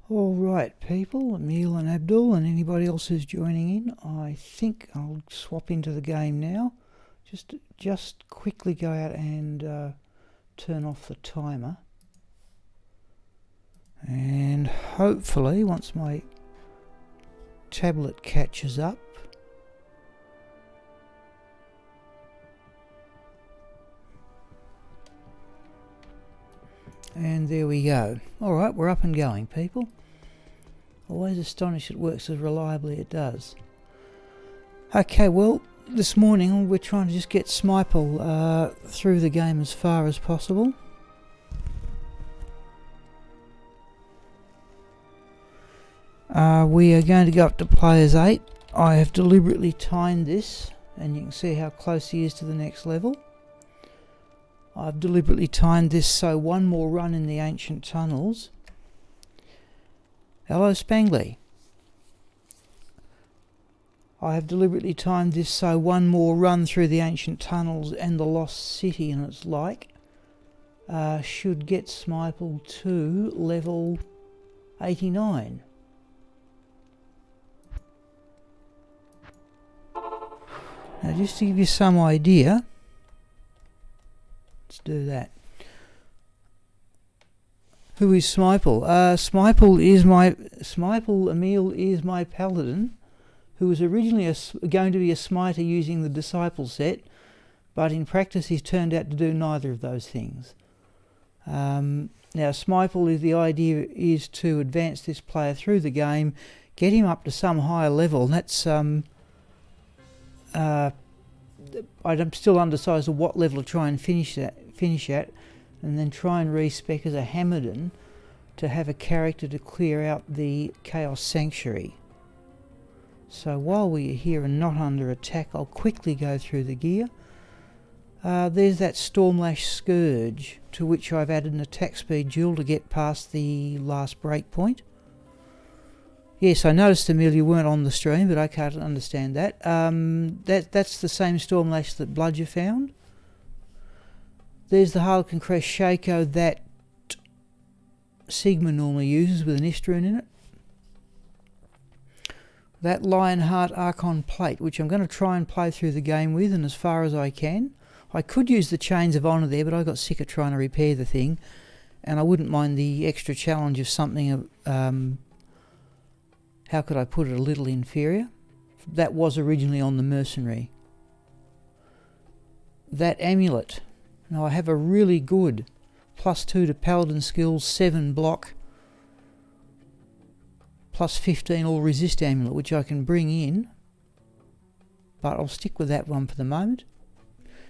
Alright people, Emil and Abdul and anybody else who's joining in, I think I'll swap into the game now. Just quickly go out and turn off the timer. And hopefully once my tablet catches up, and there we go. Alright, we're up and going people. Always astonished it works as reliably as it does. Okay, well, this morning we're trying to just get Smiple through the game as far as possible. We are going to go up to players 8. I have deliberately timed this, and you can see how close he is to the next level. I've deliberately timed this so one more run in the ancient tunnels. Hello Spangly. I have deliberately timed this so one more run through the ancient tunnels and the lost city and its like should get Smiple to level 89. Now just to give you some idea, let's do that. Who is Smiple? Smiple Emil is my paladin, who was originally going to be a smiter using the disciple set, but in practice he's turned out to do neither of those things. Now Smiple, the idea is to advance this player through the game, get him up to some higher level, and that's I'm still undecided of what level to try and finish at, and then try and respec as a Hammerden to have a character to clear out the Chaos Sanctuary. So while we are here and not under attack, I'll quickly go through the gear. There's that Stormlash Scourge, to which I've added an attack speed jewel to get past the last break point. Yes, I noticed, Emil, you weren't on the stream, but I can't understand that. That's the same Stormlash that Bludger found. There's the Harlequin Crest Shaco that Sigma normally uses with an Istroon in it. That Lionheart Archon Plate, which I'm going to try and play through the game with and as far as I can. I could use the Chains of Honour there, but I got sick of trying to repair the thing, and I wouldn't mind the extra challenge of something how could I put it, a little inferior. That was originally on the Mercenary. That Amulet. Now I have a really good +2 to Paladin skills, 7 block, +15 all resist amulet, which I can bring in, but I'll stick with that one for the moment.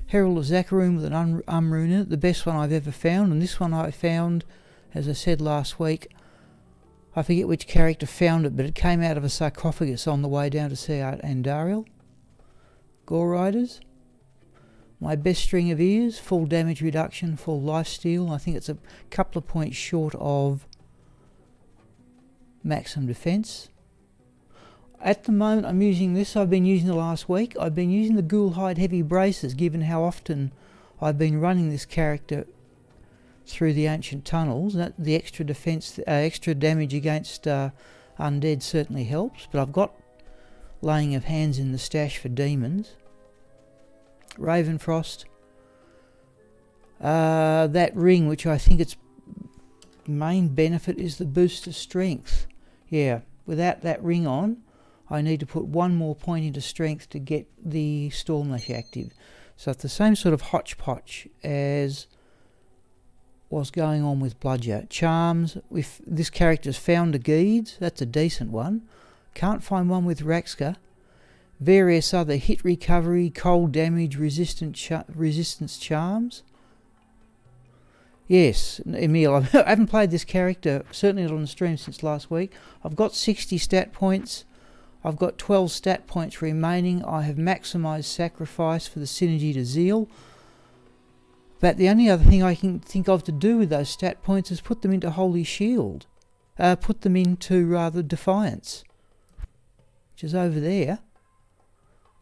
Herald of Zakharoon with an Umrune in it, the best one I've ever found, and this one I found, as I said last week, I forget which character found it, but it came out of a sarcophagus on the way down to see Andariel. Gore Riders. My best string of ears, full damage reduction, full lifesteal. I think it's a couple of points short of maximum defense. At the moment I'm using this, I've been using the last week. I've been using the Ghoulhide Heavy Braces, given how often I've been running this character through the ancient tunnels. The extra defense, extra damage against undead certainly helps, but I've got Laying of Hands in the stash for demons. Ravenfrost. That ring, which I think its main benefit is the boost of strength. Yeah, without that ring on, I need to put one more point into strength to get the Stormlash active. So it's the same sort of hodgepodge as was going on with Bludger. Charms, if this character's found a Geeds, that's a decent one. Can't find one with Raxka. Various other hit recovery, cold damage, resistance charms. Yes, Emil, I haven't played this character, certainly not on the stream, since last week. I've got 60 stat points. I've got 12 stat points remaining. I have maximised Sacrifice for the synergy to Zeal. But the only other thing I can think of to do with those stat points is put them into Holy Shield. Put them into, rather, Defiance, which is over there,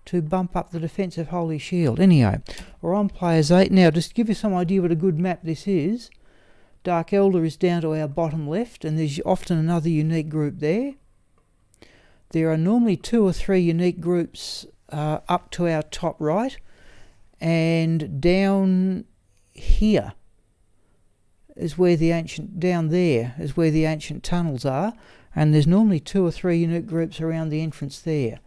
to bump up the defence of Holy Shield. Anyhow, we're on Players 8. Now, just to give you some idea what a good map this is, Dark Elder is down to our bottom left, and there's often another unique group there. There are normally 2 or 3 unique groups up to our top right, and down here is where the ancient, down there is where the ancient tunnels are, and there's normally 2 or 3 unique groups around the entrance there.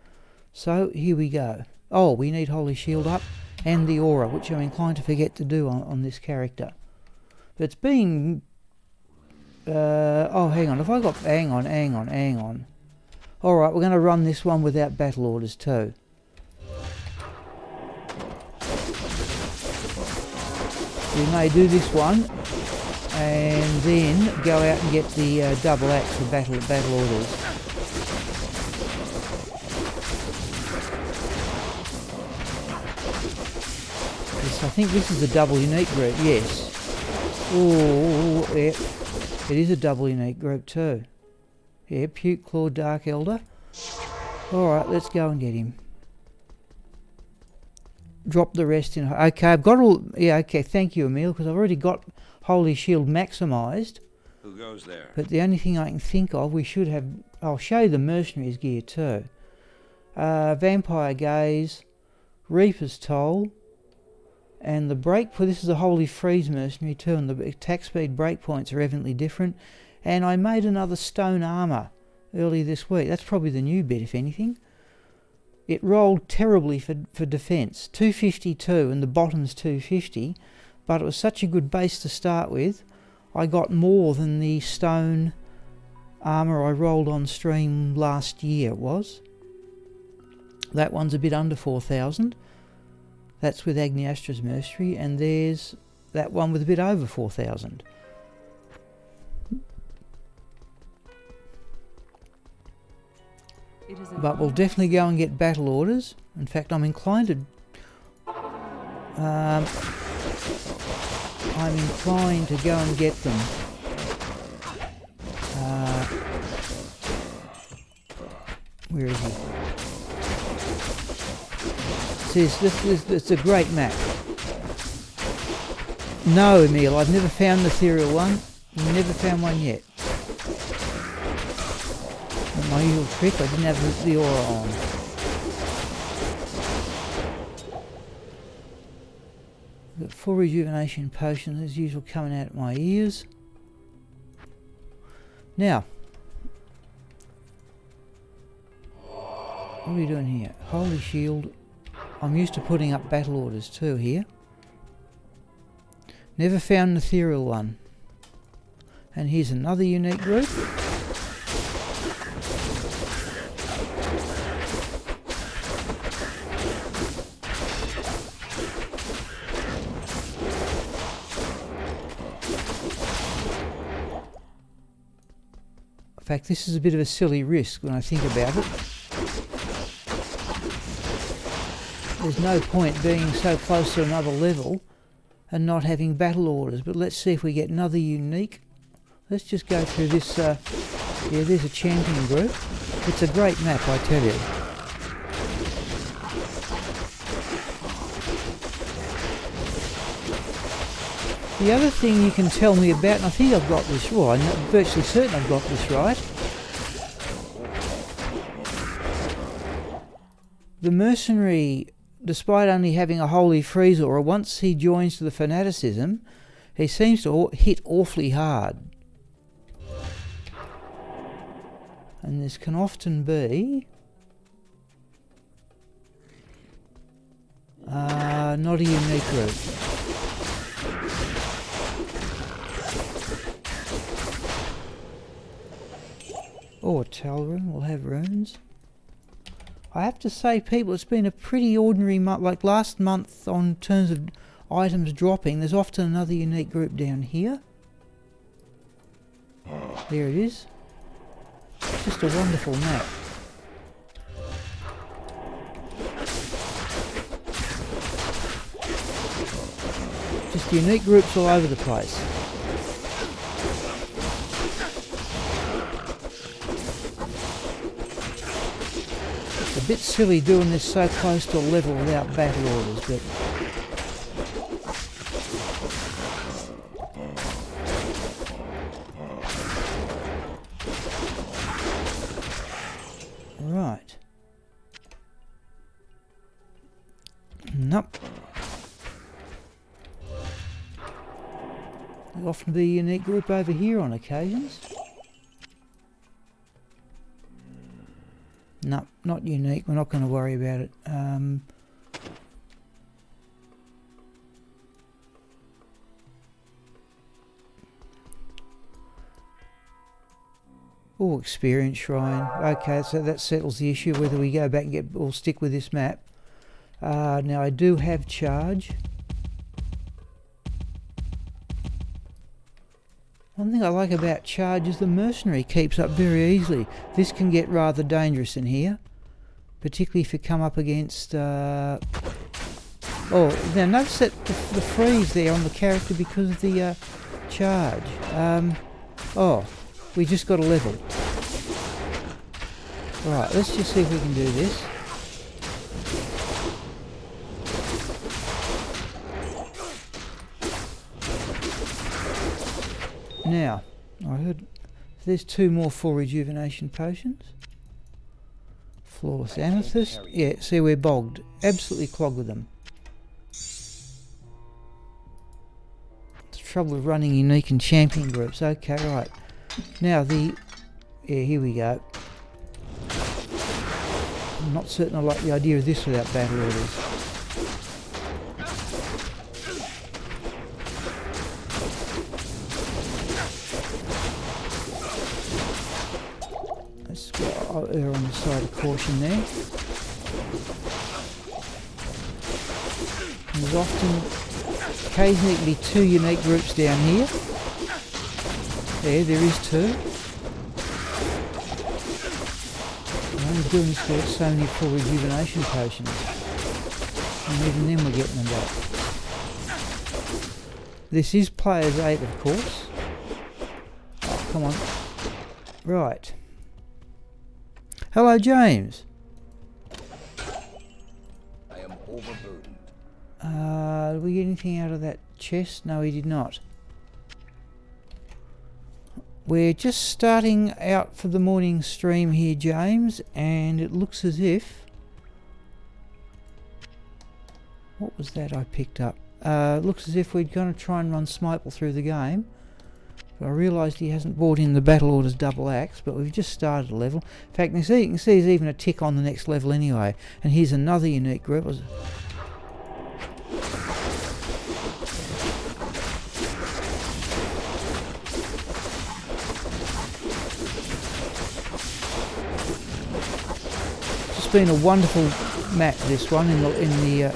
So here we go. Oh, we need Holy Shield up and the Aura, which I'm inclined to forget to do on this character. But it's been... oh, hang on. Have I got... Hang on. Alright, we're going to run this one without battle orders too. We may do this one and then go out and get the double axe for battle orders. Yes, I think this is a double unique group, yes. Oh, yeah. It is a double unique group too. Yeah, Puke Claw Dark Elder. Alright, let's go and get him. Drop the rest in. Okay, I've got all... Yeah, okay, thank you, Emil, because I've already got Holy Shield maximised. Who goes there? But the only thing I can think of, we should have... I'll show you the Mercenaries gear too. Vampire Gaze, Reaper's Toll, and the break... This is a Holy Freeze Mercenary too, and the attack speed breakpoints are evidently different. And I made another stone armour earlier this week. That's probably the new bit, if anything. It rolled terribly for defence. 252 and the bottom's 250. But it was such a good base to start with. I got more than the stone armour I rolled on stream last year, it was. That one's a bit under 4,000. That's with Agniastra's Mercenary. And there's that one with a bit over 4,000. But we'll definitely go and get battle orders. In fact, I'm inclined to... I'm inclined to go and get them. Where is he? It says it's a great map. No, Emil, I've never found the ethereal one. Never found one yet. My usual trick, I didn't have the aura on. Got 4 rejuvenation potions as usual coming out of my ears. Now, what are we doing here? Holy Shield. I'm used to putting up battle orders too here. Never found an ethereal one. And here's another unique group. In fact, this is a bit of a silly risk when I think about it. There's no point being so close to another level and not having battle orders, but let's see if we get another unique. Let's just go through this. Yeah, there's a champion group. It's a great map, I tell you. The other thing you can tell me about, and I think I've got this right, I'm virtually certain I've got this right. The mercenary despite only having a holy freeze aura, once he joins to the fanaticism, he seems to hit awfully hard. And this can often be not a unique group. Or a tell room, we'll have runes. I have to say, people, it's been a pretty ordinary month. Like last month, on terms of items dropping, there's often another unique group down here. There it is. Just a wonderful map. Just unique groups all over the place. It's a bit silly doing this so close to a level without battle orders, but right. Nope. There'll often be a unique group over here on occasions. Nope, not unique. We're not going to worry about it. Oh, experience shrine. Okay, so that settles the issue whether we go back and get or stick with this map. Now I do have charge. One thing I like about charge is the mercenary keeps up very easily. This can get rather dangerous in here, particularly if you come up against... Oh, now notice that the freeze there on the character because of the charge. Oh, we just got a level. Right, let's just see if we can do this. Now, I heard there's 2 more full rejuvenation potions. Flawless amethyst. Yeah, see, we're bogged. Absolutely clogged with them. It's the trouble with running unique and champion groups. Okay, right. Now yeah, here we go. I'm not certain I like the idea of this without battle orders. I'll err on the side of caution there. And there's often, occasionally it can be 2 unique groups down here. There is 2. I'm only doing this for so many full rejuvenation potions. And even then we're getting them back. This is players 8, of course. Oh, come on. Right. Hello, James. I am overburdened. Did we get anything out of that chest? No, we did not. We're just starting out for the morning stream here, James, and it looks as if... What was that I picked up? It looks as if we're going to try and run Smiple through the game. I realised he hasn't brought in the Battle Orders double axe, but we've just started a level. In fact, you can see there's even a tick on the next level anyway. And here's another unique group. It's been a wonderful map, this one, in the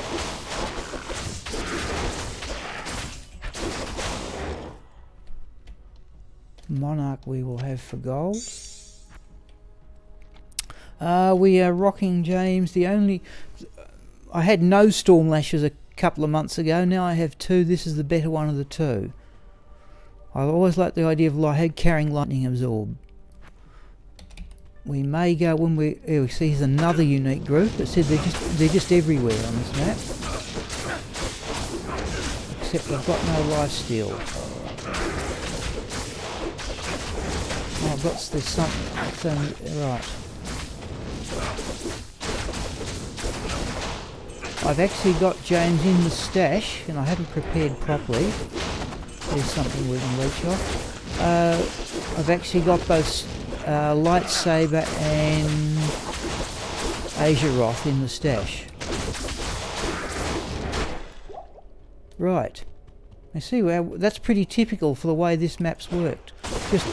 Monarch we will have for gold. We are rocking, James. I had no storm lashes a couple of months ago. Now I have 2. This is the better one of the 2. I always like the idea of carrying lightning absorb. We may go when we see here's another unique group. It said they're just everywhere on this map. Except I've got no lifesteal. Oh, there's something, right. I've actually got James in the stash, and I haven't prepared properly. There's something we can reach off. I've actually got both lightsaber and Azeroth in the stash. Right. I see, well, that's pretty typical for the way this map's worked. Just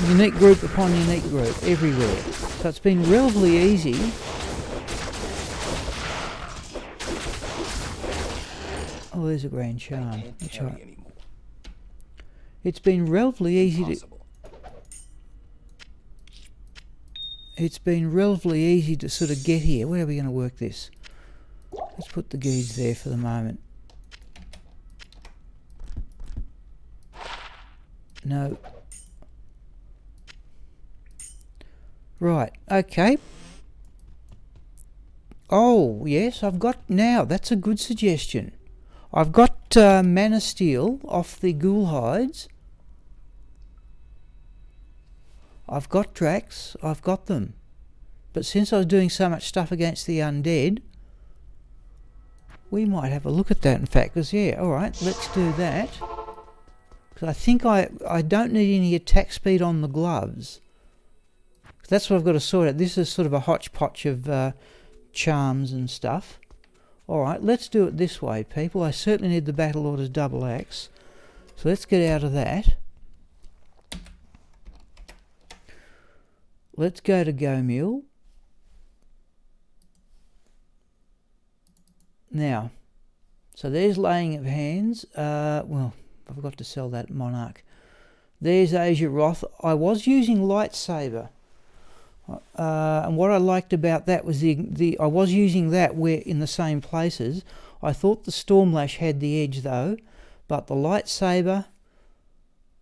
unique group upon unique group everywhere. So it's been relatively easy. Oh, there's a grand charm. That's right. It's been relatively easy to... It's been relatively easy to sort of get here. Where are we going to work this? Let's put the geese there for the moment. No. Right, okay. Oh, yes, I've got... Now, that's a good suggestion. I've got mana steel off the ghoul hides. I've got Drax, I've got them. But since I was doing so much stuff against the undead, we might have a look at that, in fact, because, yeah, alright, let's do that. Because I think I don't need any attack speed on the gloves. That's what I've got to sort out. This is sort of a hodgepodge of charms and stuff. Alright, let's do it this way, people. I certainly need the Battle Order's double axe. So let's get out of that. Let's go to Gomule. Now, so there's laying of hands. Well, I forgot to sell that Monarch. There's Azeroth. I was using lightsaber. And what I liked about that was I was using that where in the same places. I thought the Stormlash had the edge though, but the lightsaber,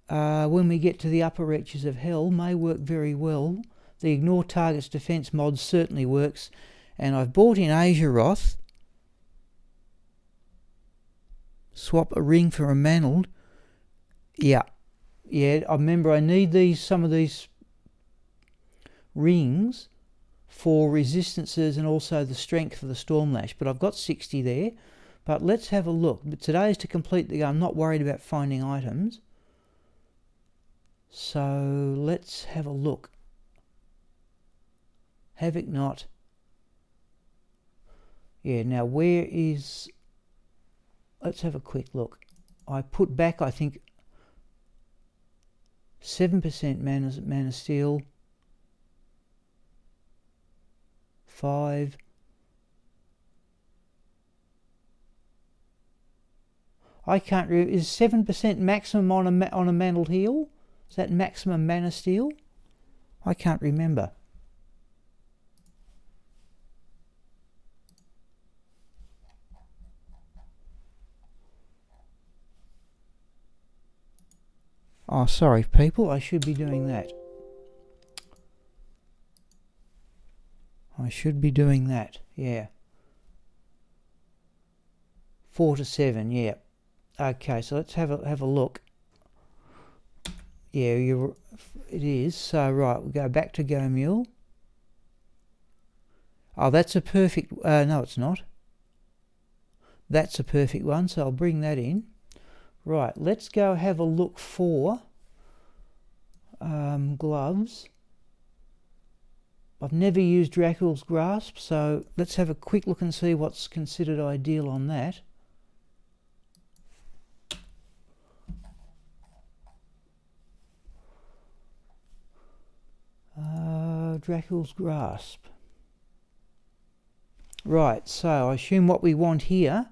when we get to the upper reaches of hell, may work very well. The ignore target's defense mod certainly works, and I've bought in Azeroth. Swap a ring for a mantled. Yeah, I remember I need some of these rings for resistances and also the strength for the Stormlash, but I've got 60 there. But let's have a look. But today is to complete the... I'm not worried about finding items. So let's have a look. Havoc not. Yeah, now where is... Let's have a quick look. I put back, I think, 7% mana steel. 5. I can't remember. Is 7% maximum on a mantled heal? Is that maximum mana steel? I can't remember. Oh, sorry, people. I should be doing that. I should be doing that. Yeah. 4 to 7. Yeah. Okay. So let's have a look. Yeah, it is. So right, we'll go back to Gomule. Oh, that's a perfect. No, it's not. That's a perfect one. So I'll bring that in. Right, let's go have a look for gloves. I've never used Dracul's Grasp, so let's have a quick look and see what's considered ideal on that. Dracul's Grasp. Right, so I assume what we want here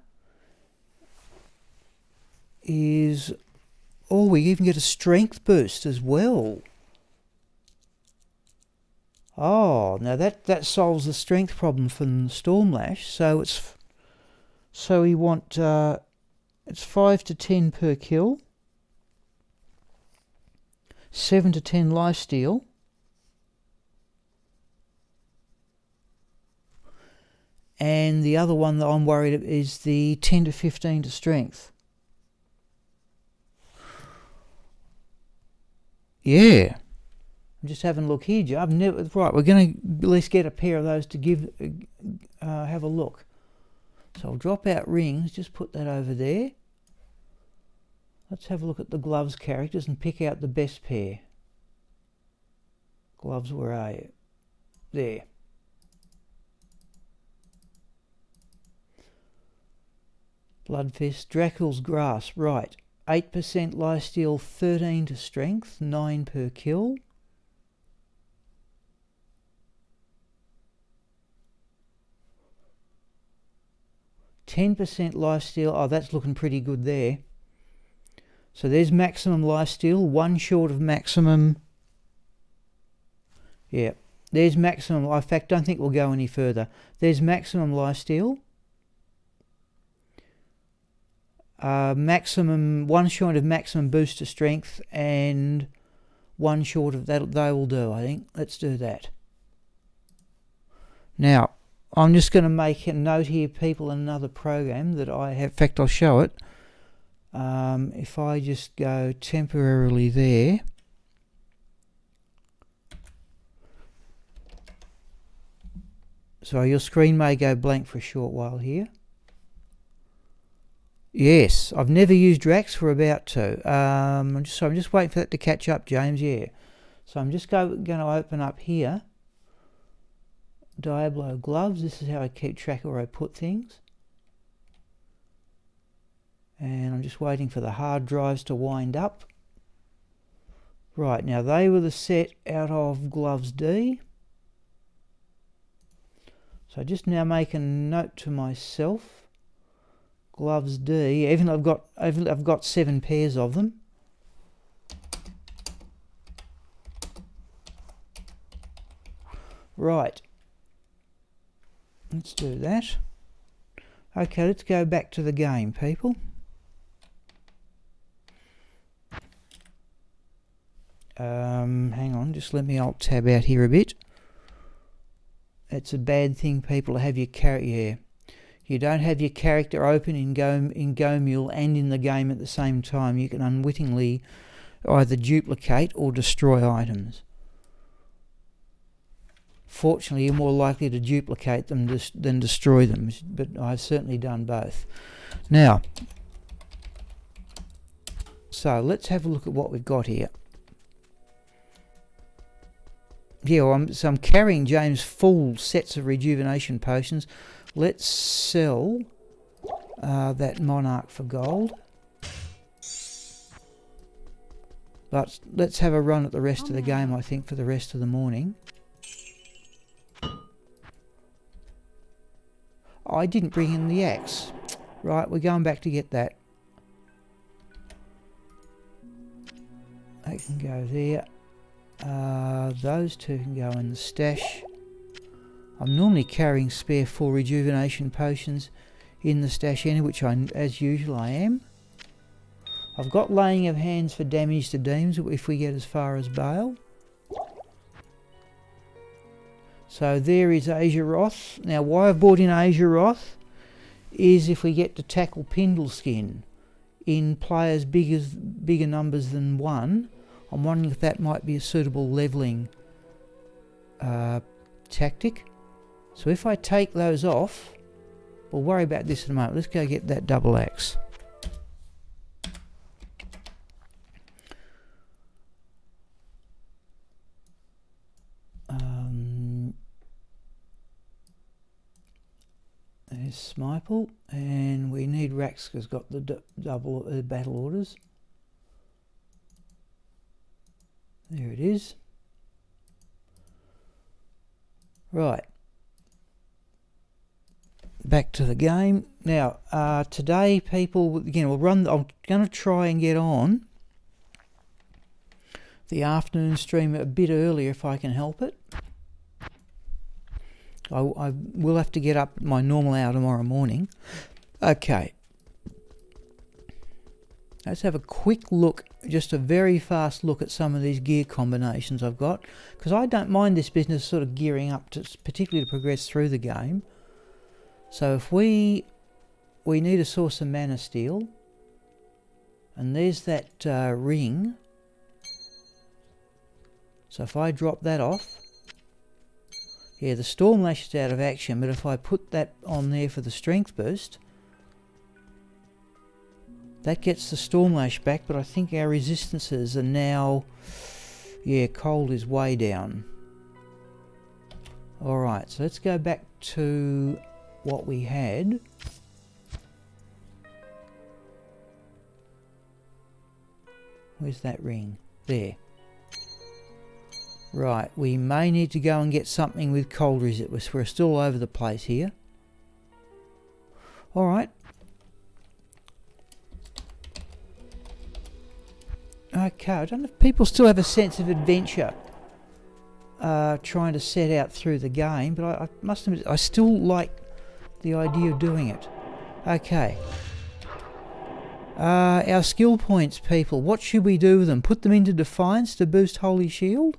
is... Oh, we even get a strength boost as well. Oh, now that solves the strength problem from the Stormlash. So we want it's 5 to 10 per kill, 7 to 10 lifesteal, and the other one that I'm worried about is the 10 to 15 to strength. Yeah. I'm just having a look here, Joe. Right, we're going to at least get a pair of those to give, have a look. So I'll drop out rings, just put that over there. Let's have a look at the gloves characters and pick out the best pair. Gloves, where are you? There. Bloodfist, Dracul's Grasp, right. 8% lifesteal, 13 to strength, 9 per kill. %10 lifesteal, oh that's looking pretty good there. So there's maximum lifesteal, one short of maximum. Yeah, there's maximum, in fact don't think we'll go any further. There's maximum lifesteal. Maximum, one short of maximum boost to strength and one short of that, they will do, I think. Let's do that. Now, I'm just going to make a note here, people, in another program that I have. In fact, I'll show it. If I just go temporarily there. So your screen may go blank for a short while here. Yes, I've never used Drax, we're about to. I'm just waiting for that to catch up, James, yeah. So I'm just going to open up here. Diablo gloves, this is how I keep track of where I put things. And I'm just waiting for the hard drives to wind up. Right, now they were the set out of Gloves D. So just now make a note to myself. Gloves D, even though I've got 7 pairs of them. Right. Let's do that. Okay, let's go back to the game, people. Hang on, just let me alt tab out here a bit. It's a bad thing, people, to have your character. Yeah. You don't have your character open in GoMule and in the game at the same time. You can unwittingly either duplicate or destroy items. Fortunately, you're more likely to duplicate them than destroy them, but I've certainly done both. Now, so let's have a look at what we've got here. Yeah, well, I'm carrying James' full sets of rejuvenation potions. Let's sell that Monarch for gold. But let's have a run at the rest of the game, I think, for the rest of the morning. I didn't bring in the axe. Right, we're going back to get that. They can go there. Those two can go in the stash. I'm normally carrying spare 4 rejuvenation potions in the stash anyway, which as usual I am. I've got laying of hands for damage to demons if we get as far as Bale. So there is Azeroth. Now why I've brought in Azeroth is if we get to tackle Pindleskin in players bigger numbers than 1, I'm wondering if that might be a suitable levelling tactic. So if I take those off, we'll worry about this in a moment. Let's go get that double axe. There's Smiple, and we need Raxka's got the double battle orders. There it is. Right. Back to the game. Now, today, people, again, we'll run. I'm going to try and get on the afternoon stream a bit earlier if I can help it. I will have to get up at my normal hour tomorrow morning. Okay. Let's have a quick look, just a very fast look at some of these gear combinations I've got, because I don't mind this business sort of gearing up to, particularly to progress through the game. So if we need a source of mana steel, and there's that ring. So if I drop that off, Yeah, the Storm Lash is out of action, but if I put that on there for the strength boost, that gets the Storm Lash back, but I think our resistances are now... Yeah, cold is way down. Alright, so let's go back to what we had. Where's that ring? There. Right, we may need to go and get something with cold resist. We're still all over the place here. Alright. Okay, I don't know if people still have a sense of adventure trying to set out through the game, but I must admit, I still like the idea of doing it. Okay. Our skill points, people. What should we do with them? Put them into Defiance to boost Holy Shield?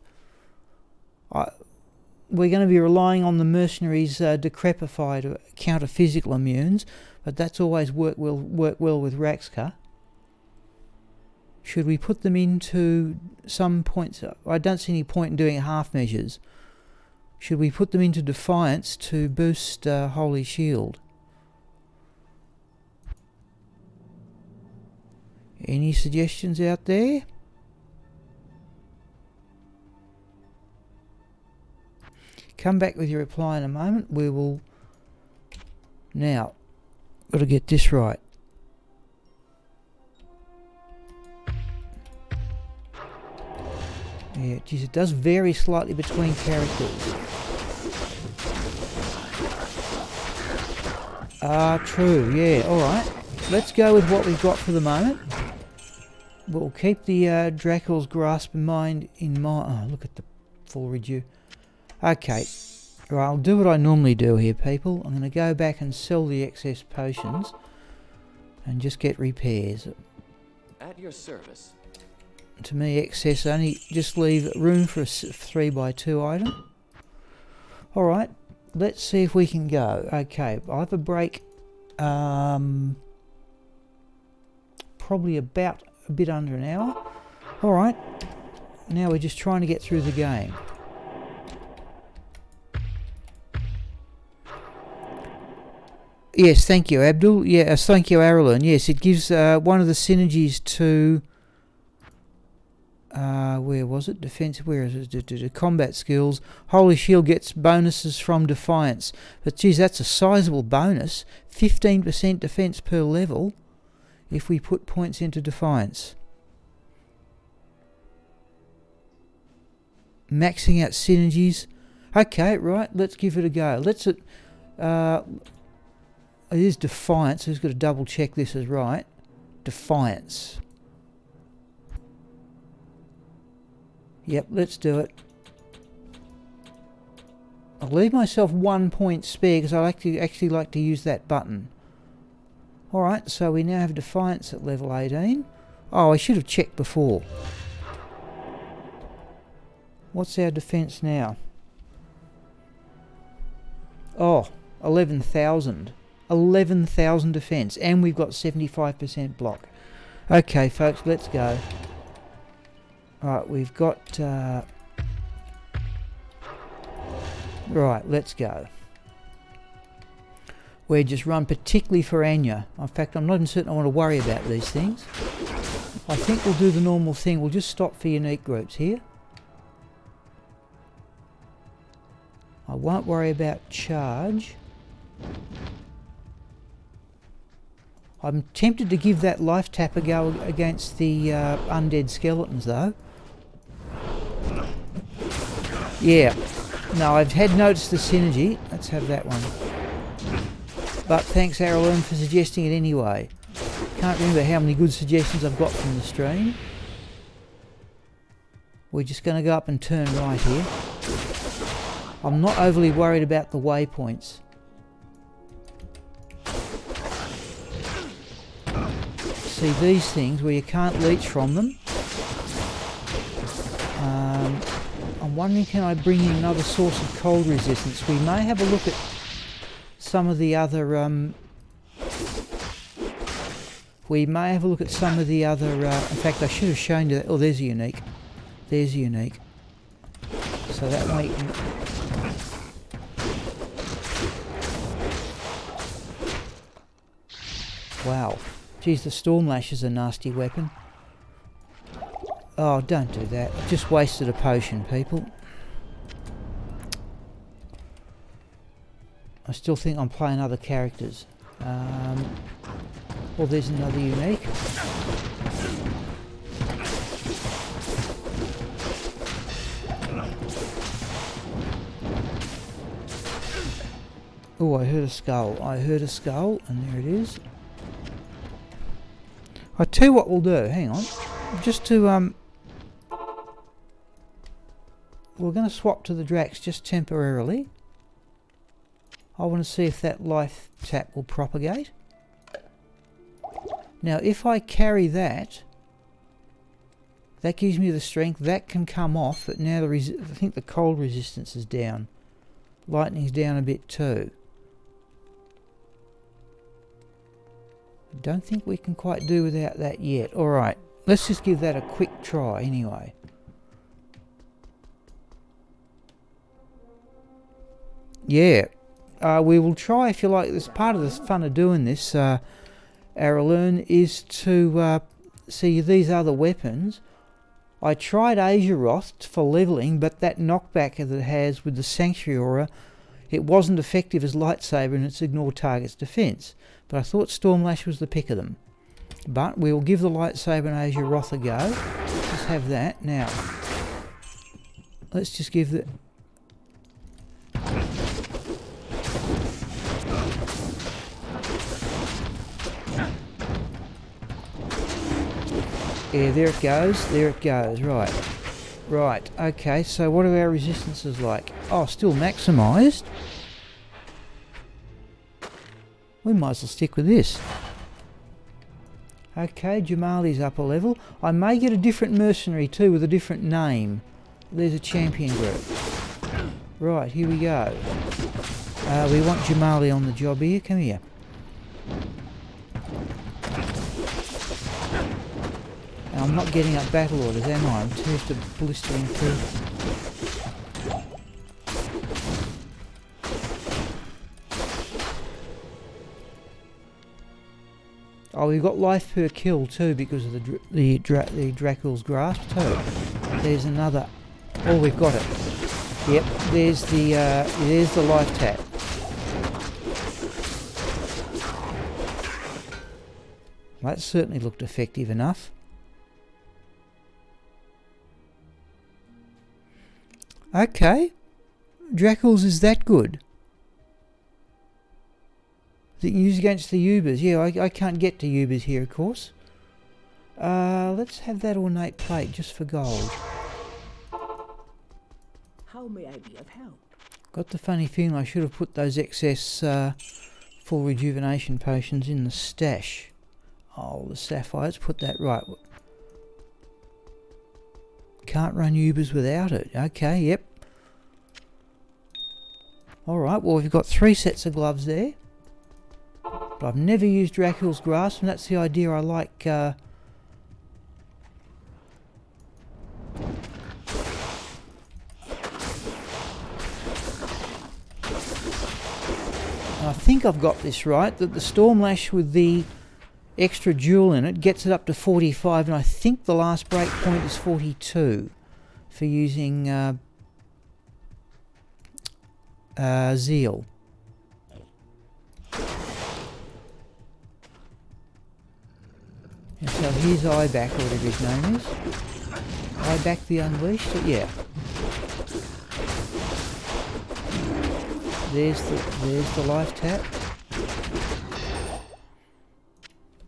We're going to be relying on the Mercenaries' Decrepify to counter physical immunes, but that's always worked well with Raxka. Should we put them into some points? I don't see any point in doing half measures. Should we put them into Defiance to boost Holy Shield? Any suggestions out there? Come back with your reply in a moment. We will... Now, got to get this right. Yeah, geez, it does vary slightly between characters. True, yeah, alright. Let's go with what we've got for the moment. We'll keep the Dracul's Grasp in mind. Oh, look at the full redo. Okay, right, I'll do what I normally do here, people. I'm going to go back and sell the excess potions and just get repairs. At your service. To me, excess only just leave room for a 3x2 item. Alright, let's see if we can go. Okay, I have a break probably about a bit under an hour. Alright, now we're just trying to get through the game. Yes, thank you, Abdul. Yes, thank you, Aralyn. Yes, it gives one of the synergies to... where was it? Defense, where is it? Combat skills. Holy Shield gets bonuses from Defiance. But geez, that's a sizable bonus. 15% defense per level if we put points into Defiance. Maxing out synergies. Okay, right, let's give it a go. It is Defiance. Who's got to double check this is right? Defiance. Yep, let's do it. I'll leave myself 1 point spare because I actually like to use that button. Alright, so we now have Defiance at level 18. Oh, I should have checked before. What's our defense now? Oh, 11,000. 11,000 defense, and we've got 75% block. Okay, folks, let's go. Right, we've got... Right, let's go. We're just run particularly for Anya. In fact, I'm not even certain I want to worry about these things. I think we'll do the normal thing. We'll just stop for unique groups here. I won't worry about charge. I'm tempted to give that life tap a go against the undead skeletons though. Yeah, no, I've had noticed the synergy. Let's have that one. But thanks Aralyn for suggesting it anyway. Can't remember how many good suggestions I've got from the stream. We're just going to go up and turn right here. I'm not overly worried about the waypoints. See these things where you can't leech from them. I'm wondering, can I bring in another source of cold resistance? We may have a look at some of the other in fact I should have shown you that. Oh, there's a unique. There's a unique. So that might... Wow. Geez, the Storm Lash is a nasty weapon. Oh, don't do that. Just wasted a potion, people. I still think I'm playing other characters. Well, there's another unique. Oh, I heard a skull. I heard a skull, and there it is. I tell you what we'll do. Hang on. Just to we're going to swap to the Drax just temporarily. I want to see if that life tap will propagate. Now, if I carry that, that gives me the strength. That can come off, but now I think the cold resistance is down. Lightning's down a bit too. I don't think we can quite do without that yet. Alright, let's just give that a quick try anyway. Yeah, we will try, if you like. This part of the fun of doing this, Aralern, is to see these other weapons. I tried Azeroth for leveling, but that knockback that it has with the Sanctuary Aura, it wasn't effective as lightsaber and it's ignored target's defense. But I thought Stormlash was the pick of them. But we will give the lightsaber and Azeroth a go. Let's have that. Now, let's just give the... Yeah, there it goes. There it goes. Right. Right. Okay, so what are our resistances like? Oh, still maximised. We might as well stick with this. Okay, Jamali's up a level. I may get a different mercenary too with a different name. There's a champion group. Right, here we go. We want Jamali on the job here. Come here. I'm not getting up battle orders, am I? I'm too used to blistering through. Oh, we've got life per kill too because of the Dracul's Grasp too. There's another. Oh, we've got it. Yep, there's the life tap. That certainly looked effective enough. Okay, Dracul's is that good. That you use against the Ubers. Yeah, I can't get to Ubers here, of course. Let's have that ornate plate just for gold. How may I be of help? Got the funny feeling I should have put those excess full rejuvenation potions in the stash. Oh, the sapphires. Put that right. Can't run Ubers without it. Okay, yep. Alright, well we've got 3 sets of gloves there. But I've never used Dracul's Grasp, and that's the idea I like. I think I've got this right, that the Stormlash with the extra jewel in it gets it up to 45, and I think the last break point is 42 for using Zeal. And so here's Eyeback, or whatever his name is. Eyeback the Unleashed, yeah. There's the life tap.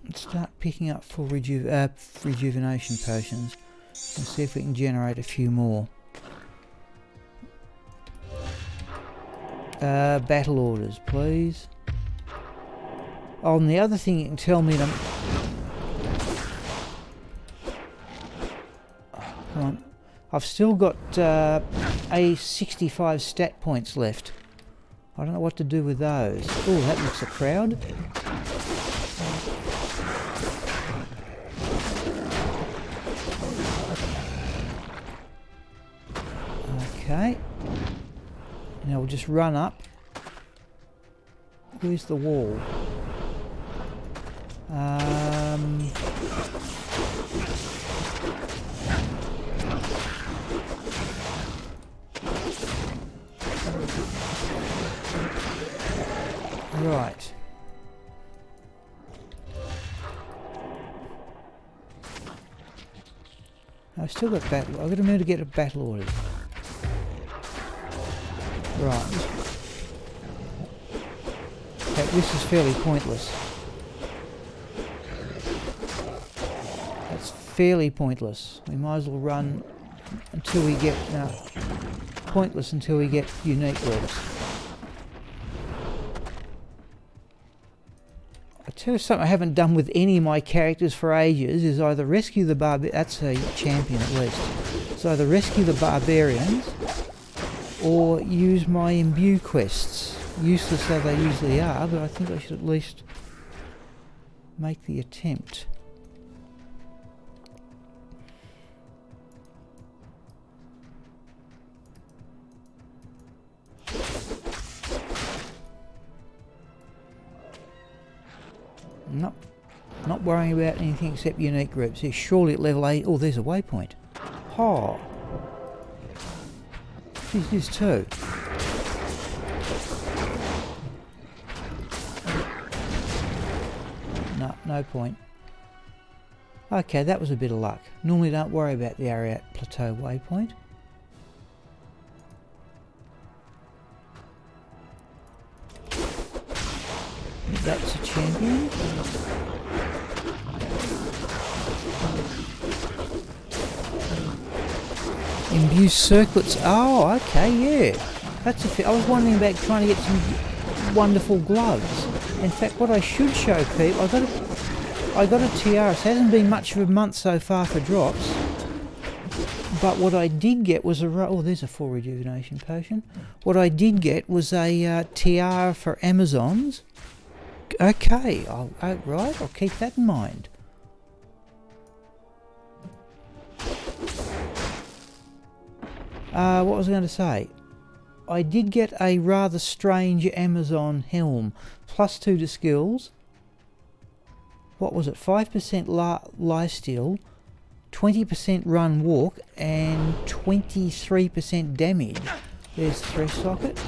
Let's start picking up full rejuvenation potions and see if we can generate a few more. Battle orders, please. Oh, and the other thing you can tell me to... Come on. I've still got a 65 stat points left. I don't know what to do with those. Oh, that looks a crowd. Okay. Now we'll just run up. Where's the wall? I've still got battle. I've got to remember to get a battle orders. Right. In fact, this is fairly pointless. That's fairly pointless. We might as well run until we get... No. Pointless until we get unique groups. I tell you something I haven't done with any of my characters for ages is either rescue the that's a champion at least. So either rescue the barbarians or use my imbue quests. Useless as they usually are, but I think I should at least make the attempt. Nope. Not worrying about anything except unique groups. He's surely at level 8. Oh, there's a waypoint. Oh. Geez, there's 2. No, no point. Okay, that was a bit of luck. Normally don't worry about the Ararat Plateau waypoint. That's a champion. Imbue circlets. Oh, okay, yeah. That's a I was wondering about trying to get some wonderful gloves. In fact, what I should show people, I got a tiara. It hasn't been much of a month so far for drops. But what I did get was a... Oh, there's a full rejuvenation potion. What I did get was a tiara for Amazons. Okay, right, I'll keep that in mind. What was I going to say? I did get a rather strange Amazon helm. +2 to skills. What was it? 5% lifesteal, 20% run walk, and 23% damage. There's thresh socket.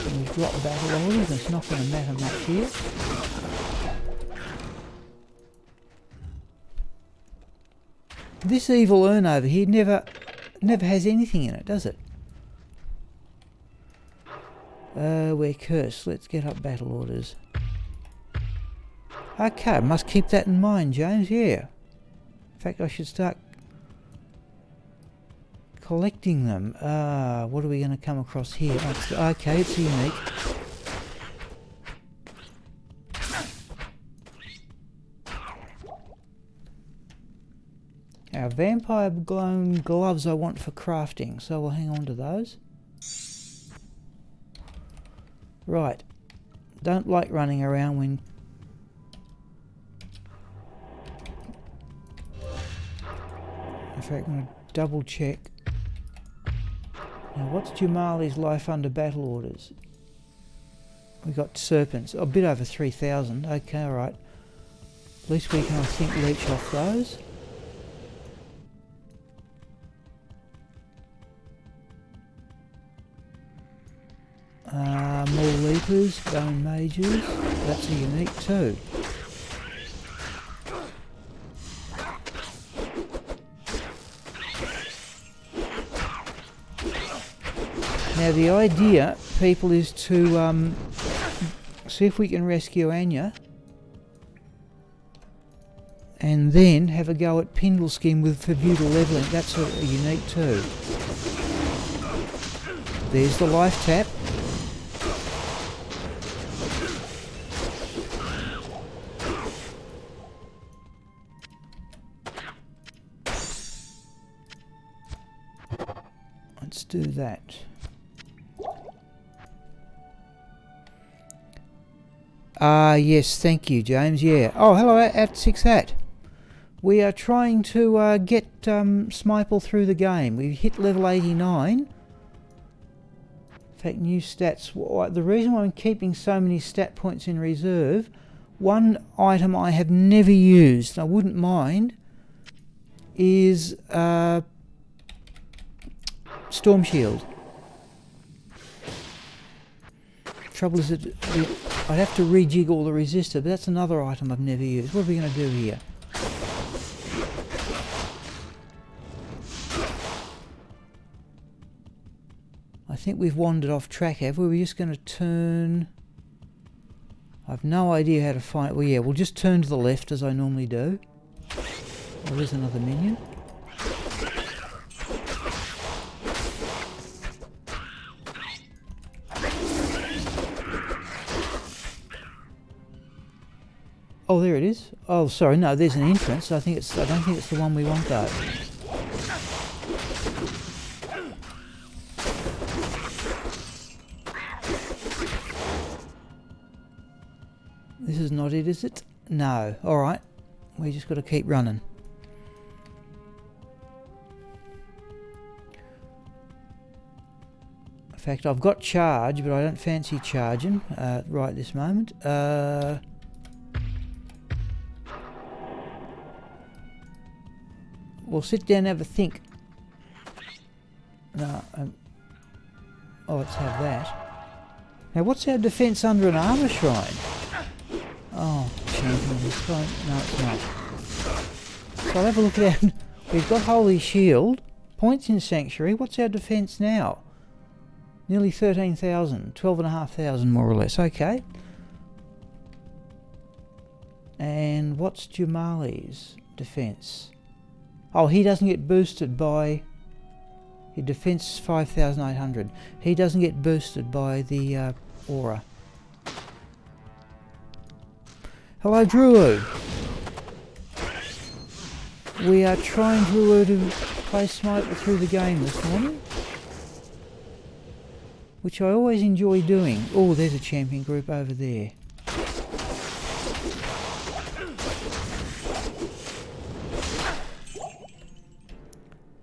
And we've got battle orders, it's not going to matter much here. This evil urn over here never has anything in it, does it? We're cursed. Let's get up battle orders. Okay, must keep that in mind, James, yeah. In fact, I should start collecting them. What are we going to come across here? Okay, it's unique. Our vampire blown gloves I want for crafting, so we'll hang on to those. Right. Don't like running around when... In fact, I'm going to double check. Now, what's Jamali's life under battle orders? We got serpents. A bit over 3,000. Okay, alright. At least we can, I think, leech off those. More leapers, bone mages. That's a unique too. Now the idea, people, is to see if we can rescue Anya and then have a go at Pindleskin with feudal levelling. That's a unique too. There's the life tap. Let's do that. Yes, thank you, James. Yeah. Oh, hello, at 6 Hat. We are trying to get Smiple through the game. We've hit level 89. In fact, new stats. The reason why I'm keeping so many stat points in reserve, one item I have never used, I wouldn't mind, is Storm Shield. Trouble is that I'd have to rejig all the resistor, but that's another item I've never used. What are we going to do here? think we've wandered off track, have we? We're just going to turn... I've no idea how to find... Well, yeah, we'll just turn to the left as I normally do. Oh, there's another minion. Oh, there it is. Oh, sorry, no, there's an entrance. I don't think it's the one we want though. This is not it, is it? No. Alright. We just got to keep running. In fact, I've got charge, but I don't fancy charging right this moment. We'll sit down and have a think. No. Oh, let's have that. Now, what's our defence under an armour shrine? Oh, champion is fine. No, it's not. So I'll have a look at our... We've got Holy Shield. Points in Sanctuary. What's our defence now? Nearly 13,000. 12,500 more or less. Okay. And what's Jamali's defence? Oh, he doesn't get boosted by... His defence 5,800. He doesn't get boosted by the aura. Hello, Drew. We are trying, Drew, to play Smiple through the game this morning, which I always enjoy doing. Oh, there's a champion group over there.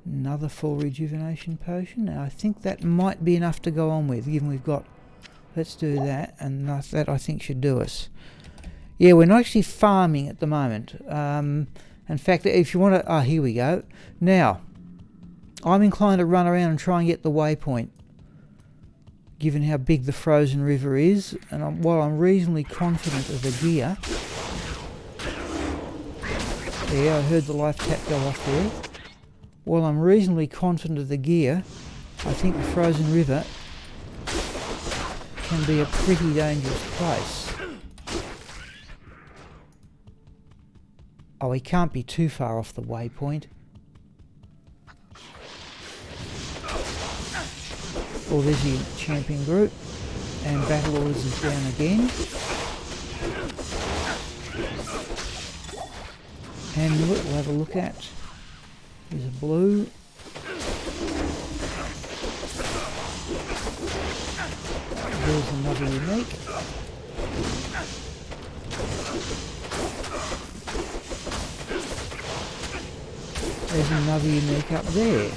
Another full rejuvenation potion. Now I think that might be enough to go on with, given we've got... Let's do that, and that I think should do us. Yeah, we're not actually farming at the moment. In fact, if you want to... Ah, here we go. Now, I'm inclined to run around and try and get the waypoint, given how big the frozen river is, and while I'm reasonably confident of the gear... Yeah, I heard the life tap go off there. While I'm reasonably confident of the gear, I think the frozen river can be a pretty dangerous place. Oh, he can't be too far off the waypoint. Oh, there's the champion group. And Battle Orders is down again. And we'll have a look at... There's a blue. There's another unique. There's another unique up there.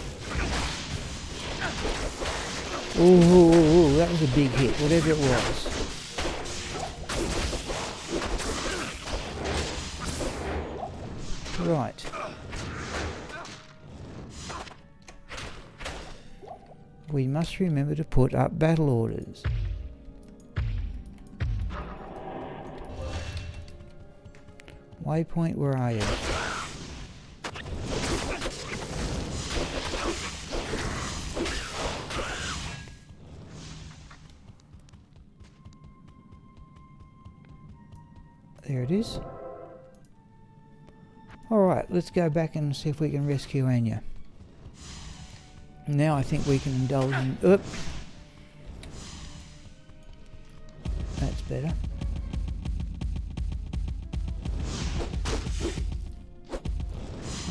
Oh, that was a big hit, whatever it was. Right. We must remember to put up battle orders. Waypoint, where are you? There it is. Alright, let's go back and see if we can rescue Anya. Now I think we can indulge in... Oop! That's better.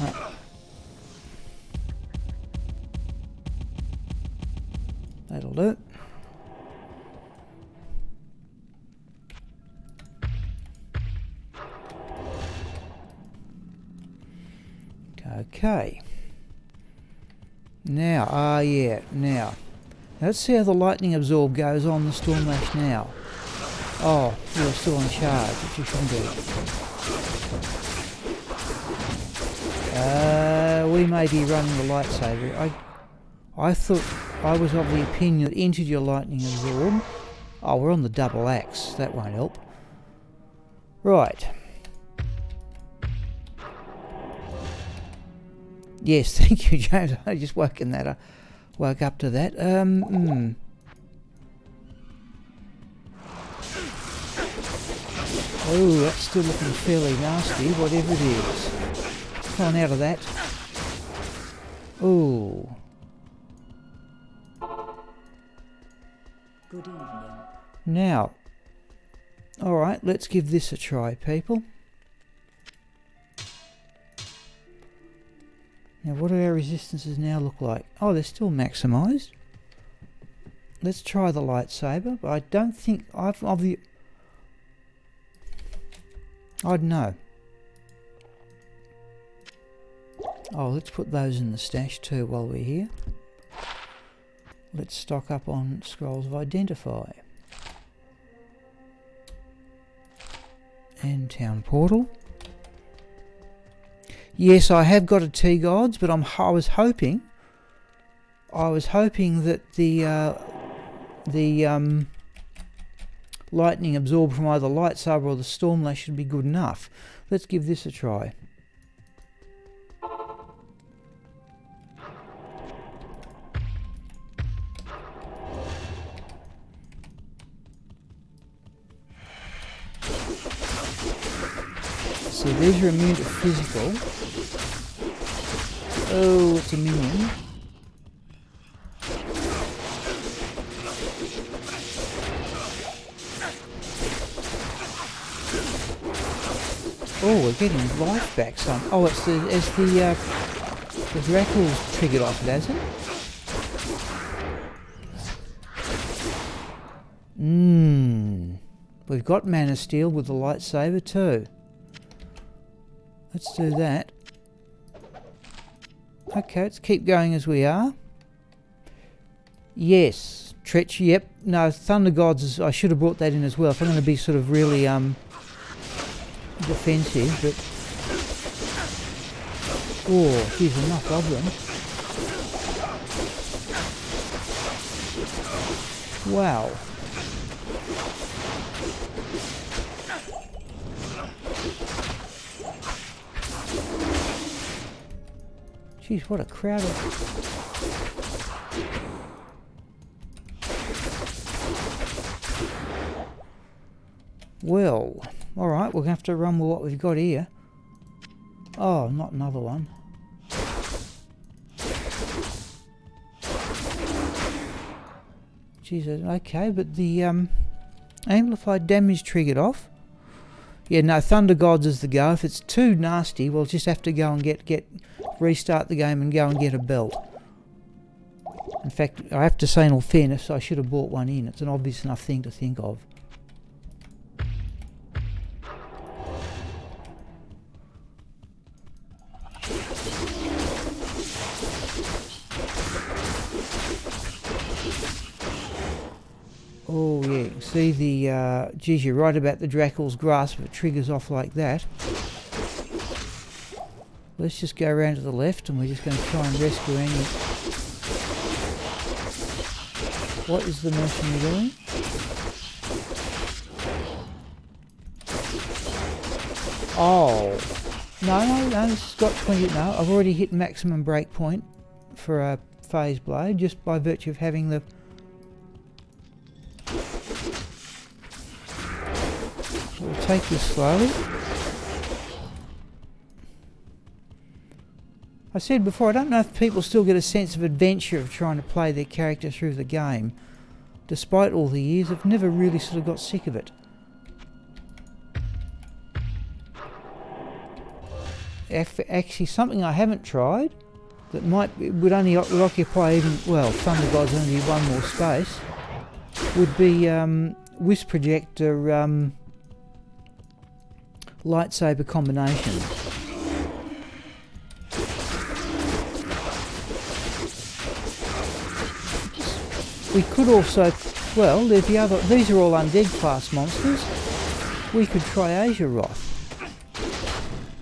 Right. That'll do it. Okay. Now, now. Let's see how the lightning absorb goes on the Storm Lash now. Oh, you're still on charge, which you shouldn't do. We may be running the lightsaber. I thought, I was of the opinion that entered your lightning absorb. Oh, we're on the double axe. That won't help. Right. Yes, thank you, James. I just woken that up. Woke up to that. Oh, that's still looking fairly nasty, whatever it is. Come on out of that. Oh. Good evening. Now, alright, let's give this a try, people. Now, what do our resistances now look like? Oh, they're still maximised. Let's try the lightsaber, but I don't think I don't know. Oh, let's put those in the stash too while we're here. Let's stock up on scrolls of identify. And town portal. Yes, I have got a T-Gods, but I was hoping that the lightning absorbed from either lightsaber or the stormlash should be good enough. Let's give this a try. So these are immune to physical. Oh, it's a minion. Oh, we're getting life back some. Oh, it's the Dracul's triggered off it, hasn't it? We've got Mana Steel with the lightsaber too. Let's do that. Okay, let's keep going as we are. Yes, Tretch, yep. No, Thunder Gods, I should have brought that in as well. If I'm going to be sort of really defensive, but... Oh, geez, enough of them. Wow. Jeez, what a crowd of... Well, alright, we're going to have to run with what we've got here. Oh, not another one. Jesus, okay, but the amplified damage triggered off. Yeah, no, Thunder Gods is the go. If it's too nasty, we'll just have to go and restart the game and go and get a belt. In fact, I have to say in all fairness, I should have bought one in. It's an obvious enough thing to think of. Oh yeah, you can see the, geez, you're right about the Dracul's grasp if it triggers off like that. Let's just go around to the left and we're just going to try and rescue any... What is the mercenary doing? Oh, no, this has got 20, no, I've already hit maximum break point for a phase blade just by virtue of having the... We'll take this slowly. I said before, I don't know if people still get a sense of adventure of trying to play their character through the game. Despite all the years, I've never really sort of got sick of it. Actually, something I haven't tried that would occupy even, well, Thunder Gods only one more space, would be Wisp Projector lightsaber combination. We could also, well, there's the other, these are all undead class monsters. We could try Azeroth.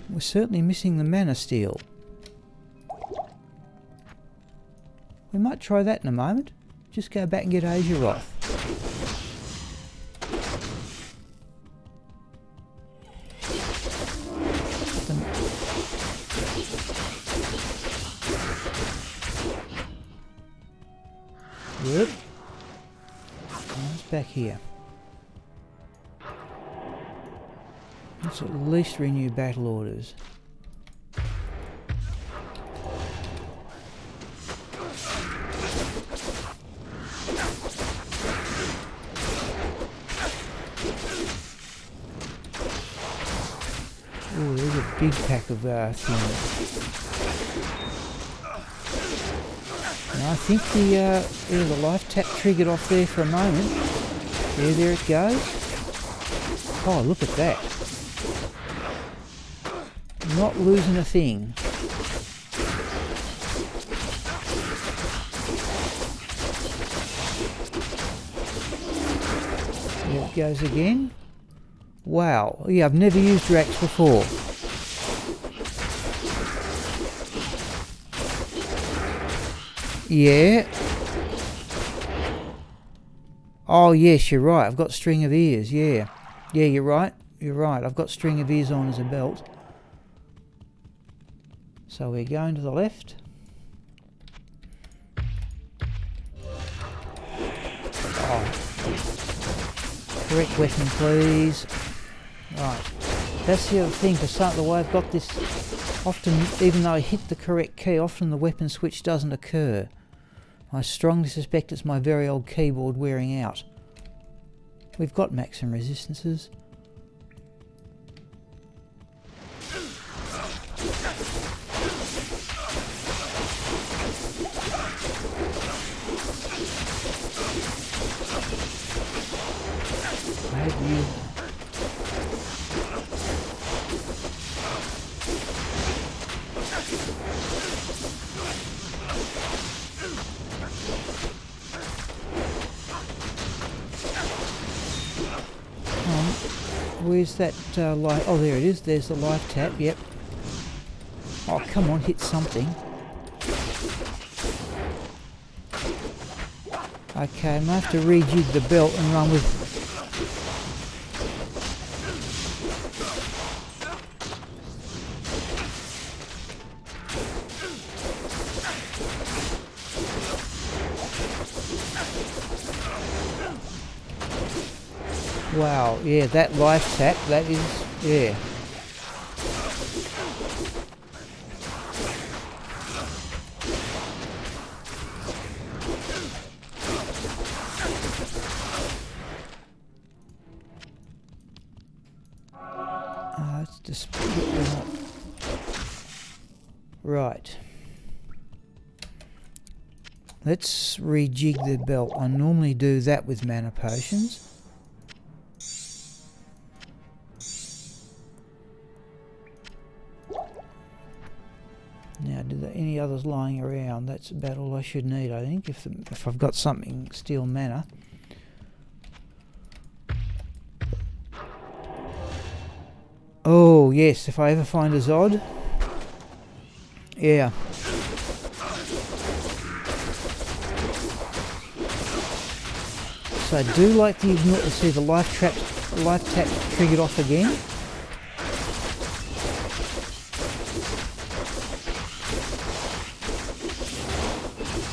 We're certainly missing the Mana Steel. We might try that in a moment. Just go back and get Azeroth. Good. It's back here. Let's at least renew battle orders. Oh, there's a big pack of things. And I think the life tap triggered off there for a moment. Yeah, there it goes. Oh, look at that. Not losing a thing. There it goes again. Wow. Yeah, I've never used Rax before. Yeah. Oh, yes, you're right. I've got string of ears, yeah. Yeah, you're right. You're right. I've got string of ears on as a belt. So we're going to the left. Oh. Correct weapon, please. Right. That's the other thing, for some, the way I've got this, often, even though I hit the correct key, often the weapon switch doesn't occur. I strongly suspect it's my very old keyboard wearing out. We've got maximum resistances. I hope you... Where's that life? Oh, there it is. There's the life tap. Yep. Oh, come on, hit something. Okay, I'm going to have to rejig the belt and run with... Wow, yeah, that life tap, that is, yeah. Let's just put them up. Right. Let's rejig the belt. I normally do that with mana potions. Now, do there any others lying around? That's about all I should need, I think, if I've got something steel mana. Oh, yes, if I ever find a Zod. Yeah. So I do like to ignore to see the life tap triggered off again.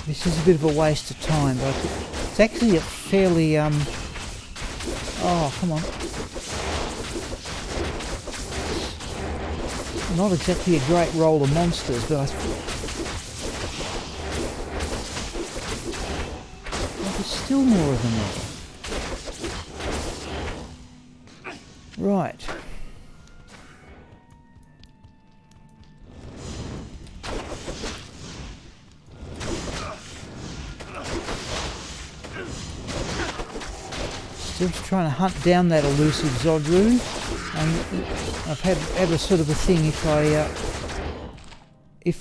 This is a bit of a waste of time, but it's actually a fairly, oh, come on. Not exactly a great roll of monsters, but there's still more of them there. Right. Still trying to hunt down that elusive Zod rune, and I've had a sort of a thing, if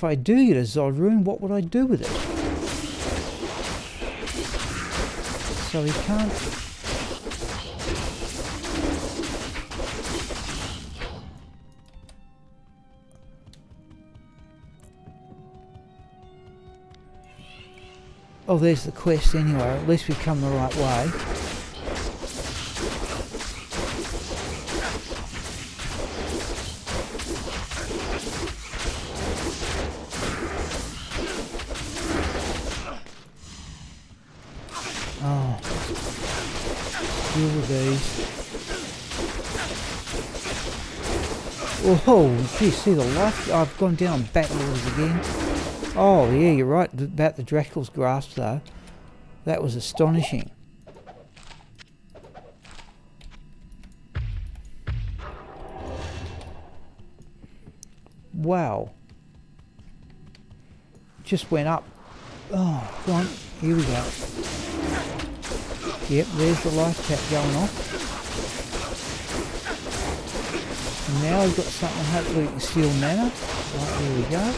I do get a Zod rune, what would I do with it? So he can't... Oh, there's the quest anyway, at least we've come the right way. bees. Oh, gee, see the life? I've gone down backwaters again. Oh, yeah, you're right about the Dracula's grasp, though. That was astonishing. Wow. Just went up. Oh, go on. Here we go. Yep, there's the life tap going off. And now we've got something, hopefully we can steal mana. Right, there we go.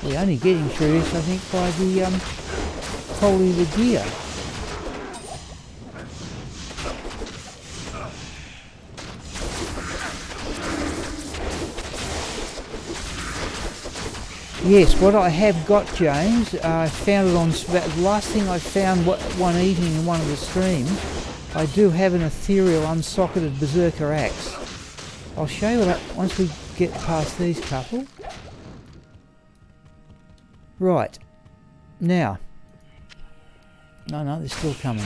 We're only getting through this, I think, by the quality of the gear. Yes, what I have got, James, I found it on the last thing I found one evening in one of the streams. I do have an ethereal unsocketed berserker axe. I'll show you that once we get past these couple. Right, now, no, they're still coming.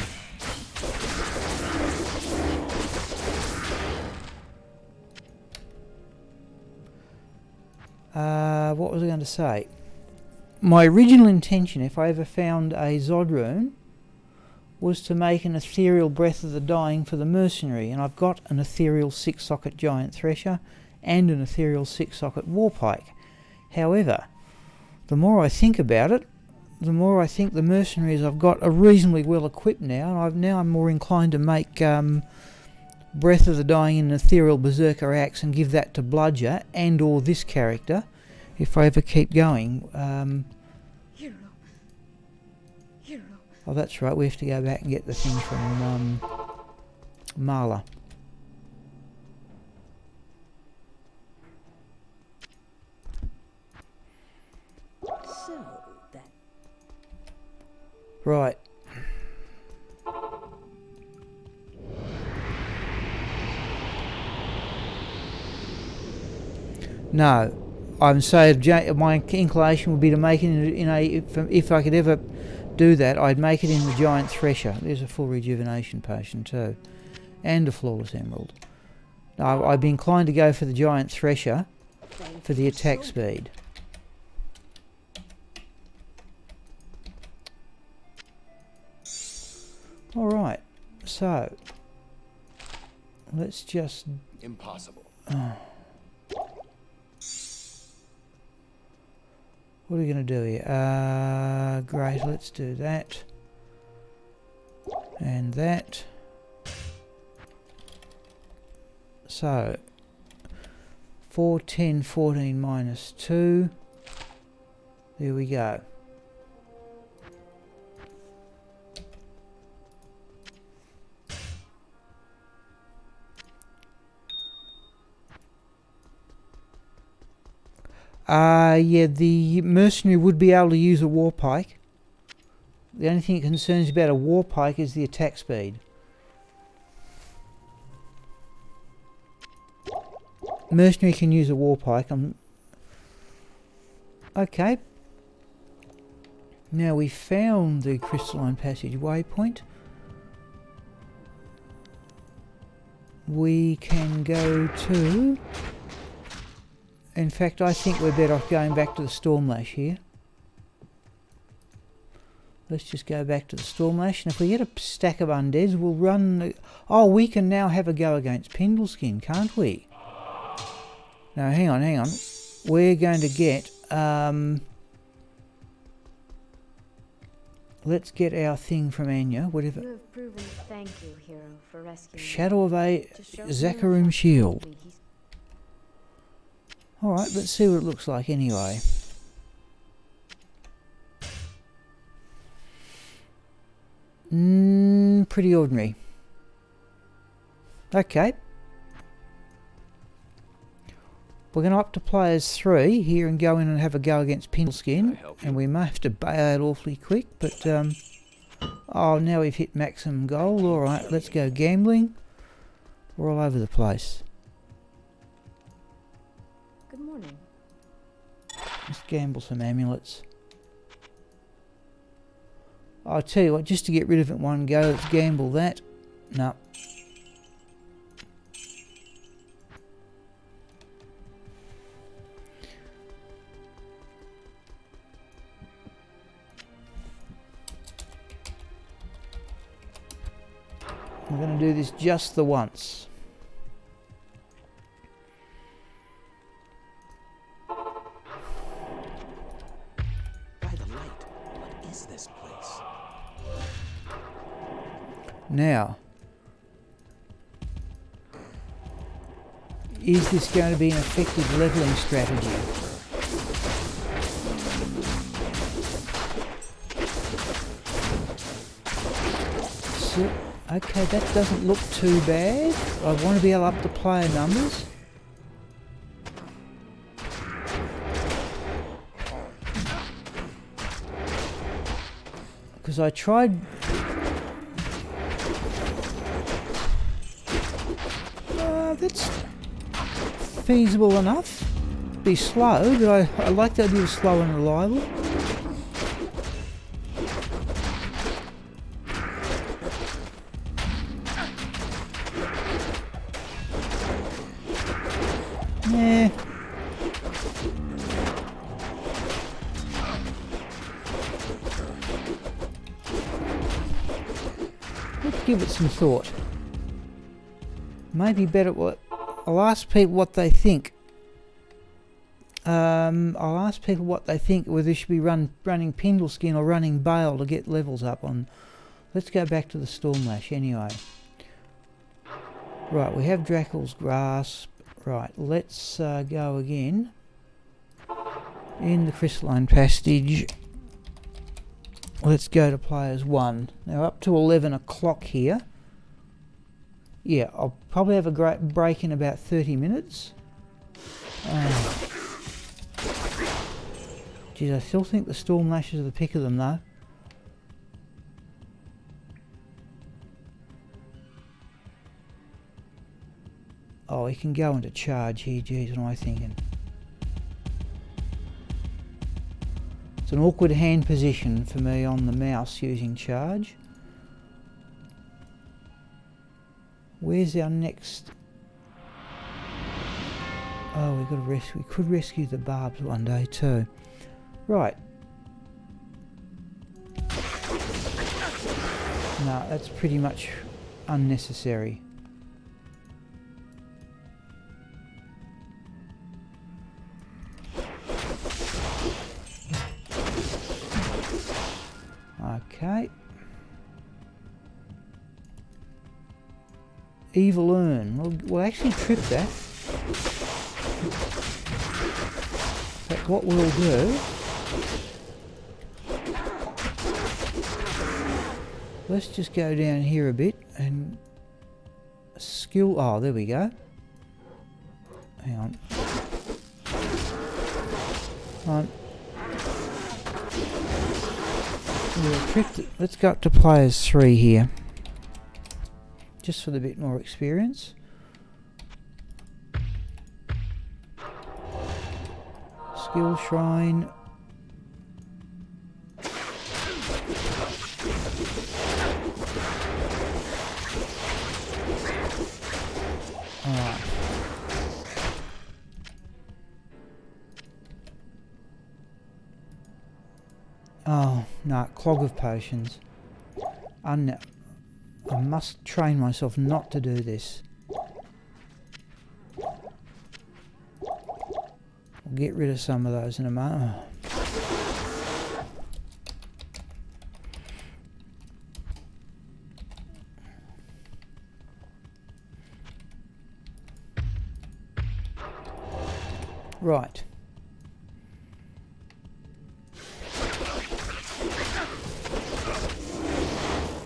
What was I going to say? My original intention, if I ever found a Zod rune, was to make an ethereal Breath of the Dying for the mercenary, and I've got an ethereal 6-socket giant thresher and an ethereal 6-socket warpike. However, the more I think about it, the more I think the mercenaries I've got are reasonably well equipped now, and I'm more inclined to make Breath of the Dying in an ethereal berserker axe and give that to Bludger and or this character if I ever keep going. Hero. Oh, that's right, we have to go back and get the thing from Marla. So that Right. No, I'm saying my inclination would be to make it in a if I could ever do that, I'd make it in the giant thresher. There's a full rejuvenation potion too, and a flawless emerald. Now, I'd be inclined to go for the giant thresher for the attack speed. All right, so let's just. Impossible. What are we going to do here? Great, let's do that. And that. So, 4, 10, 14 minus 2. There we go. Yeah, the mercenary would be able to use a warpike. The only thing that concerns about a warpike is the attack speed. Mercenary can use a warpike. Okay. Now we found the crystalline passage waypoint. We can go to... In fact, I think we're better off going back to the Stormlash here. Let's just go back to the Stormlash, and if we get a stack of undeads, we'll run... Oh, we can now have a go against Pindleskin, can't we? Now, hang on. We're going to get... let's get our thing from Anya, whatever... You have proven thank you, hero, for rescuing Shadow of a To show Zakarum you shield. me, he's- Alright, let's see what it looks like anyway. Pretty ordinary. Okay. We're going to up to players 3 here and go in and have a go against Pindleskin. And we may have to bail out awfully quick, but oh, now we've hit maximum gold. Alright, let's go gambling. We're all over the place. Good morning. Let's gamble some amulets. I'll tell you what, just to get rid of it in one go, let's gamble that. No. We're going to do this just the once. By the light, what is this place? Now, is this going to be an effective levelling strategy? So, okay, that doesn't look too bad. I want to be able to up the player numbers. Because I tried... that's feasible enough. Be slow, but I like the idea of slow and reliable. Yeah. Let's give it some thought. Maybe better. I'll ask people what they think. I'll ask people what they think, whether they should be running Pindleskin or running Bale to get levels up on. Let's go back to the Stormlash anyway. Right, we have Dracul's Grasp. Right, let's go again. In the Crystalline Passage. Let's go to players 1. Now up to 11 o'clock here. Yeah, I'll probably have a great break in about 30 minutes. Geez, I still think the Stormlashes are the pick of them though. Oh, he can go into charge here. Geez, what am I thinking? It's an awkward hand position for me on the mouse using charge. Where's our next? Oh, we've got to rescue. We could rescue the Barbs one day too. Right. No, that's pretty much unnecessary. Okay. Evil Urn. We'll actually trip that. But what we'll do... Let's just go down here a bit and... Skill... Oh, there we go. Hang on. We'll trip it. Let's go up to players 3 here. Just for the bit more experience. Skill Shrine. Alright. Oh, no, Clog of Potions. I must train myself not to do this. We'll get rid of some of those in a moment. Oh. Right.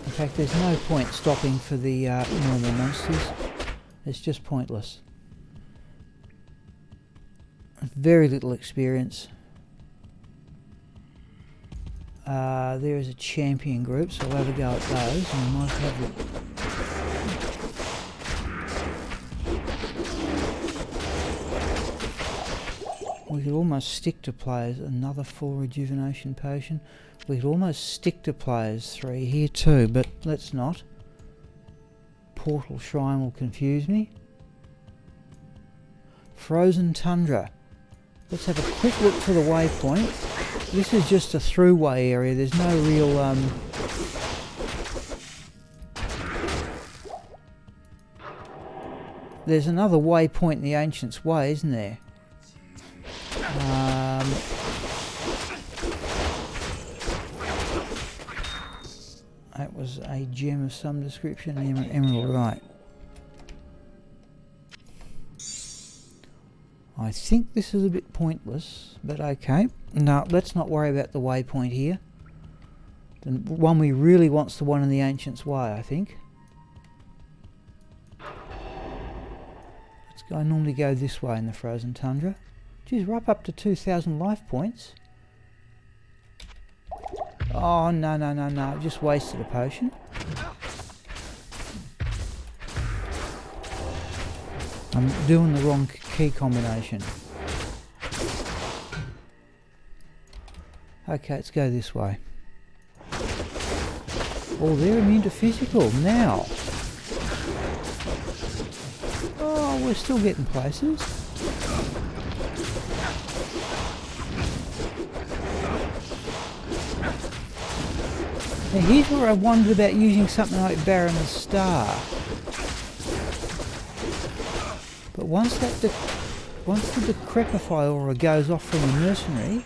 In fact, there's no point stopping for the normal monsters. It's just pointless. Very little experience. There is a champion group, so I'll have a go at those. And we might have we could almost stick to players. Another full rejuvenation potion. We could almost stick to players 3 here too, but let's not. Portal Shrine will confuse me. Frozen Tundra. Let's have a quick look for the waypoint. This is just a throughway area. There's no real there's another waypoint in the Ancient's Way, isn't there? That was a gem of some description. Emerald, right. I think this is a bit pointless, but okay. No, let's not worry about the waypoint here. The one we really want's the one in the Ancient's Way, I think. Let's go. I normally go this way in the Frozen Tundra. Geez, we're up to 2,000 life points. Oh, no, no, no, no. I've just wasted a potion. I'm doing the wrong key combination. Okay, let's go this way. Oh, they're immune to physical now. Oh, we're still getting places. Now here's where I wondered about using something like Baroness Star. But once the Decrepify aura goes off from the mercenary,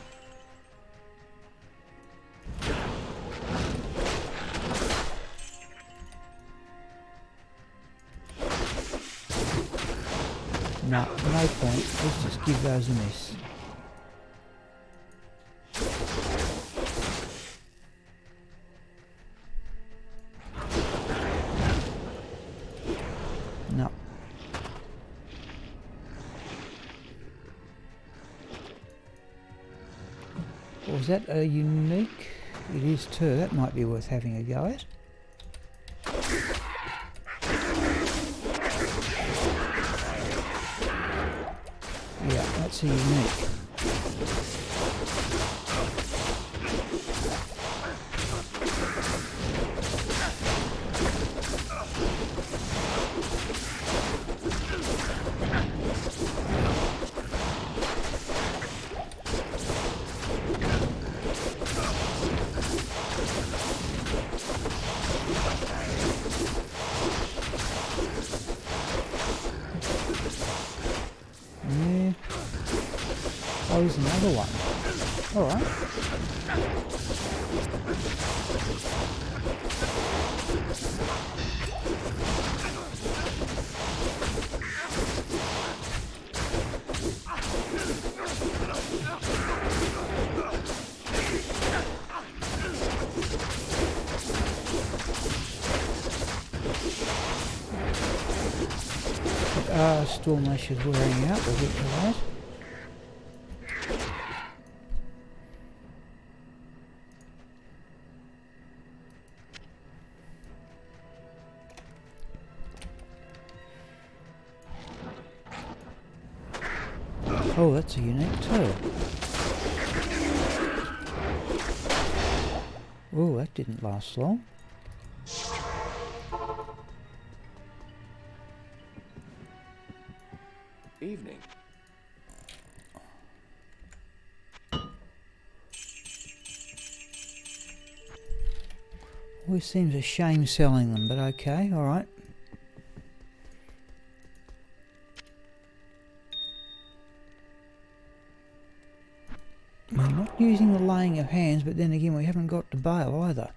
no point. Let's just give those a miss. No. Was that a unique? It is too. That might be worth having a go at. Yeah, that's a unique. Oh, there's another one. Alright. Storm Lash is wearing out, we'll get to that. Oh, that's a unique too. Oh, that didn't last long. Evening. Always seems a shame selling them, but okay, alright. We're not using the laying of hands, but then again we haven't got to bail either.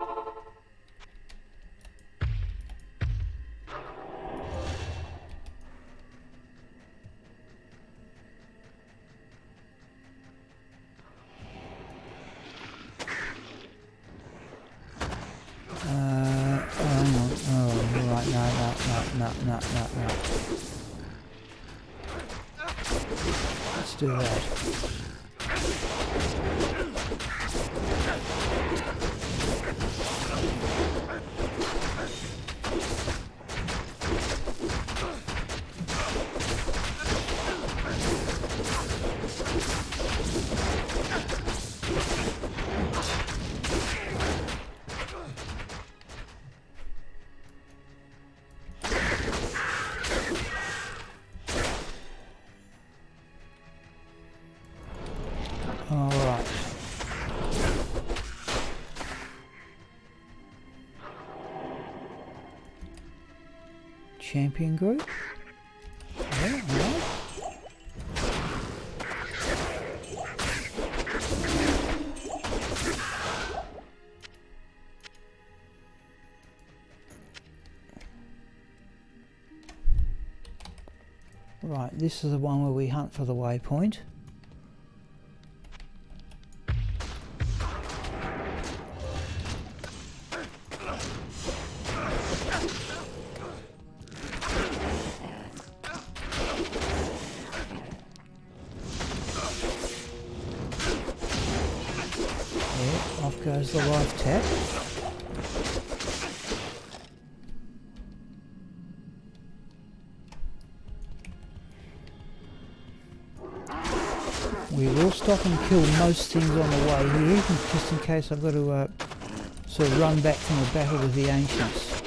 Hang on. Oh, right, no. do that. Alright. Champion group? Yeah, alright. Right, this is the one where we hunt for the waypoint. Off goes the life tap. We will stop and kill most things on the way here, just in case I've got to sort of run back from the battle with the ancients.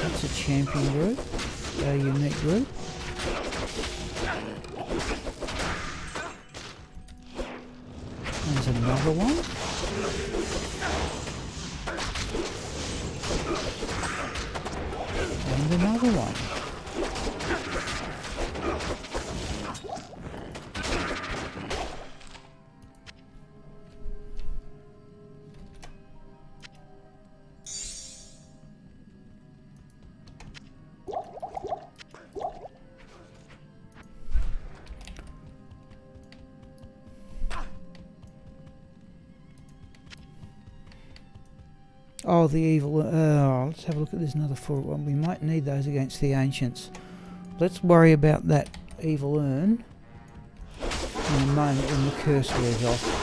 That's a champion group, a unique group. There's another one. And another one. Oh, the evil. Let's have a look at this another full one. We might need those against the ancients. Let's worry about that evil urn in a moment when the curse wears off.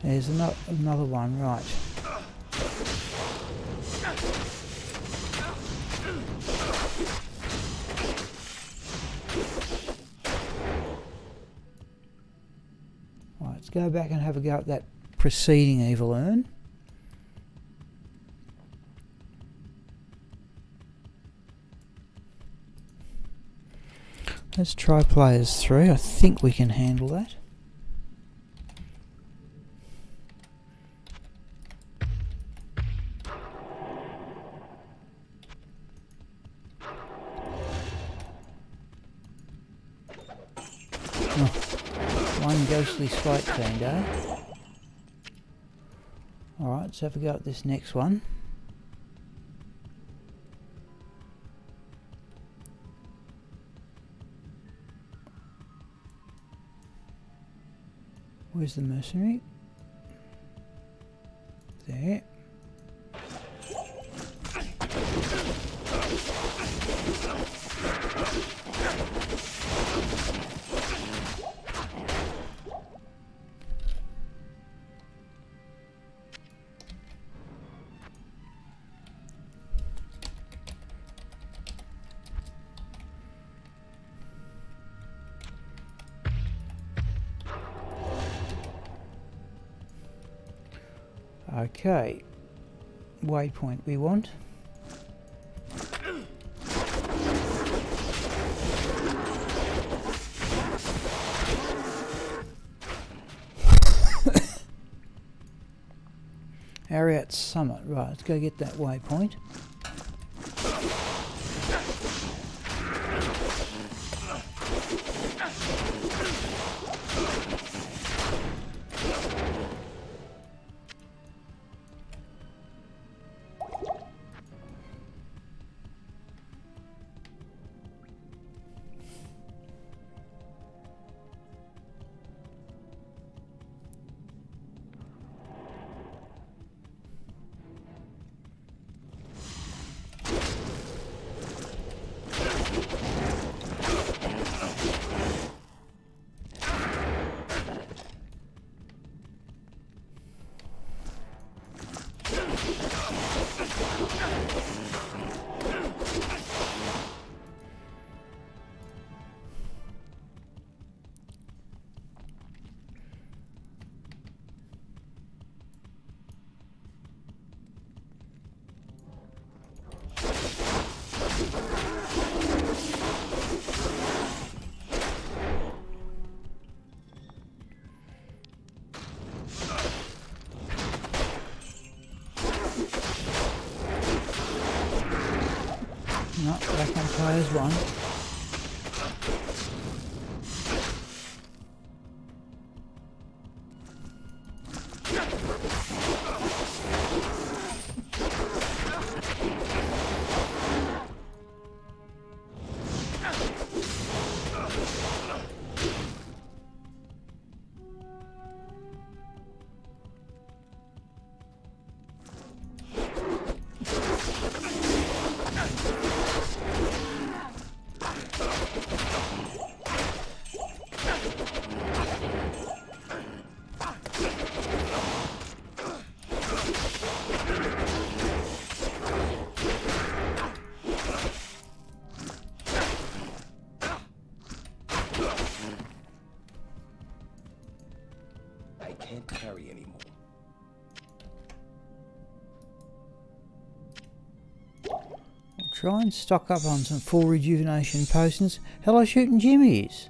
There's another one, right. Right, let's go back and have a go at that preceding evil urn. Let's try players 3. I think we can handle that. One ghostly spike fiend, eh? Alright, let's have a go at this next one. Where's the mercenary? There. Okay, waypoint we want. Ariat Summit, right, let's go get that waypoint. Back on players 1. I can't carry anymore. Try and stock up on some full rejuvenation potions. Hello, Shooting Jimmies.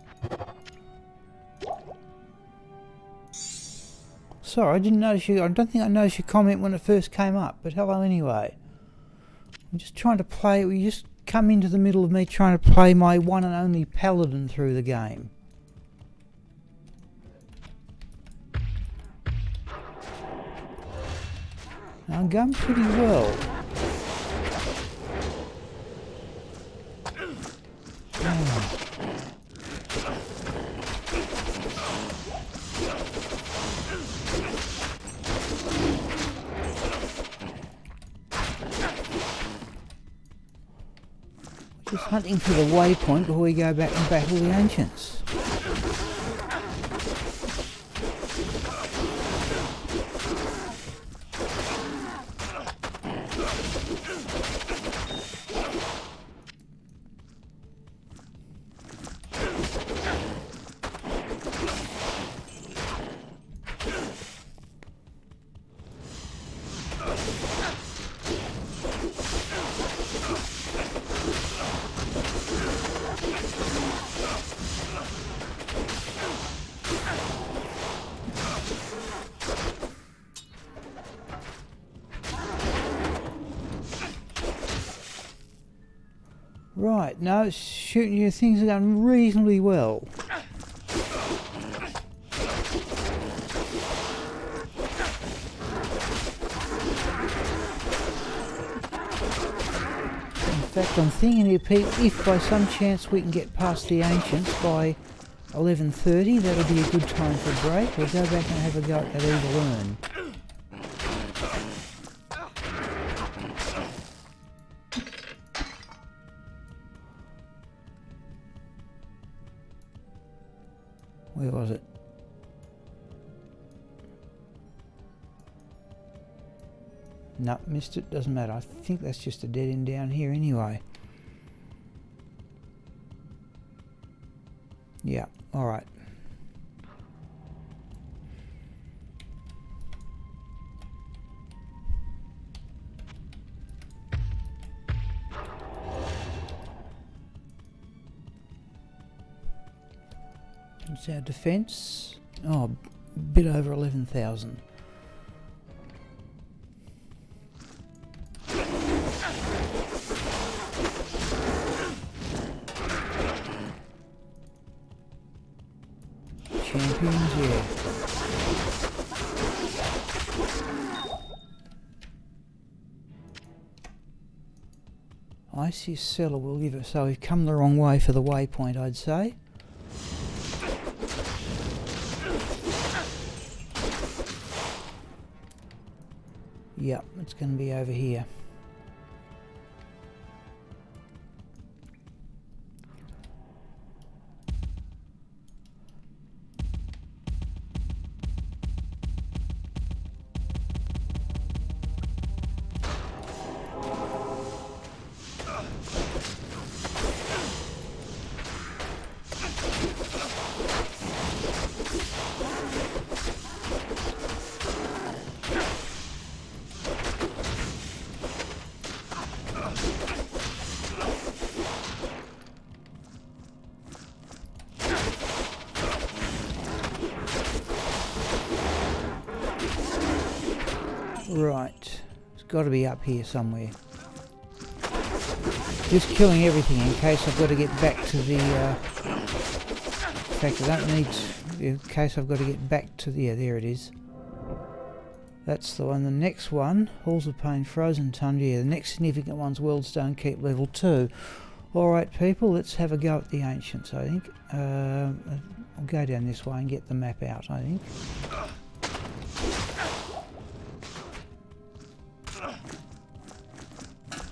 Sorry, I didn't notice you. I don't think I noticed your comment when it first came up, but hello anyway. I'm just trying to play. You just come into the middle of me trying to play my one and only paladin through the game. I'm going pretty well. Just hunting for the waypoint before we go back and battle the ancients. Right, no, shooting you, things are going reasonably well. In fact, I'm thinking here, Pete, if by some chance we can get past the ancients by 11:30, that'll be a good time for a break. We'll go back and have a go at that evil urn. Where was it? No, missed it. Doesn't matter. I think that's just a dead end down here anyway. Yeah, alright. What's our defence? Oh, a bit over 11,000. Champions, yeah. Icy Cellar will give it, so we've come the wrong way for the waypoint, I'd say. Yep, it's going to be over here. Right, it's got to be up here somewhere. Just killing everything in case I've got to get back to the... in fact, I don't need to, in case I've got to get back to the... Yeah, there it is. That's the one. The next one, Halls of Pain, Frozen Tundra. Yeah, the next significant one's World's Don't Keep level 2. Alright people, let's have a go at the Ancients, I think. I'll go down this way and get the map out, I think.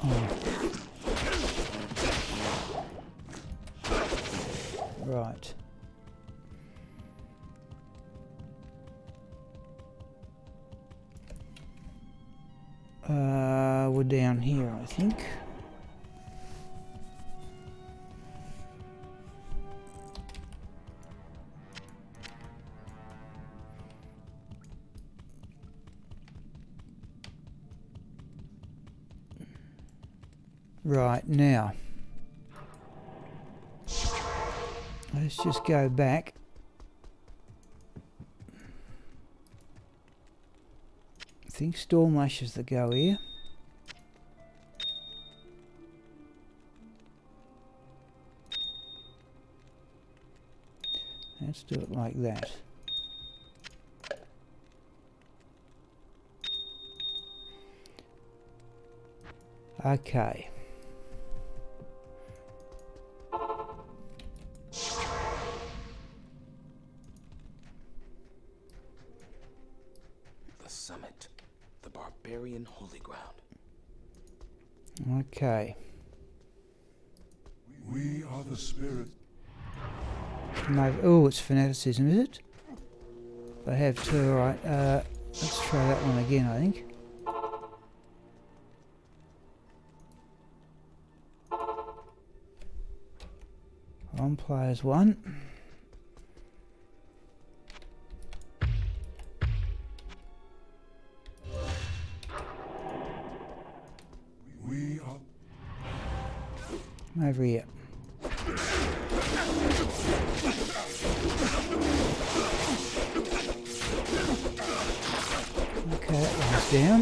Oh. Right. We're down here, I think. Right, now let's just go back. I think Storm Lashes that go here. Let's do it like that. Okay. The summit. The barbarian holy ground. Okay. We are the spirits. No, oh, it's fanaticism, is it? I have two, alright. Let's try that one again, I think. On players 1. We are. Over here. Okay, that one's down.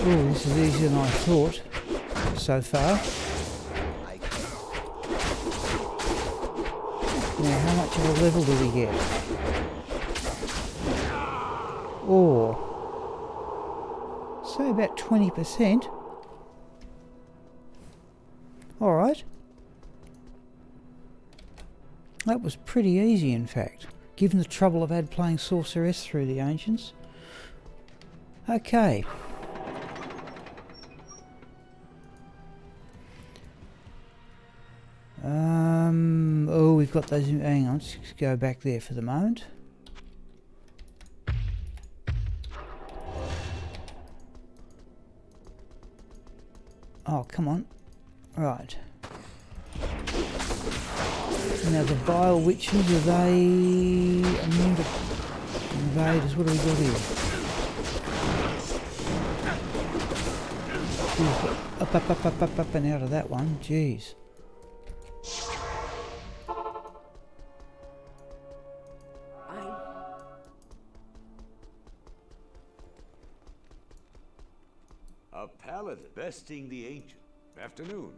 Oh, this is easier than I thought so far. Now, how much of a level do we get? Or, say about 20%. Alright. That was pretty easy, in fact, given the trouble I've had playing Sorceress through the Ancients. Okay. Oh, we've got those. Hang on, let's go back there for the moment. Oh, come on. Right. Now the Vile Witches, are they immune to invaders? What do we got here? Ooh, up and out of that one. Jeez. A paladin besting the ancient. Afternoon.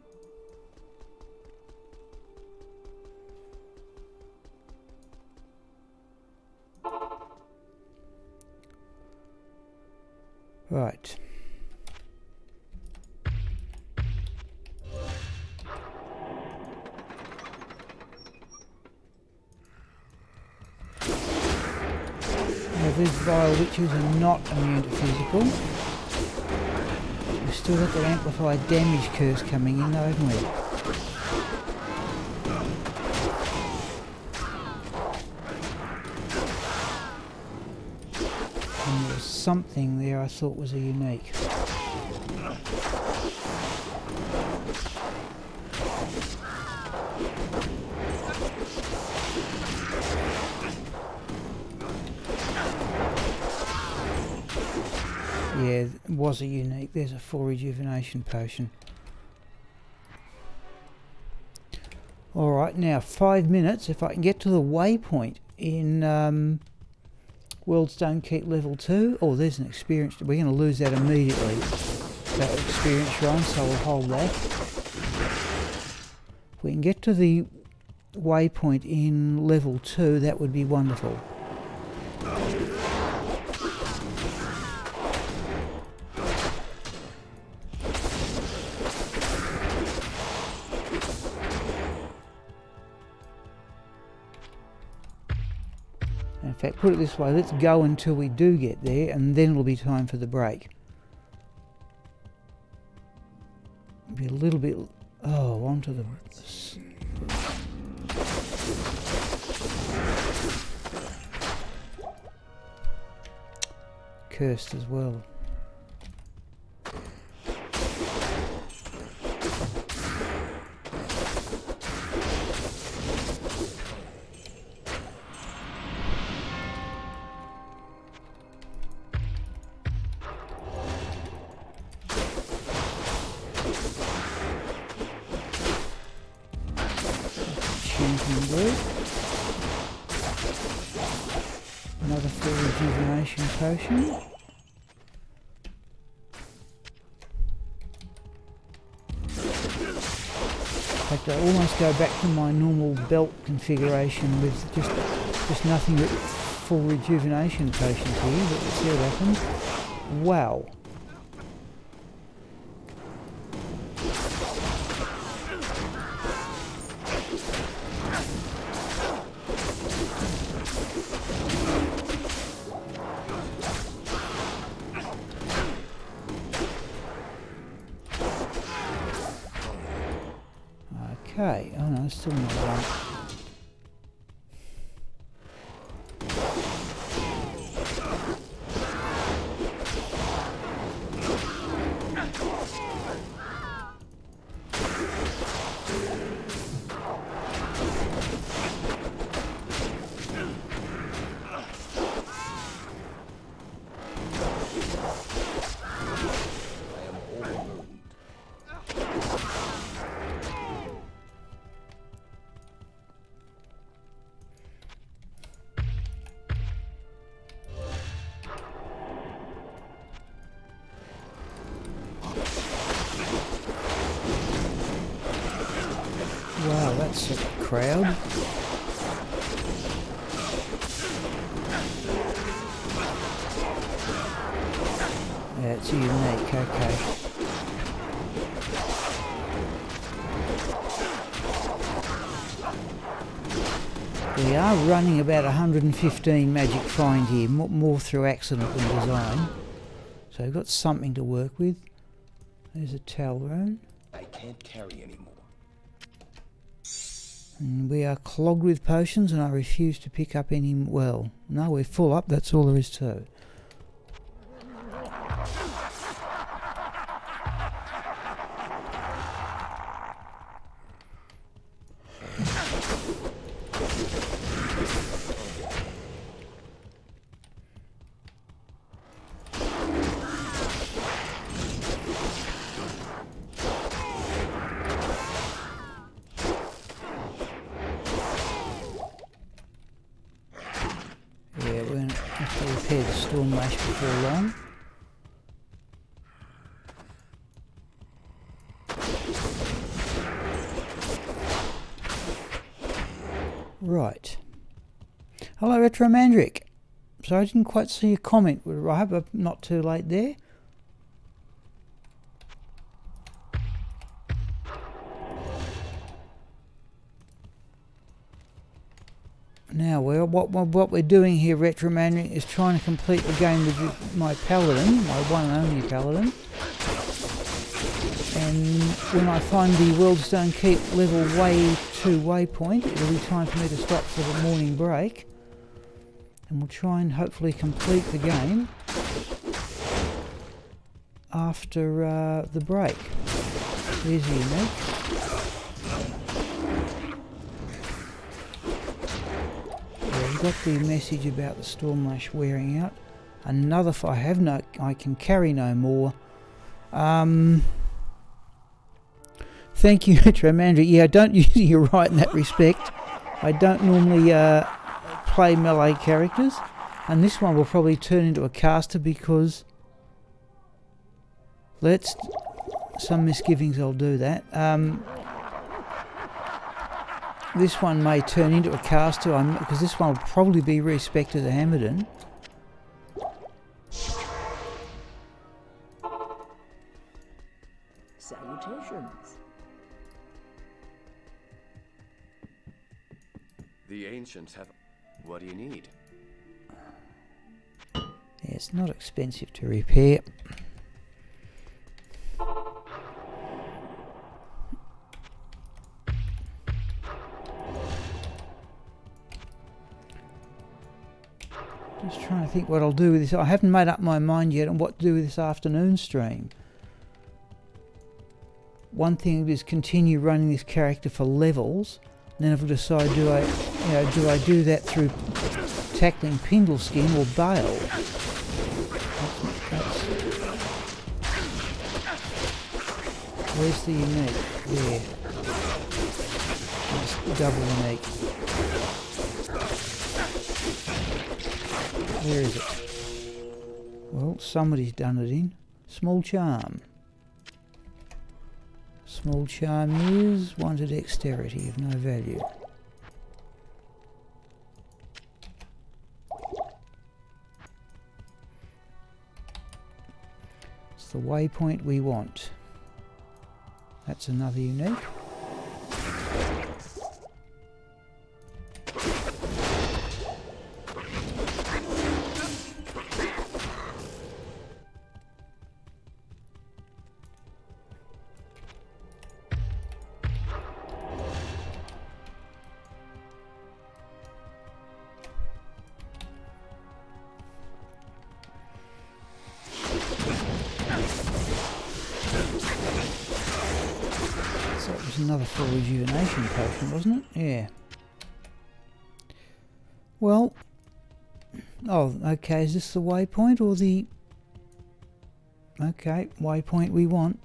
Right. Now these Vile Witches are not immune to physical. We've still got that amplified damage curse coming in, though, haven't we? And there was something there I thought was a unique. Yeah, it was a unique. There's a full rejuvenation potion. Alright, now 5 minutes. If I can get to the waypoint in Worlds Don't Keep level 2. Oh, there's an experience. We're going to lose that immediately, that experience shrine, so we'll hold that. If we can get to the waypoint in level 2, that would be wonderful. In fact, put it this way, let's go until we do get there, and then it'll be time for the break. Be a little bit... oh, onto the... cursed as well. Another full rejuvenation potion. In fact, I almost go back to my normal belt configuration with just nothing but full rejuvenation potions here, but let's see what happens. Wow. Okay, oh no, still not one. Wow, that's a crowd. Yeah, it's unique, okay. We are running about 115 magic find here, more through accident than design. So we've got something to work with. There's a Talrone. I can't carry anymore. And we are clogged with potions, and I refuse to pick up any... well, no, we're full up, that's all there is to it. Yeah, we're going to have to repair the storm lash before long. Right. Hello, Retromandric. So I didn't quite see your comment. I hope I'm not too late there. Now, what we're doing here, Retromandric, is trying to complete the game with my Paladin, my one and only Paladin. And when I find the Worlds Don't Keep level 2 waypoint, it'll be time for me to stop for the morning break. And we'll try and hopefully complete the game after the break. There's the unique. We've got the message about the Stormlash wearing out. Another I can carry no more. Thank you, Retromandric. Yeah, you're right in that respect. I don't normally play melee characters, and this one will probably turn into a caster because some misgivings I'll do that. This one may turn into a caster because this one will probably be respec'd as a Hammerdin. Salutations. The ancients have... What do you need? Yeah, it's not expensive to repair. Just trying to think what I'll do with this. I haven't made up my mind yet on what to do with this afternoon stream. One thing is continue running this character for levels, and then if I decide do I do that through tackling Pindleskin or Bale? Where's the unique? There. Just double unique. Where is it? Well, somebody's done it in. Small charm. Small charm is 1 to dexterity of no value. It's the waypoint we want. That's another unique. Another full rejuvenation potion, wasn't it? Yeah. Well, oh, okay, is this the waypoint or the... Okay, waypoint we want.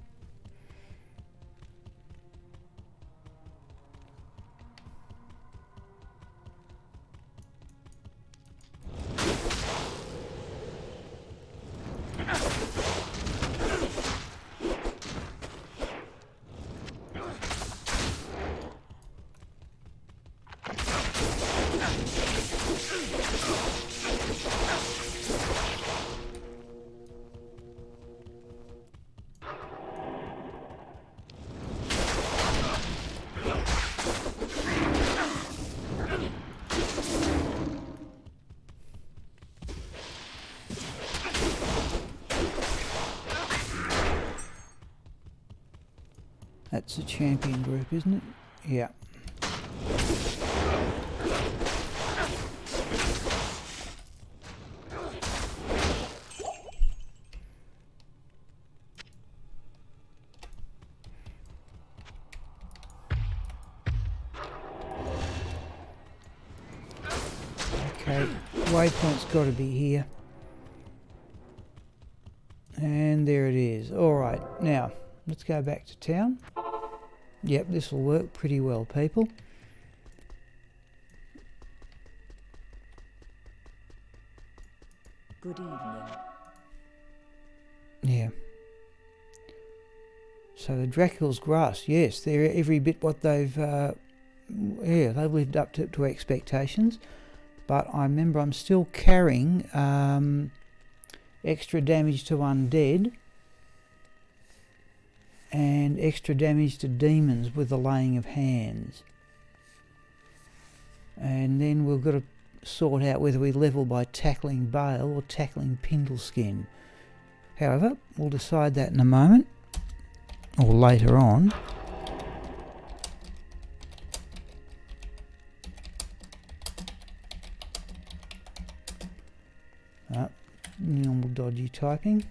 That's a champion group, isn't it? Yeah. Okay, waypoint's got to be here. And there it is. Alright, now let's go back to town. Yep, this will work pretty well, people. Good evening. Yeah. So the Dracula's grass, yes, they're every bit what they've, they've lived up to expectations. But I remember I'm still carrying extra damage to undead and extra damage to demons with the laying of hands. And then we've got to sort out whether we level by tackling Bale or tackling Pindleskin. However, we'll decide that in a moment, or later on. Normal dodgy typing.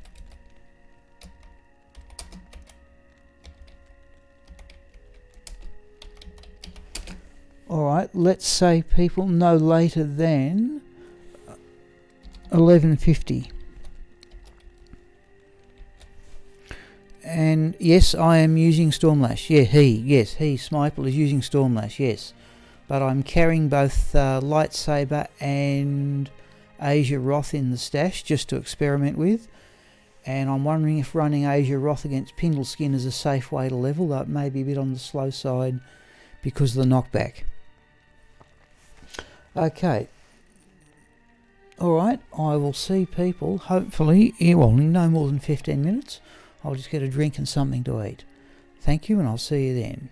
Alright, let's say people no later than 11:50. And yes, I am using Stormlash. Yeah, he, Smiple is using Stormlash, yes. but I'm carrying both Lightsaber and Asia Roth in the stash just to experiment with, and I'm wondering if running Asia Roth against Pindle Skin is a safe way to level. That may be a bit on the slow side because of the knockback. Okay. Alright, I will see people, hopefully, well, in no more than 15 minutes. I'll just get a drink and something to eat. Thank you, and I'll see you then.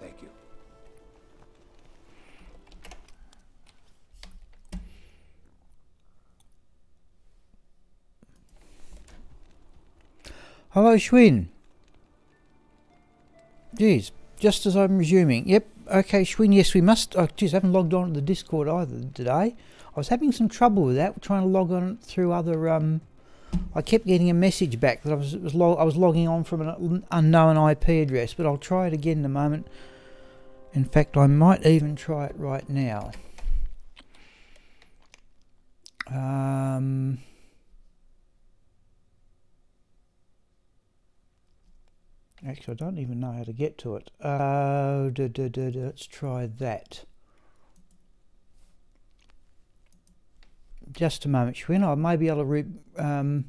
Thank you. Hello, Schwinn. Geez, just as I'm resuming. Yep, okay, Schwinn, yes, we must... Oh, geez, I haven't logged on to the Discord either today. I was having some trouble with that, trying to log on through other... I kept getting a message back that I was logging on from an unknown IP address, but I'll try it again in a moment. In fact, I might even try it right now. Actually, I don't even know how to get to it. Let's try that. Just a moment, Schwinn. I may be able to...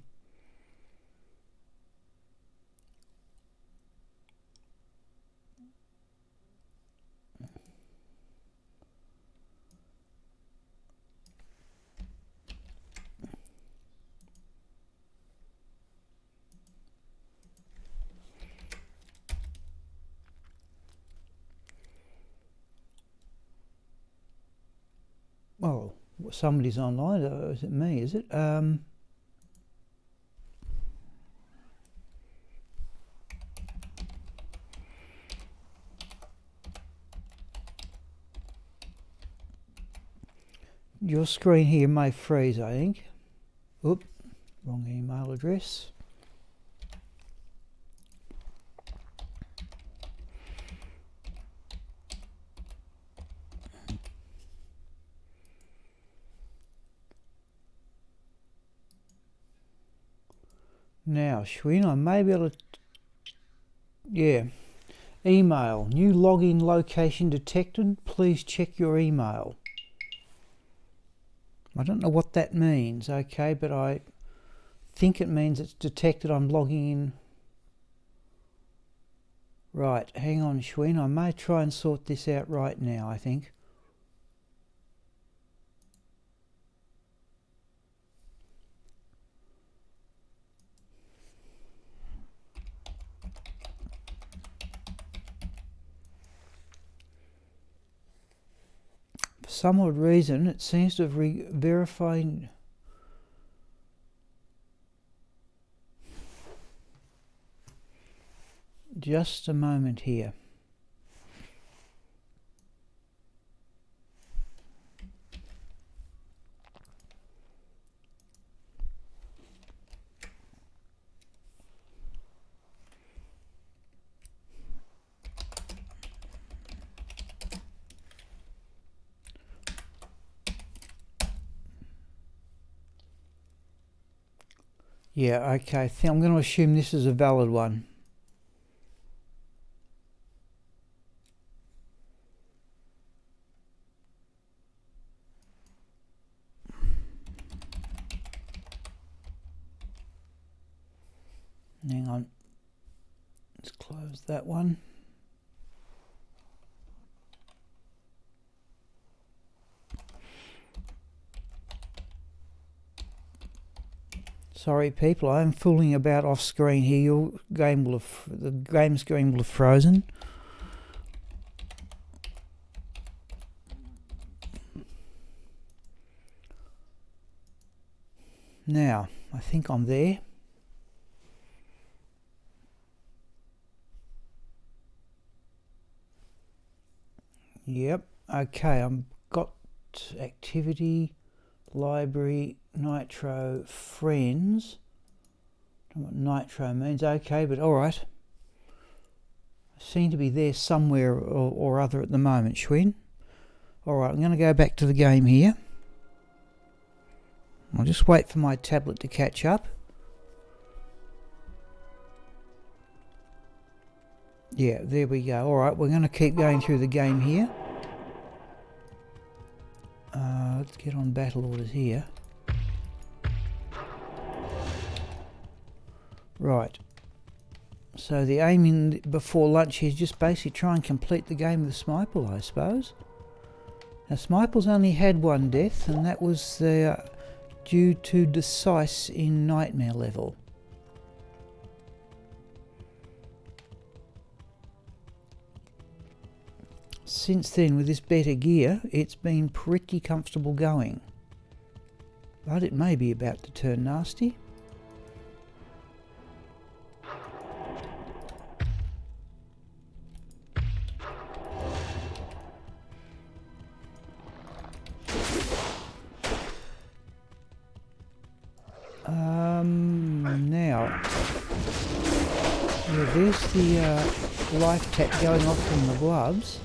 Oh, somebody's online. Is it me? Is it? Your screen here may freeze, I think. Oop, wrong email address. Now, Schwinn, I may be able to... Yeah. Email. New login location detected. Please check your email. I don't know what that means, okay, but I think it means it's detected I'm logging in. Right, hang on, Schwinn. I may try and sort this out right now, I think. For some odd reason, it seems to have verified. Just a moment here. Yeah, okay, I'm going to assume this is a valid one. Hang on, let's close that one. Sorry people, I am fooling about off screen here. The game screen will have frozen. Now, I think I'm there. Yep, okay, I've got activity, library, Nitro, friends. Don't know what Nitro means, okay, but alright. I seem to be there somewhere or other at the moment, Schwinn. Alright, I'm going to go back to the game here. I'll just wait for my tablet to catch up. Yeah, there we go. Alright, we're going to keep going through the game here. Let's get on battle orders here. Right. So the aim before lunch here is just basically try and complete the game with Smiple, I suppose. Now Smiple's only had one death, and that was due to Decisive in Nightmare level. Since then, with this better gear, it's been pretty comfortable going. But it may be about to turn nasty. Now, yeah, there's the life tap going off from the gloves.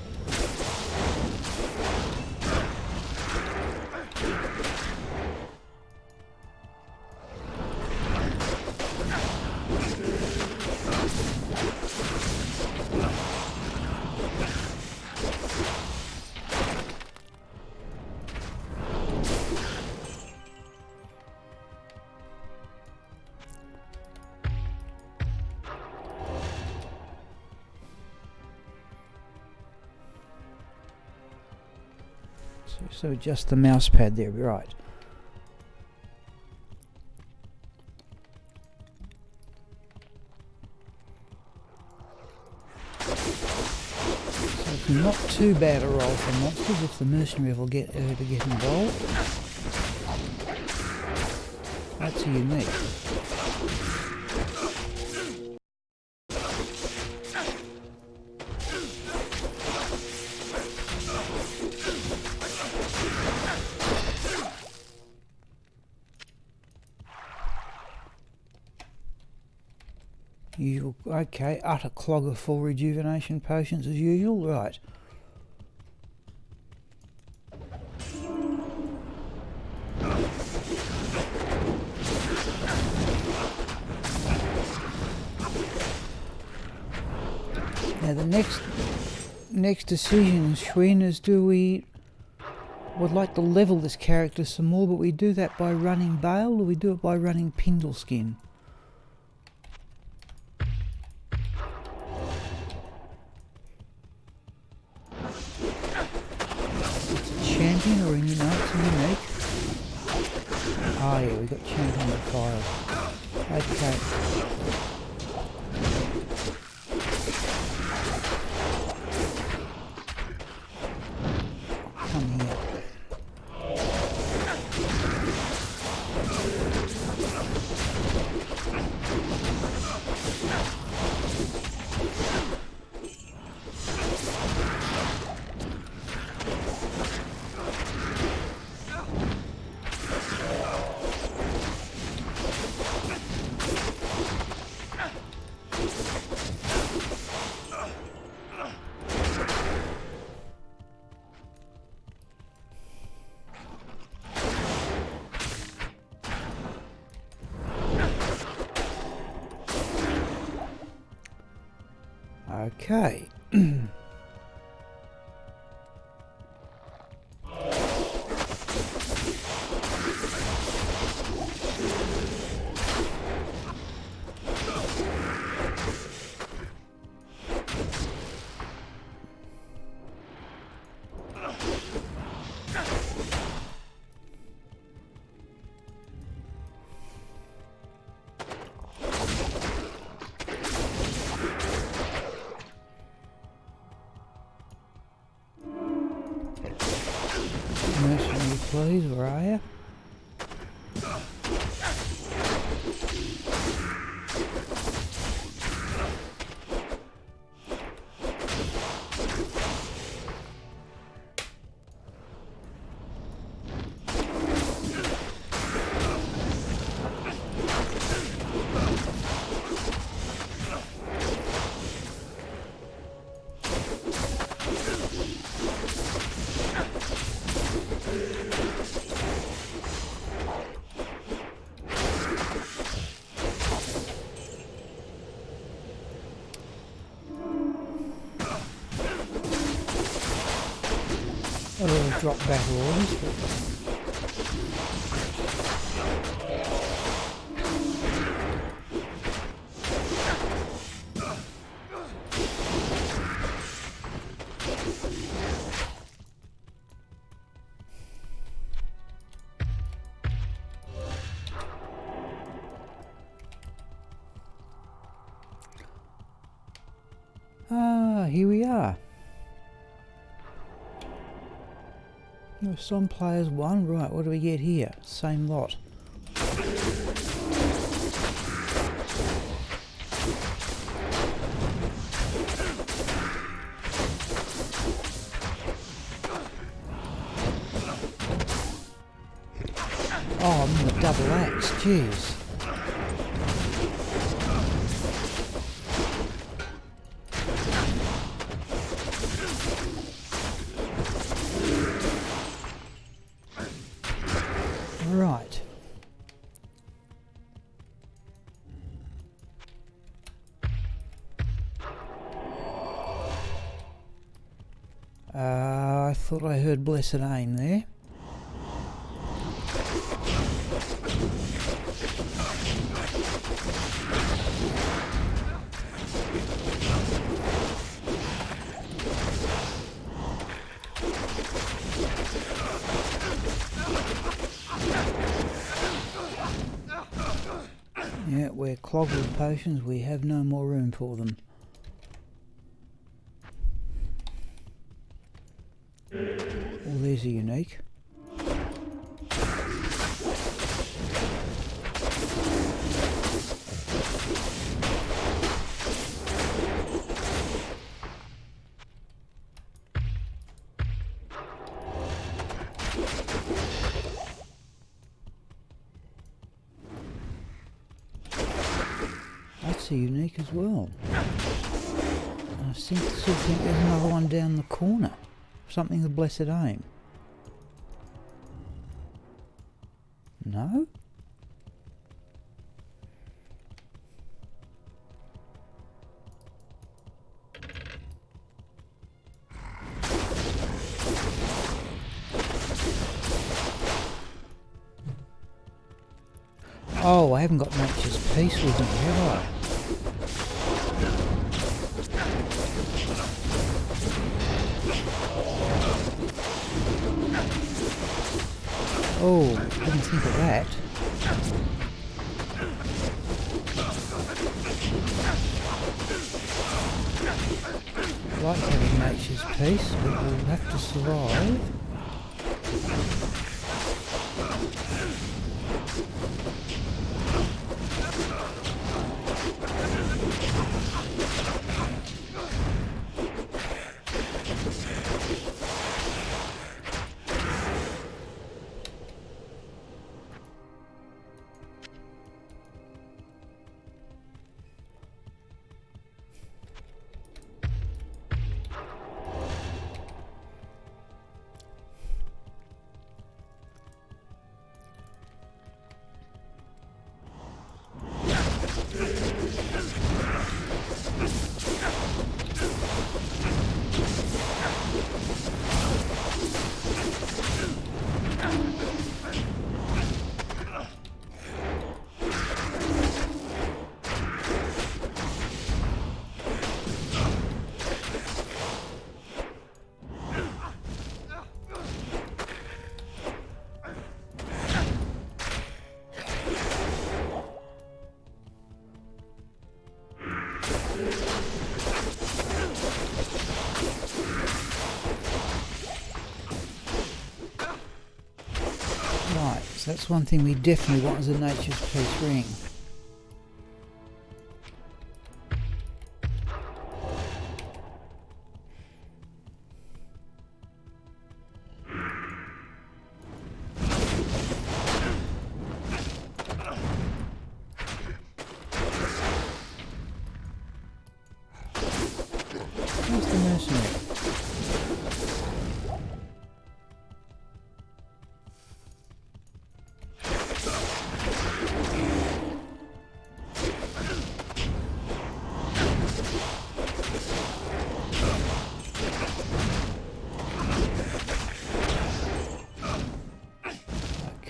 So just the mouse pad there, right. So it's not too bad a roll for monsters if the mercenary will get involved. That's unique. Usual, okay, utter clog of full rejuvenation potions as usual, right. Now the next decision, Schwinn, is would like to level this character some more, but we do that by running Bale, or we do it by running Pindleskin? Champion, or it's unique? Oh yeah, we got champion to file. Okay. Come here. Okay. Mercenary, please, where are you? A little drop battle orders, here we are. No, some players won. Right, what do we get here? Same lot. Oh, I'm in the double axe, jeez. Right. I thought I heard Blessed Aim there. Yeah, we're clogged with potions, we have no more room for them. Well, there's a unique. That's a unique as well. I still think there's another one down the corner. Something with Blessed Aim. No? Oh, I haven't got Nature's Peace with me, have I? Oh, didn't think of that. I like having Nature's Peace, but we'll have to survive. Right, so that's one thing we definitely want as a Nature's Peace ring. Where's the mercenary?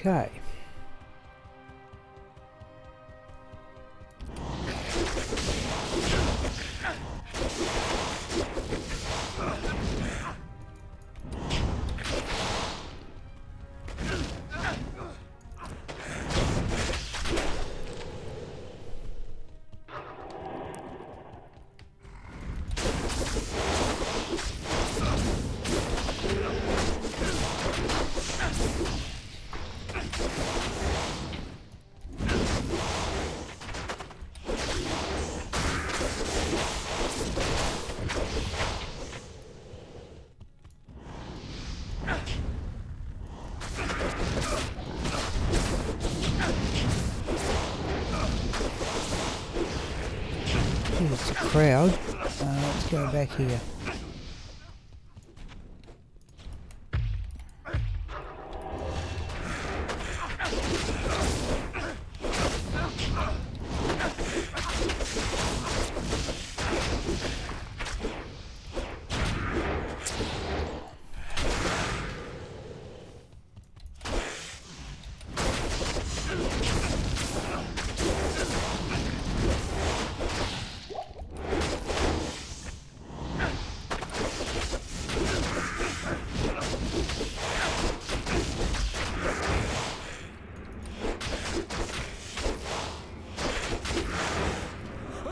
Okay. crowd. Let's go back here.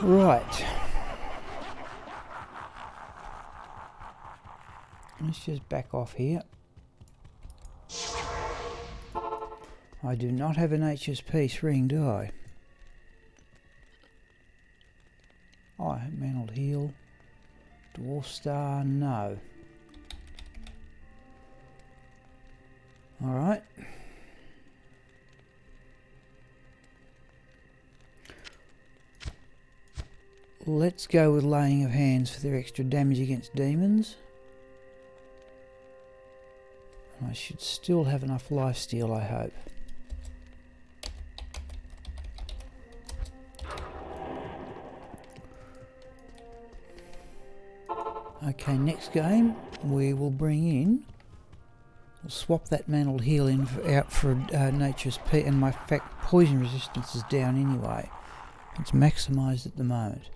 Right. Let's just back off here. I do not have a Nature's Peace ring, do I? Oh, Mantled Heel. Dwarf Star, no. Alright. Let's go with Laying of Hands for their extra damage against demons. I should still have enough lifesteal, I hope. Okay, next game we will bring in, we'll swap that Mantled Heel in out for Nature's Peace, and my poison resistance is down anyway. It's maximised at the moment.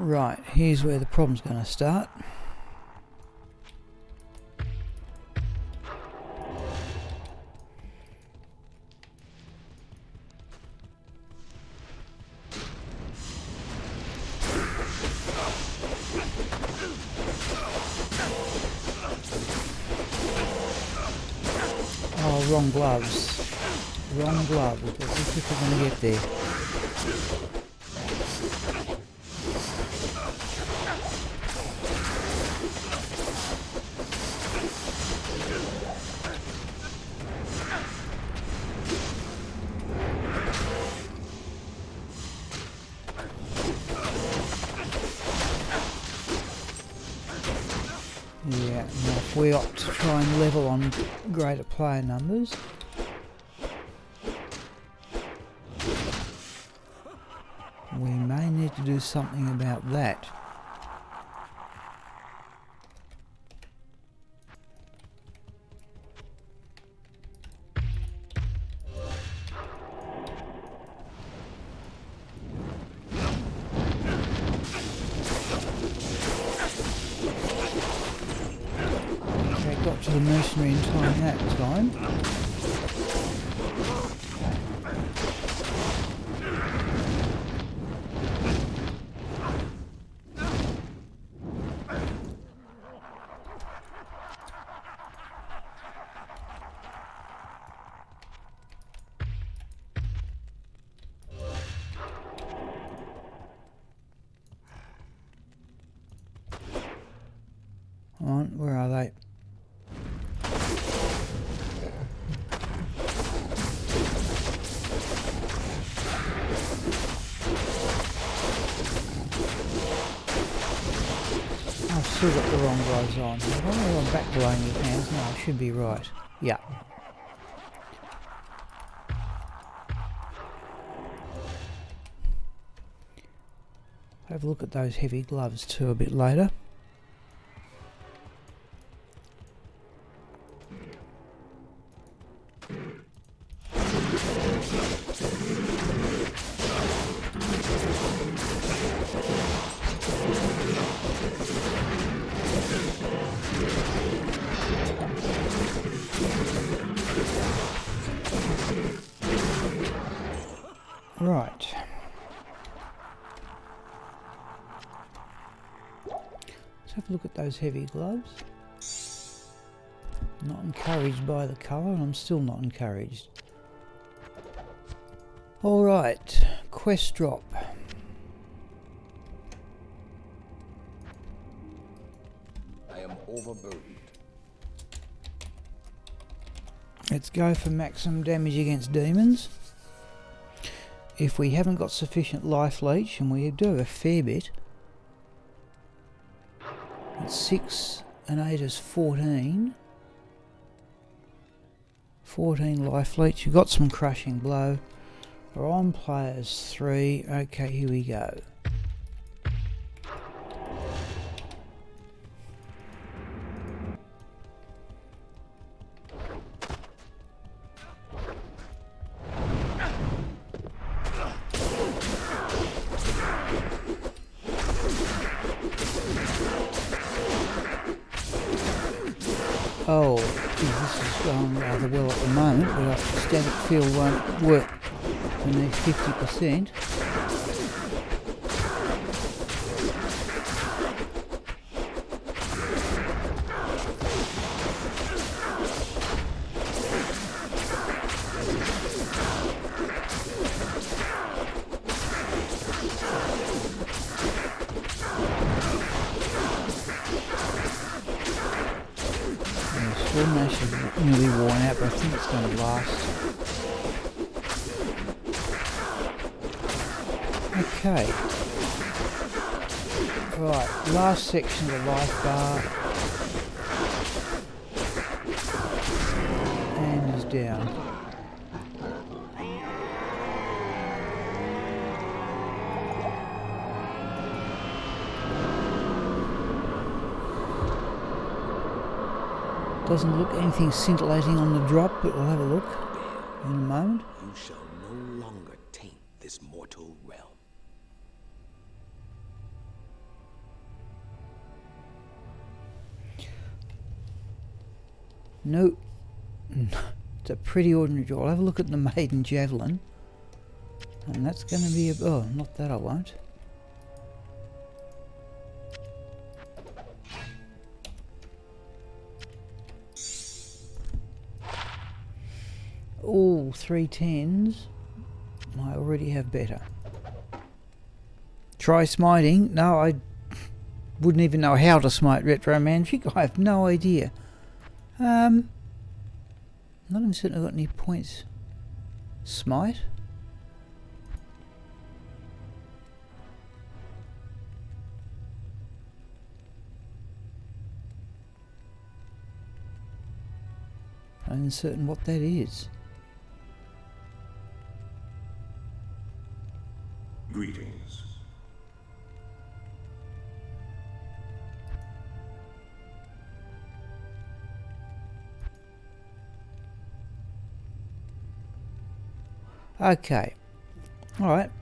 Right, here's where the problem's going to start. Oh, wrong gloves. Wrong gloves, but let's see if we're going to get there. Yeah, now if we opt to try and level on greater player numbers, we may need to do something about that. Got to the mercenary in time that time. On, where are they? I've still got the wrong gloves on. I don't know if I'm back to Laying of Hands. No, I should be right. Yeah. Have a look at those heavy gloves too a bit later. Right. Let's have a look at those heavy gloves. Not encouraged by the colour, and I'm still not encouraged. Alright, quest drop. I am overburdened. Let's go for maximum damage against demons. If we haven't got sufficient life leech, and we do have a fair bit, it's 6 and 8 is 14. 14 life leech. We've got some crushing blow. We're on players 3. Okay, here we go. Oh, this is going rather well at the moment, but our static field won't work the next 50%. Storm Ash is nearly worn out, but I think it's going to last. Okay. Right, last section of the life bar. And he's down. Doesn't look anything scintillating on the drop, but we'll have a look in a moment. You shall no longer taint this mortal realm. No, it's a pretty ordinary draw. I'll have a look at the maiden javelin, and that's going to be a... oh, not that I won't. All 3 10s. I already have better. Try smiting. No, I wouldn't even know how to smite Retromantic. I have no idea. Not even certain I've got any points. Smite? I'm uncertain what that is. Greetings. Okay. Alright.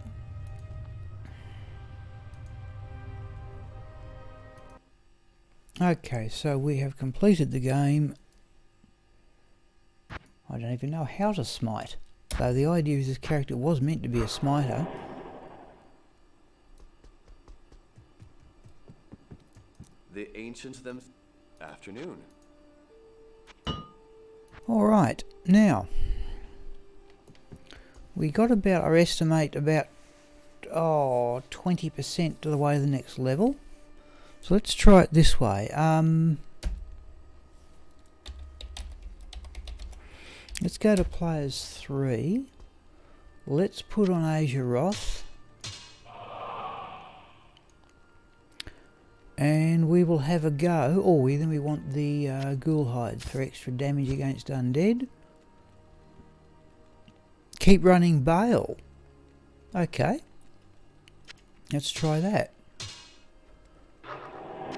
Okay, so we have completed the game. I don't even know how to smite. So the idea is this character was meant to be a smiter. The ancients them. Afternoon. Alright, now we got about, I estimate, about 20% to the way to the next level. So let's try it this way. Let's go to players 3. Let's put on Asia Roth. And we will have a go. Oh, then we want the ghoul hides for extra damage against undead. Keep running Bale. Okay. Let's try that.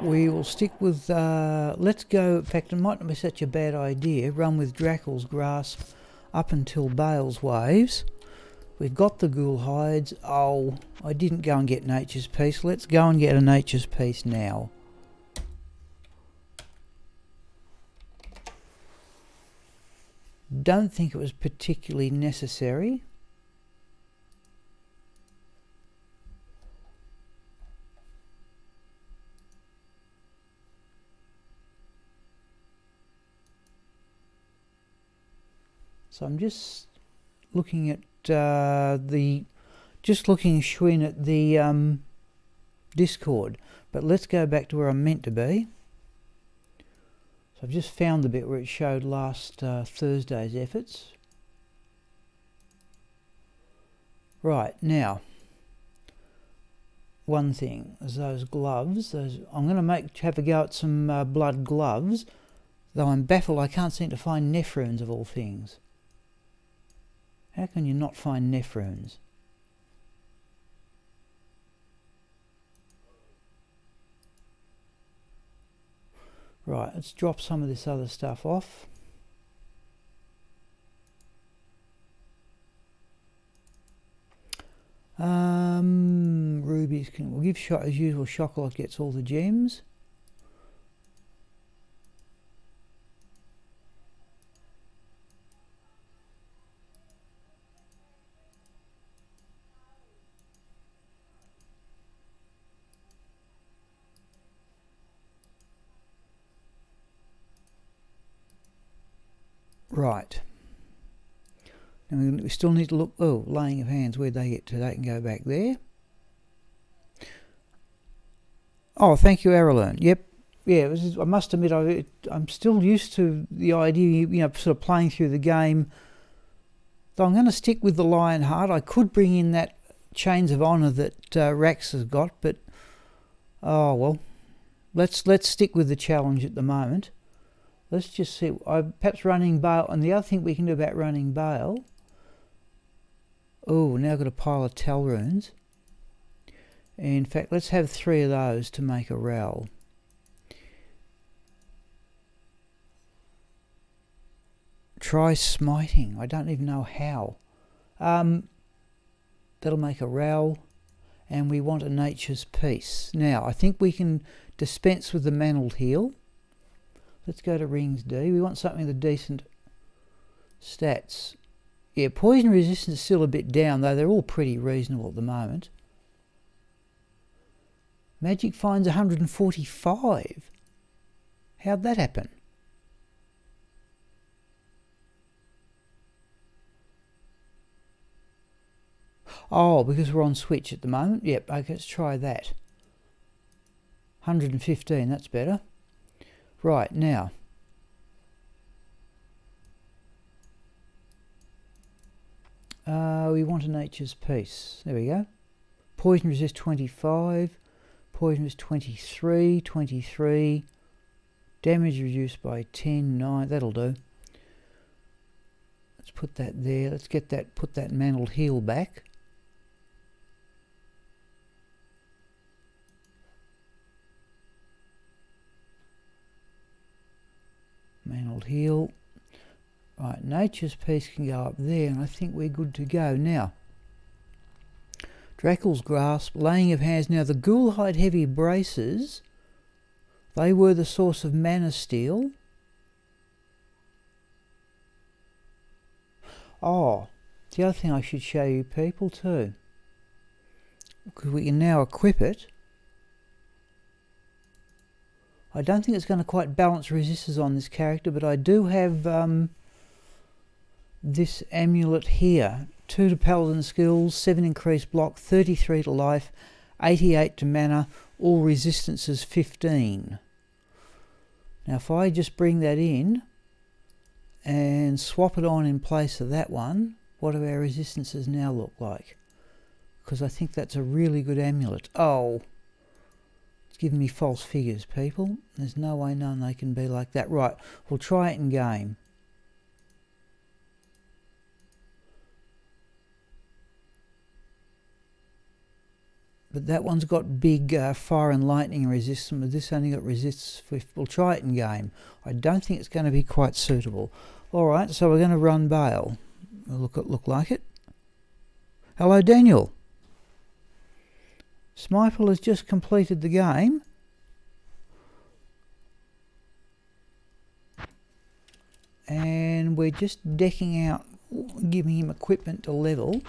We will stick with, let's go, in fact it might not be such a bad idea, run with Dracul's Grasp up until Bale's Waves. We've got the ghoul hides. Oh, I didn't go and get Nature's Peace. Let's go and get a Nature's Peace now. Don't think it was particularly necessary. So I'm just looking at just looking schwinn at the Discord. But let's go back to where I'm meant to be. So I've just found the bit where it showed last Thursday's efforts. Right, now, one thing is those gloves. I'm going to have a go at some blood gloves, though I'm baffled I can't seem to find nephroons of all things. How can you not find nephroons? Right, let's drop some of this other stuff off. Rubies we'll give shot as usual. Chocolate gets all the gems. Right. Now we still need to look. Oh, laying of hands. Where'd they get to? They can go back there. Oh, thank you, Aralern. Yep. Yeah, I must admit, I'm still used to the idea, sort of playing through the game. Though I'm going to stick with the Lionheart. I could bring in that Chains of Honour that Rax has got, but oh well. Let's stick with the challenge at the moment. Let's just see. Perhaps running Bale, and the other thing we can do about running Bale. Oh, now I've got a pile of Tal runes. In fact, let's have 3 of those to make a rel. Try smiting. I don't even know how. That'll make a rel, and we want a nature's peace. Now, I think we can dispense with the mantled heal. Let's go to rings D. We want something with decent stats. Yeah, poison resistance is still a bit down, though they're all pretty reasonable at the moment. Magic finds 145. How'd that happen? Oh, because we're on Switch at the moment. Yep, okay, let's try that. 115, that's better. Right, now. We want a nature's peace. There we go. Poison resist 25. Poison resist 23. 23. Damage reduced by 10. 9. That'll do. Let's put that there. Let's get that. Put that mantled heal back. Mantled heal. Right, nature's peace can go up there, and I think we're good to go. Now, Dracul's grasp, laying of hands. Now, the Ghoulhide heavy braces, they were the source of mana steal. Oh, the other thing I should show you people too, because we can now equip it. I don't think it's going to quite balance resistors on this character, but I do have this amulet here. 2 to paladin skills, 7 increased block, 33 to life, 88 to mana, all resistances 15. Now if I just bring that in and swap it on in place of that one, what do our resistances now look like? Because I think that's a really good amulet. Oh, it's giving me false figures, people. There's no way none they can be like that. Right, we'll try it in game. But that one's got big fire and lightning resistance, but this only got resists. We'll try it in game. I don't think it's going to be quite suitable. Alright, so we're going to run Bale. Look like it. Hello, Daniel. Smiple has just completed the game. And we're just decking out, giving him equipment to level.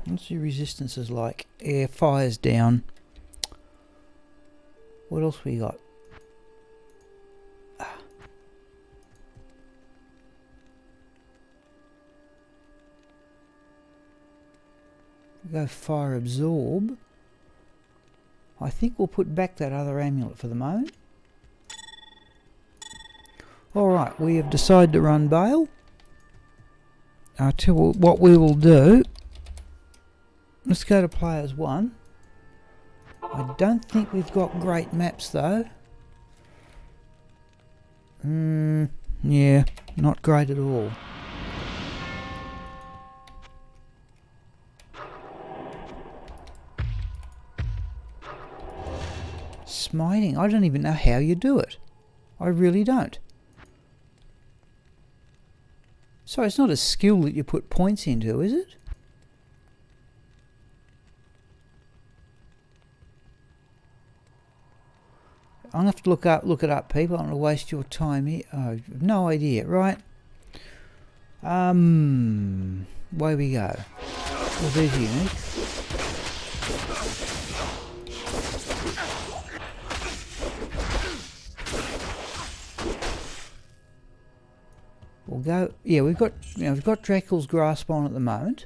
What's your resistances like? Air, fire's down. What else we got? Ah. Go fire absorb. I think we'll put back that other amulet for the moment. Alright, we have decided to run bail. I'll tell you what we will do. Let's go to players 1. I don't think we've got great maps though. Yeah, not great at all. Smiting, I don't even know how you do it. I really don't. So it's not a skill that you put points into, is it? I'm going to have to look it up, people. I don't want to waste your time here. Oh, I have no idea, right? Away we go. Well, there's unique. We'll go. Yeah, we've got Dracul's grasp on at the moment.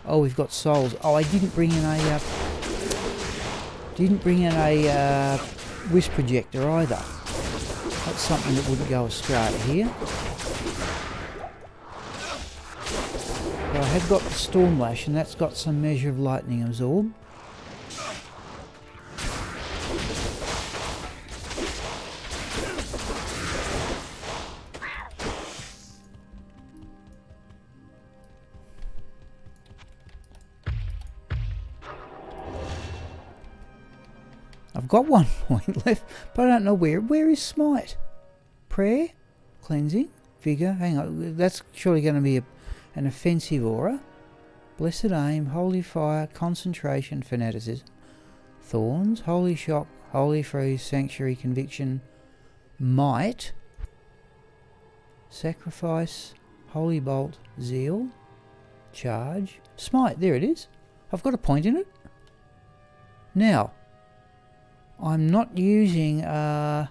Oh, we've got souls. Oh, I didn't bring in a wisp projector either. That's something that wouldn't go astray here. But I have got the storm lash, and that's got some measure of lightning absorb. I've got 1 point left, but I don't know where. Where is Smite? Prayer? Cleansing? Vigor? Hang on, that's surely going to be an offensive aura. Blessed Aim, Holy Fire, Concentration, Fanaticism. Thorns, Holy Shock, Holy Freeze, Sanctuary, Conviction, Might, Sacrifice, Holy Bolt, Zeal, Charge, Smite. There it is. I've got a point in it. Now, I'm not using, alright,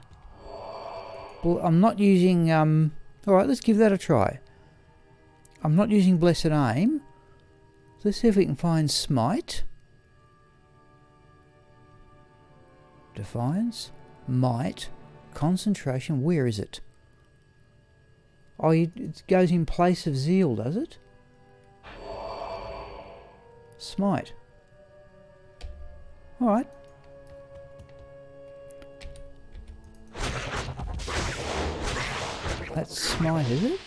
let's give that a try. I'm not using Blessed Aim. Let's see if we can find Smite. Defiance, Might, Concentration, where is it? Oh, it goes in place of Zeal, does it? Smite. Alright. That's Smite, is it?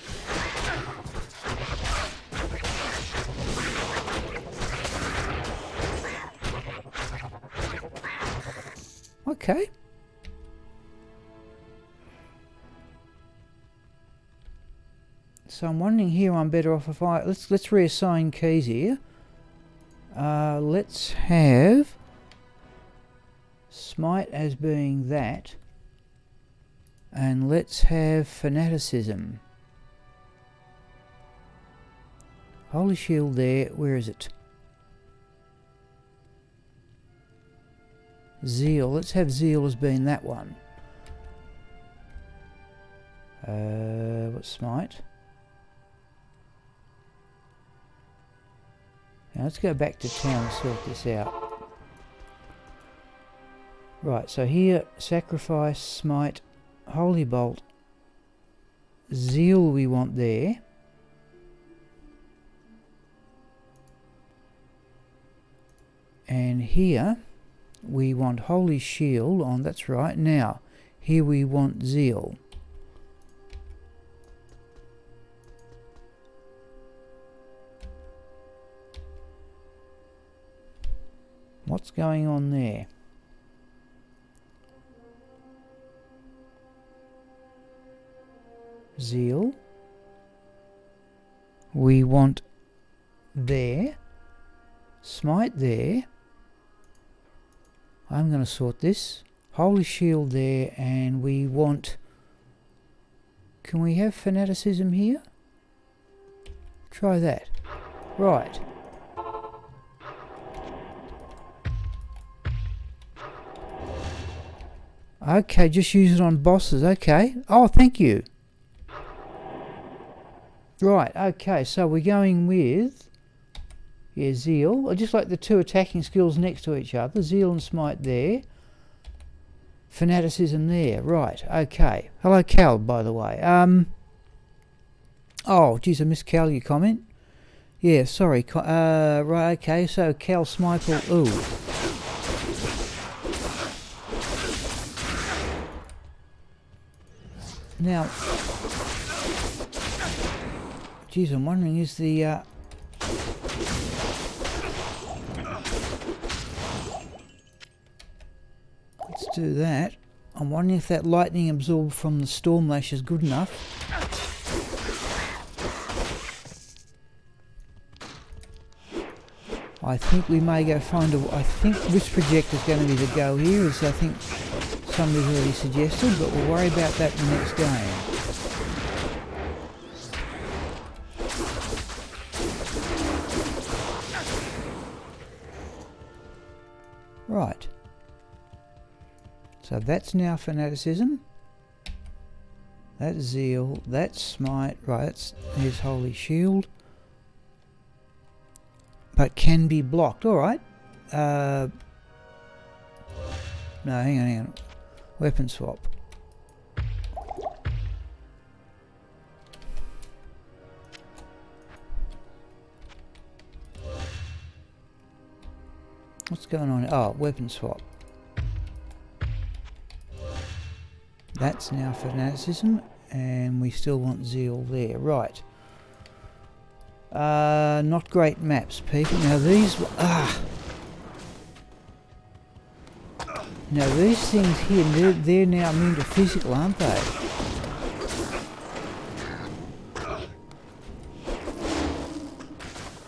Okay. So I'm wondering here I'm better off if let's reassign keys here. Let's have Smite as being that. And let's have Fanaticism. Holy Shield there. Where is it? Zeal. Let's have Zeal as being that one. What's Smite? Now let's go back to town and sort this out. Right, so here, Sacrifice, Smite, Holy Bolt, Zeal we want there. And here we want Holy Shield on, that's right. Now, here we want Zeal. What's going on there? Zeal. We want there. Smite there. I'm going to sort this. Holy Shield there, and we want... Can we have Fanaticism here? Try that. Right. Okay, just use it on bosses. Okay. Oh, thank you. Right, okay, so we're going with Yeah, Zeal. I just like the two attacking skills next to each other. Zeal and Smite there. Fanaticism there. Right, okay. Hello, Cal, by the way. Oh, geez, I missed Cal, your comment. Yeah, sorry. Right, okay, so Cal Smiple. Ooh. Now, geez, I'm wondering, is the... let's do that. I'm wondering if that lightning absorb from the Storm Lash is good enough. I think we may go find a... I think this projector is going to be the go here, as I think somebody's already suggested, but we'll worry about that in the next game. Right. So that's now Fanaticism. That's Zeal. That's Smite. Right, that's his Holy Shield. But can be blocked. Alright. No, hang on. Weapon swap. What's going on? Oh, weapon swap. That's now Fanaticism, and we still want Zeal there. Right. Not great maps, people. Now these... Now these things here, they're now immune to physical, aren't they?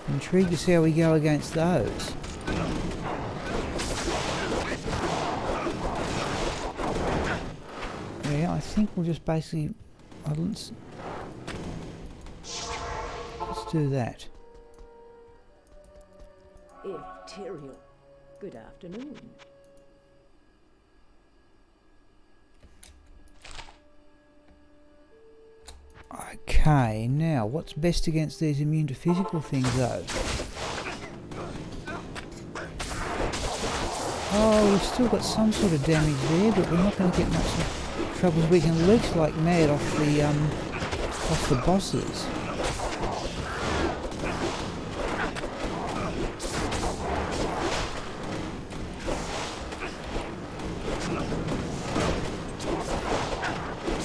Intrigued to see how we go against those. Yeah, I think we'll just basically... let's do that. Ethereal. Good afternoon. Okay, now what's best against these immune to physical things though? Oh, we've still got some sort of damage there, but we're not going to get much trouble. We can leech like mad off the bosses.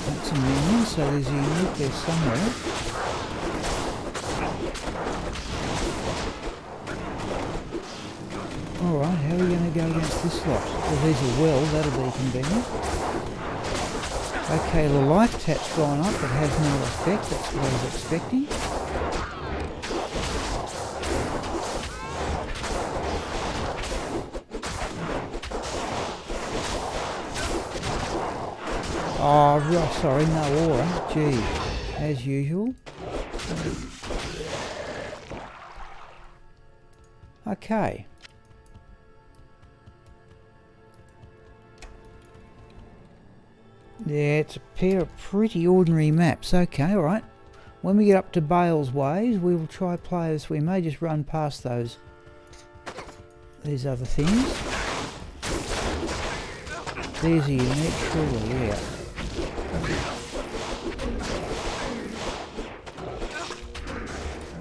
That's a minion, so there's a unit there somewhere. Alright, how are we going to go against this lot? Well, these are well, that'll be convenient. Okay, the life tap's gone up, but has no effect, that's what I was expecting. Oh, right, sorry, no aura. Gee, as usual. Okay. Yeah, it's a pair of pretty ordinary maps. Okay, alright. When we get up to Bale's Ways, we will try play this. We may just run past these other things. There's a unique, surely, yeah.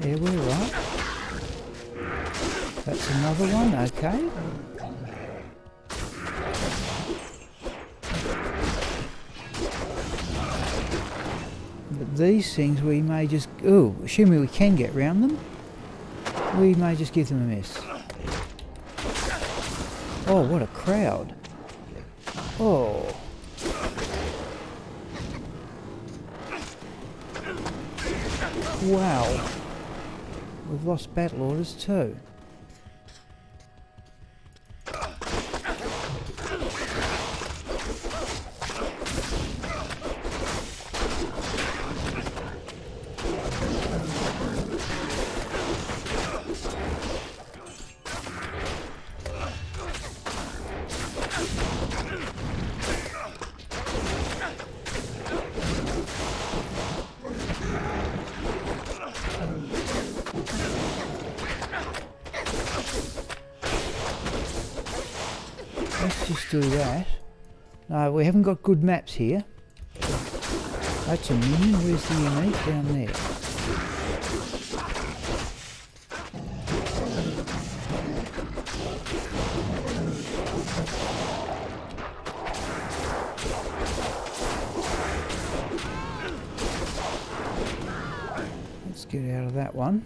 Yeah, we're right. That's another one, okay. But these things we may just... Oh, assuming we can get round them, we may just give them a miss. Oh, what a crowd. Oh. Wow. We've lost battle orders too. Let's just do that. No, we haven't got good maps here. That's a minion. Where's the unique? Down there. Let's get out of that one.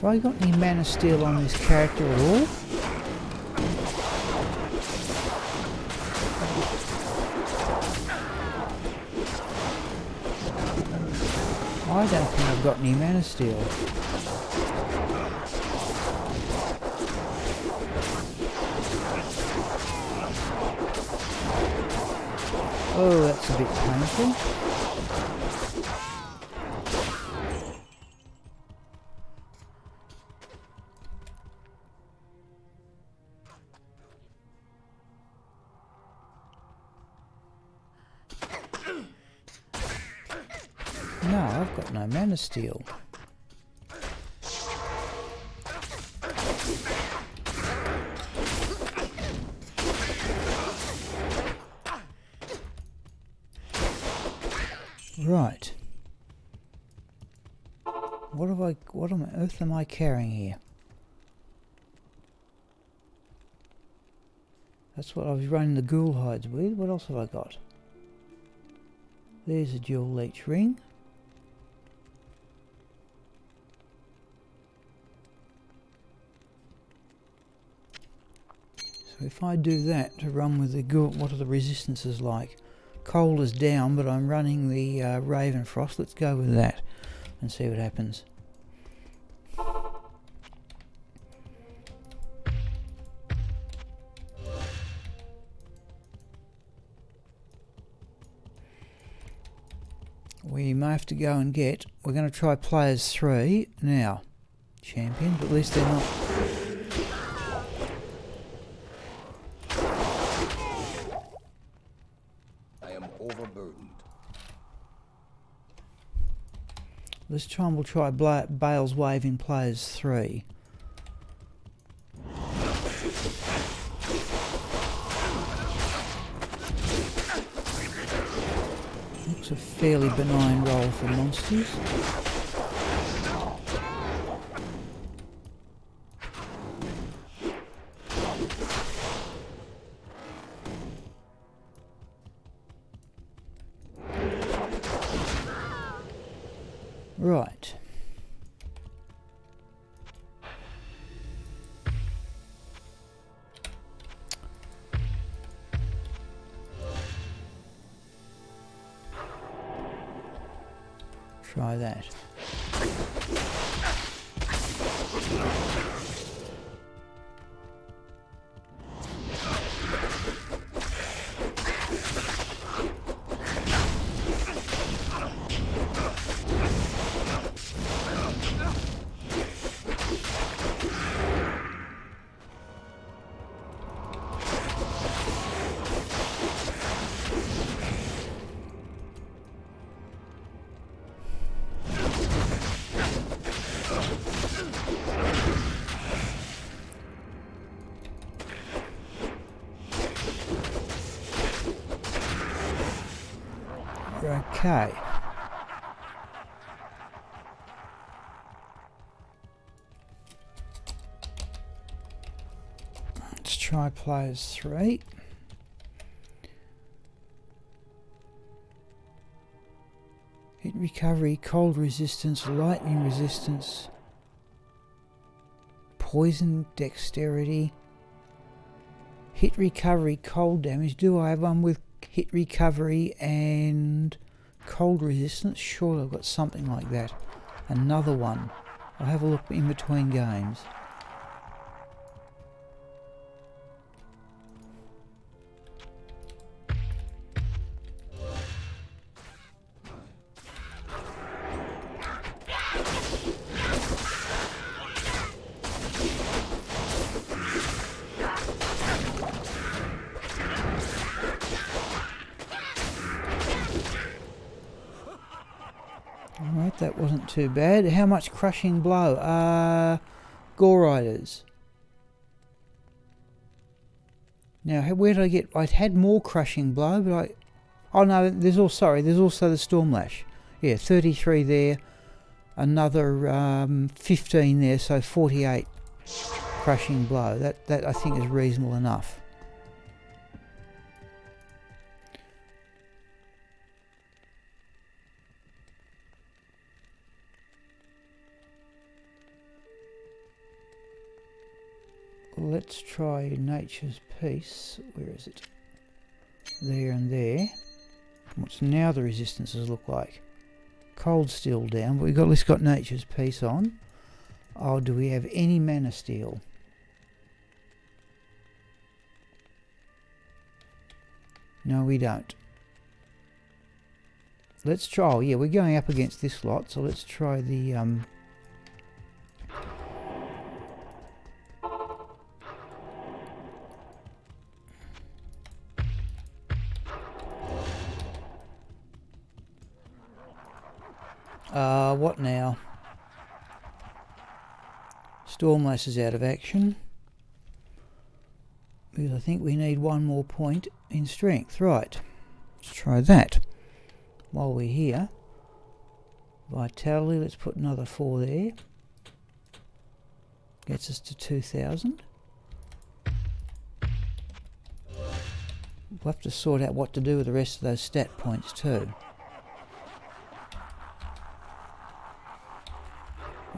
Have I got any mana steel on this character at all? I don't think I've got any mana steel. Oh, that's a bit painful. No, I've got no mana steel. Right. What on earth am I carrying here? That's what I was running the ghoul hides with. What else have I got? There's a dual leech ring. So if I do that to run with the ghoul, what are the resistances like? Cold is down, but I'm running the Raven Frost. Let's go with that and see what happens. We may have to go and get... We're going to try players 3 now. Champion, but at least they're not... Overburdened. This time we'll try Bale's Wave in players 3. Looks a fairly benign roll for monsters. Right. Try that. Okay. Let's try players 3. Hit recovery, cold resistance, lightning resistance, poison dexterity, hit recovery, cold damage. Do I have one with hit recovery and cold resistance? Sure, I've got something like that. Another one. I'll have a look in between games. Right, that wasn't too bad. How much crushing blow? Gore Riders. Now, where did I get... I had more crushing blow, but I... Oh no, there's also the Storm Lash. Yeah, 33 there. Another 15 there, so 48 crushing blow. That I think is reasonable enough. Let's try Nature's Peace. Where is it? There and there. What's now the resistances look like? Cold Steel down, but we've got, at least got Nature's Peace on. Oh, do we have any Mana Steel? No, we don't. Let's try... Oh, yeah, we're going up against this lot, so let's try the... what now? Stormlash is out of action. Because I think we need one more point in strength. Right. Let's try that. While we're here. Vitality, let's put another 4 there. Gets us to 2,000. We'll have to sort out what to do with the rest of those stat points too.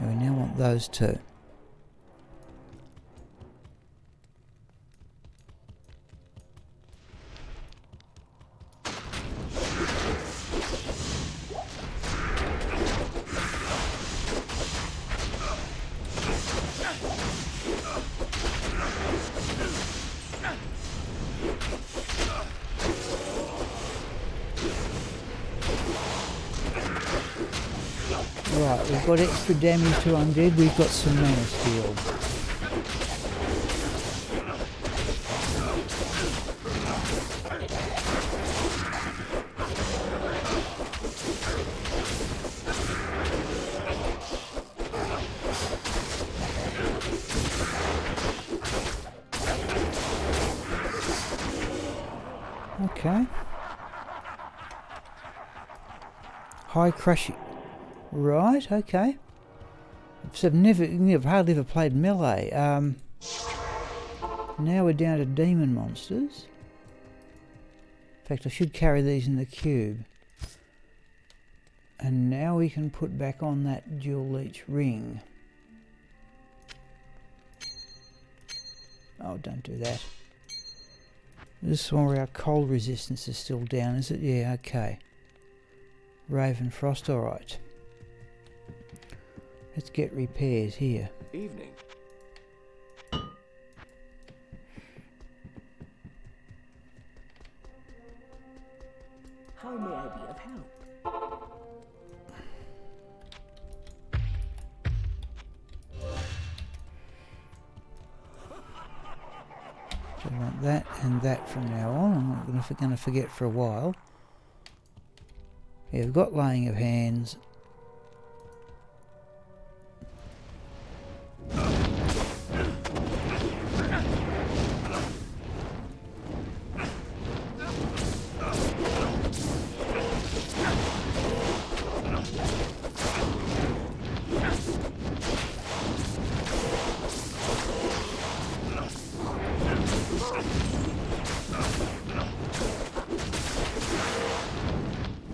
And we now want those two. Right, we've got extra damage to undead, we've got some Mana Steel. Okay. High crushing. Right, okay. So I've hardly ever played melee. Now we're down to demon monsters. In fact, I should carry these in the cube. And now we can put back on that dual leech ring. Oh, don't do that. This is one where our cold resistance is still down, is it? Yeah, okay. Raven Frost, alright. Let's get repairs here. Evening. How may I be of help? So I want that and that from now on. I'm not going to forget for a while. Yeah, we've got laying of hands.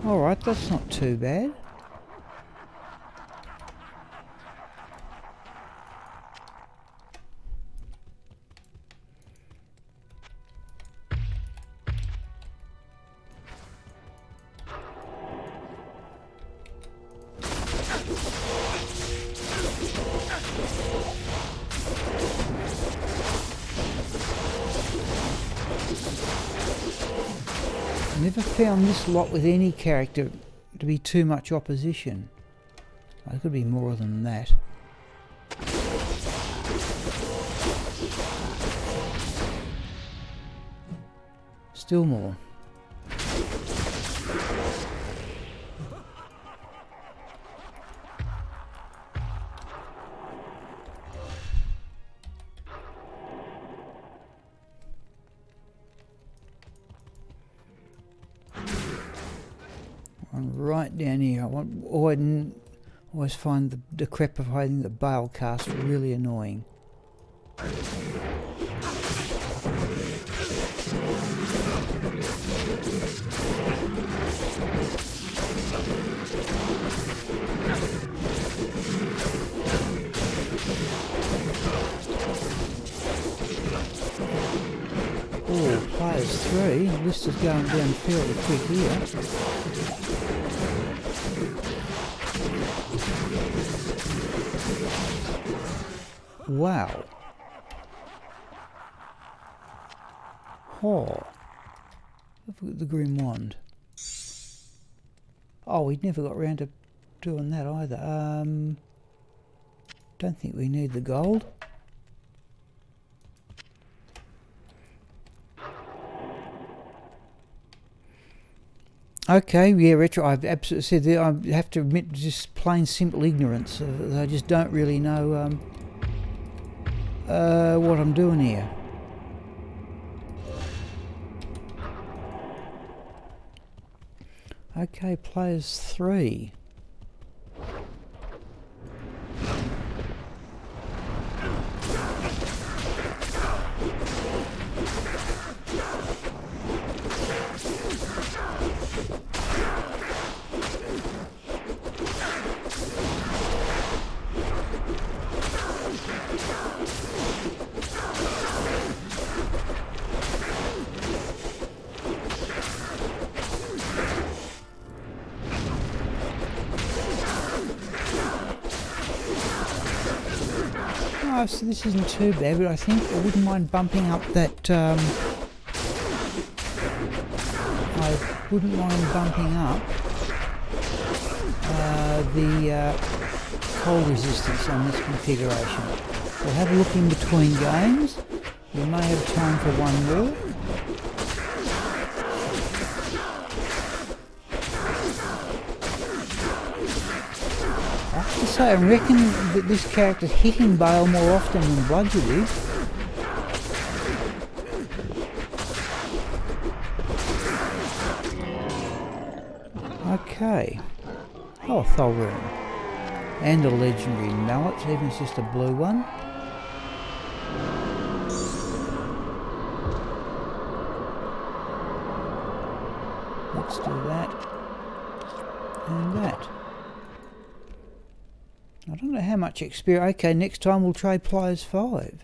Alright, that's not too bad. Never found this lot with any character to be too much opposition. It could be more than that. Still more. One right down here. Always find the decrepifying the bale cast really annoying. Oh, players 3. The list is going down fairly quick here. Wow. Oh. Look at the Grim Wand. Oh, we never got round to doing that either. Don't think we need the gold. Okay, yeah, Retro, I've absolutely said that. I have to admit, just plain simple ignorance. I just don't really know what I'm doing here. Okay, players 3. Oh, so this isn't too bad, but I think I wouldn't mind bumping up that. I wouldn't mind bumping up the cold resistance on this configuration. We'll have a look in between games. We may have time for one more. I have to say, I reckon that this character's hitting Bale more often than Bludgeon is. Okay. Oh, Tholroon. And a legendary mallet, even if it's just a blue one. Let's do that. And that. I don't know how much experience. Okay, next time we'll trade players 5.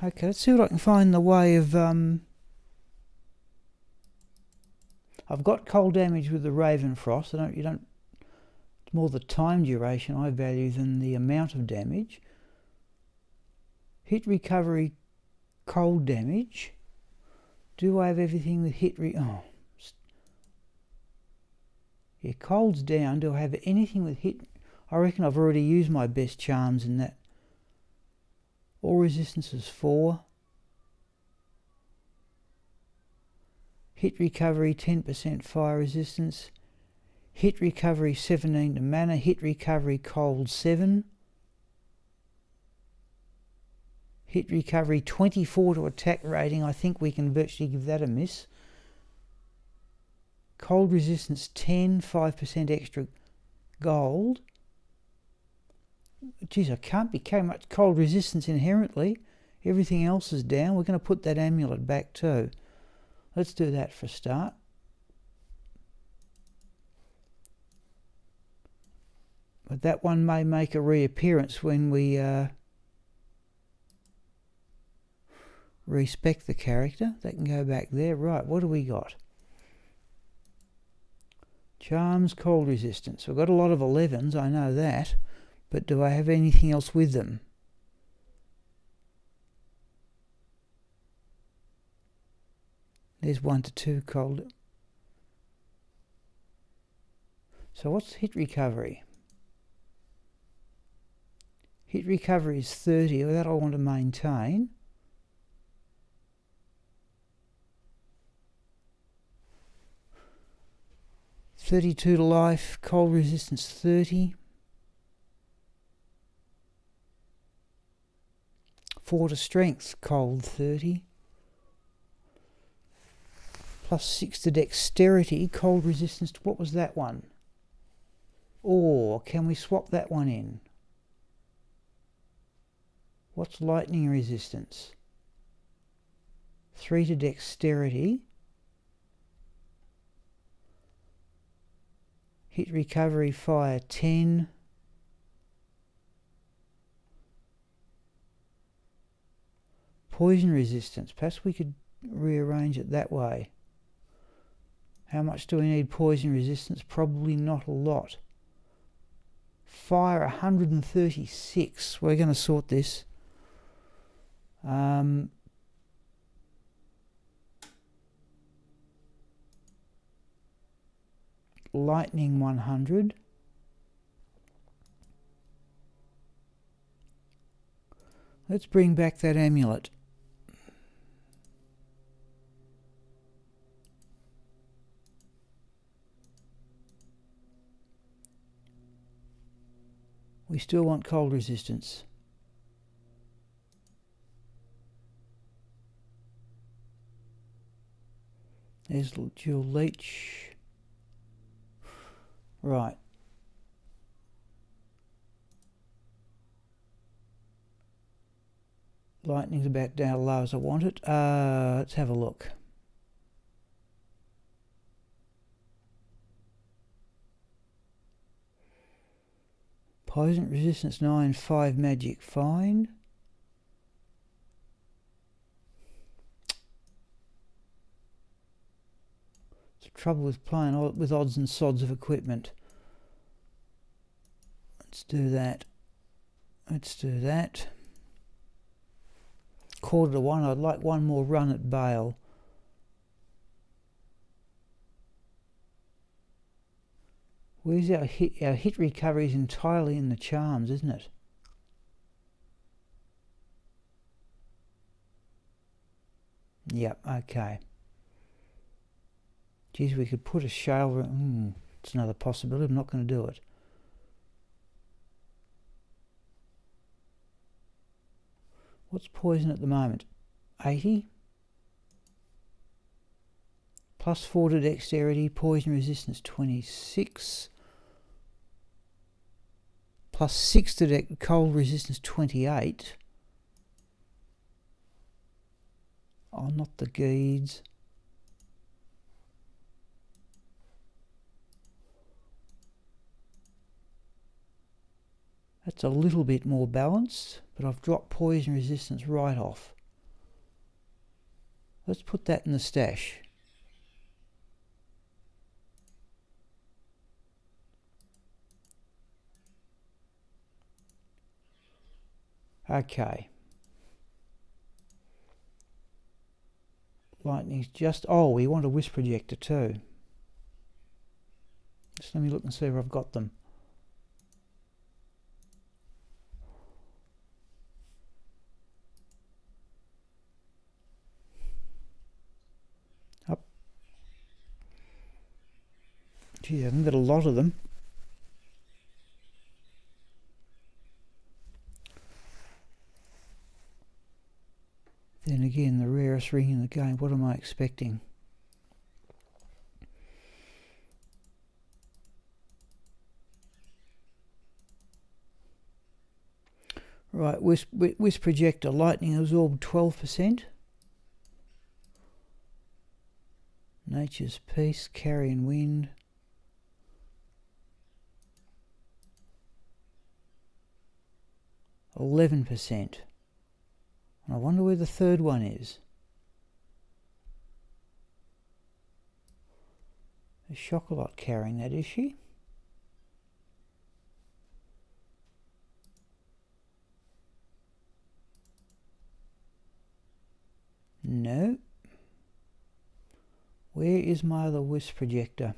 Okay, let's see what I can find in the way of. I've got cold damage with the Raven Frost. It's more the time duration I value than the amount of damage. Hit recovery, cold damage. Do I have everything with hit yeah, cold's down. Do I have anything with hit? I reckon I've already used my best charms in that. All resistance is 4. Hit recovery 10% fire resistance. Hit recovery 17 to mana. Hit recovery cold 7. Hit recovery 24 to attack rating. I think we can virtually give that a miss. Cold resistance 10, 5% extra gold. Geez, I can't be carrying much cold resistance inherently. Everything else is down. We're going to put that amulet back too. Let's do that for a start. But that one may make a reappearance when we respec the character. That can go back there. Right, what do we got? Charms, cold resistance. We've got a lot of 11s, I know that. But do I have anything else with them? There's 1 to 2 cold. So what's hit recovery? Hit recovery is 30. That I want to maintain. $32 to life, cold resistance 30. 4 to strength, cold 30. +6 to dexterity, cold resistance. What was that one? Or can we swap that one in? What's lightning resistance? 3 to dexterity. Hit recovery fire 10. Poison resistance. Perhaps we could rearrange it that way. How much do we need poison resistance? Probably not a lot. Fire 136. We're going to sort this. Lightning 100. Let's bring back that amulet. We still want cold resistance. There's dual leech. Right. Lightning's about down as low as I want it. Let's have a look. Poison resistance 9, 5 magic, fine. It's the trouble with playing with odds and sods of equipment. Let's do that. Let's do that. 1:45. I'd like one more run at Bale. Where's our hit? Our hit recovery is entirely in the charms, isn't it? Yep, okay. Geez, we could put a shale. It's another possibility. I'm not going to do it. What's poison at the moment? 80. +4 to dexterity, poison resistance 26. +6 to cold resistance 28. Oh, not the geeds. That's a little bit more balanced, but I've dropped poison resistance right off. Let's put that in the stash. Okay. Lightning's just... Oh, we want a wisp projector too. Just let me look and see if I've got them. Up. Gee, I haven't got a lot of them. Then again, the rarest ring in the game. What am I expecting? Right, wisp projector, lightning absorb 12%. Nature's peace, carrion wind. %. I wonder where the third one is. Is Chocolat carrying that, is she? No. Where is my other wisp projector?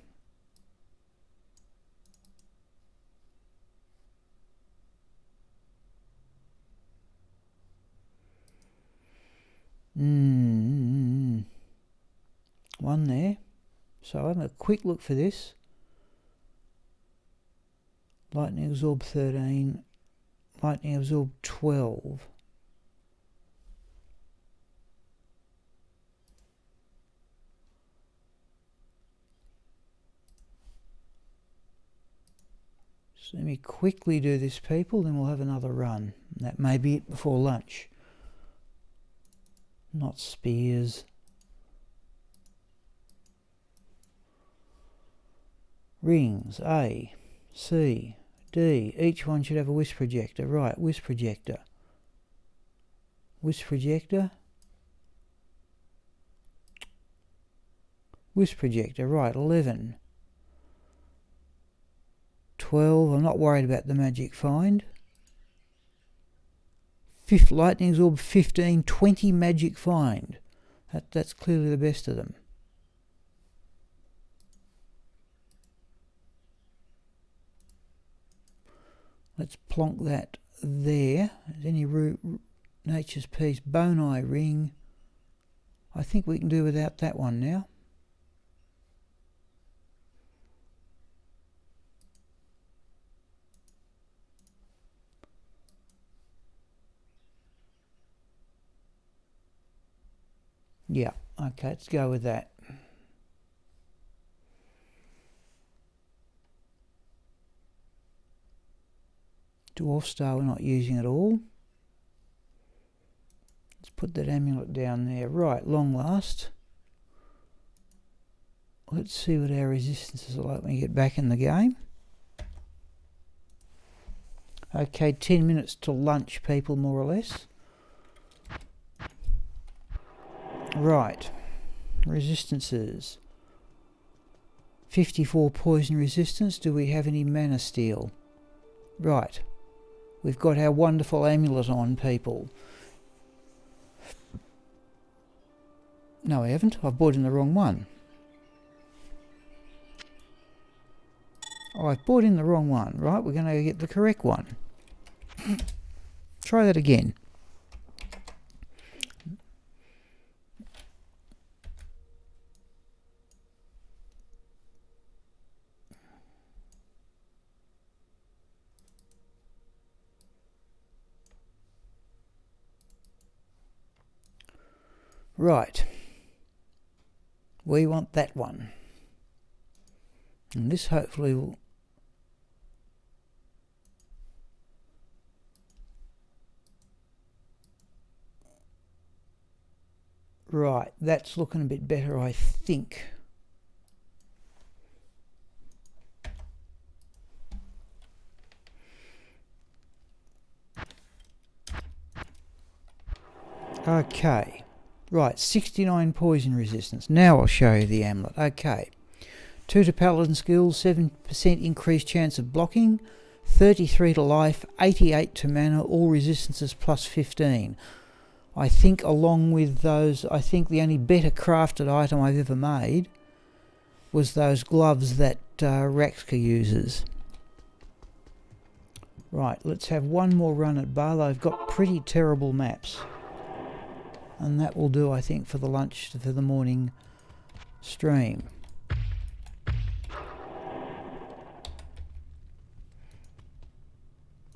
One there. So I'm a quick look for this. Lightning absorb 13. Lightning absorb 12. So let me quickly do this, people, then we'll have another run. And that may be it before lunch. Not spears. Rings, A, C, D. Each one should have a wisp projector. Right, wisp projector. Wisp projector. Wisp projector, right, 11. 12, I'm not worried about the magic find. Fifth lightning orb, 15, 20 magic find. That's clearly the best of them. Let's plonk that there. Any nature's piece, bone eye ring. I think we can do without that one now. Yeah, okay, let's go with that. Dwarf star we're not using at all. Let's put that amulet down there. Right, long last. Let's see what our resistances are like when we get back in the game. Okay, 10 minutes till lunch, people, more or less. Right, resistances. 54 poison resistance. Do we have any mana steel? Right, we've got our wonderful amulet on, people. No, I haven't. I've bought in the wrong one. Oh, I've bought in the wrong one. Right, we're going to get the correct one. Try that again. Right, we want that one, and this hopefully will. Right, that's looking a bit better, I think. Okay. Right, 69 poison resistance. Now I'll show you the amulet. Okay. 2 to paladin skills, 7% increased chance of blocking, 33 to life, 88 to mana, all resistances plus 15. I think along with those, I think the only better crafted item I've ever made was those gloves that Raxka uses. Right, let's have one more run at Barlow. I've got pretty terrible maps. And that will do, I think, for the lunch, for the morning stream.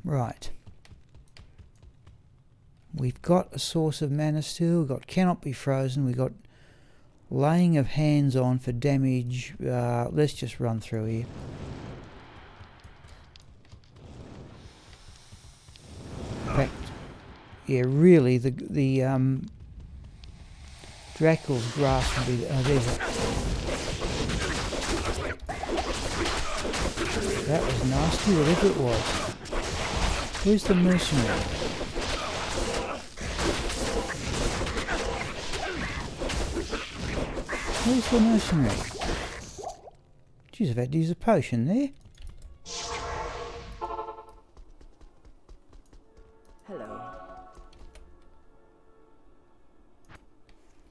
Right. We've got a source of mana steel. We've got cannot be frozen. We've got laying of hands on for damage. Let's just run through here. In fact, yeah, really, the Dracul's grass will be there's a, that was nasty, whatever it was. Where's the mercenary? Where's the mercenary? Jeez, I've had to use a potion there. Hello.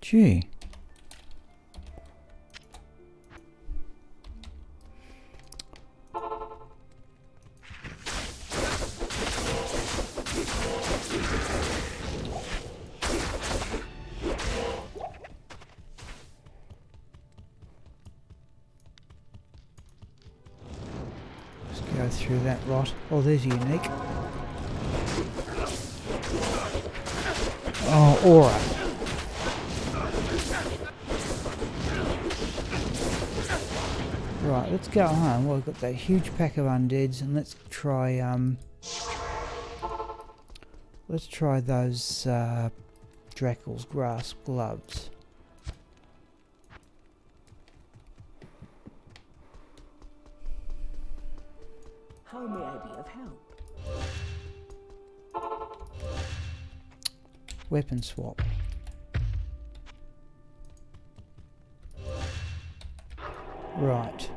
Gee. Let's go through that lot. Oh, there's a unique. Oh, aura. Right, let's go home. Well, we've got that huge pack of undeads, and let's try those Dracul's grasp gloves. How may I be of help? Weapon swap. Right.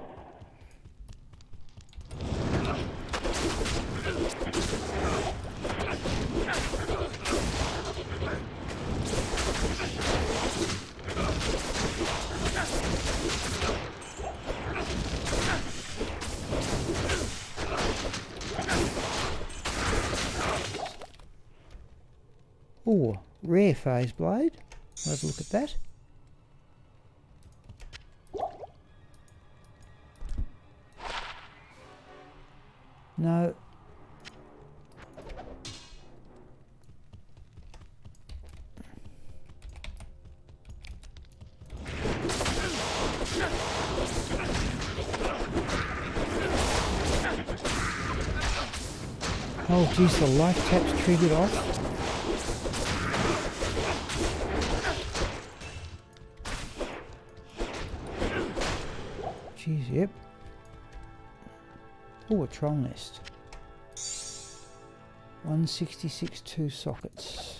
Oh, rare phase blade. Let's look at that. No. Oh geez, the life tap's triggered off. Jeez, yep. Oh, a troll nest. 166 2 sockets.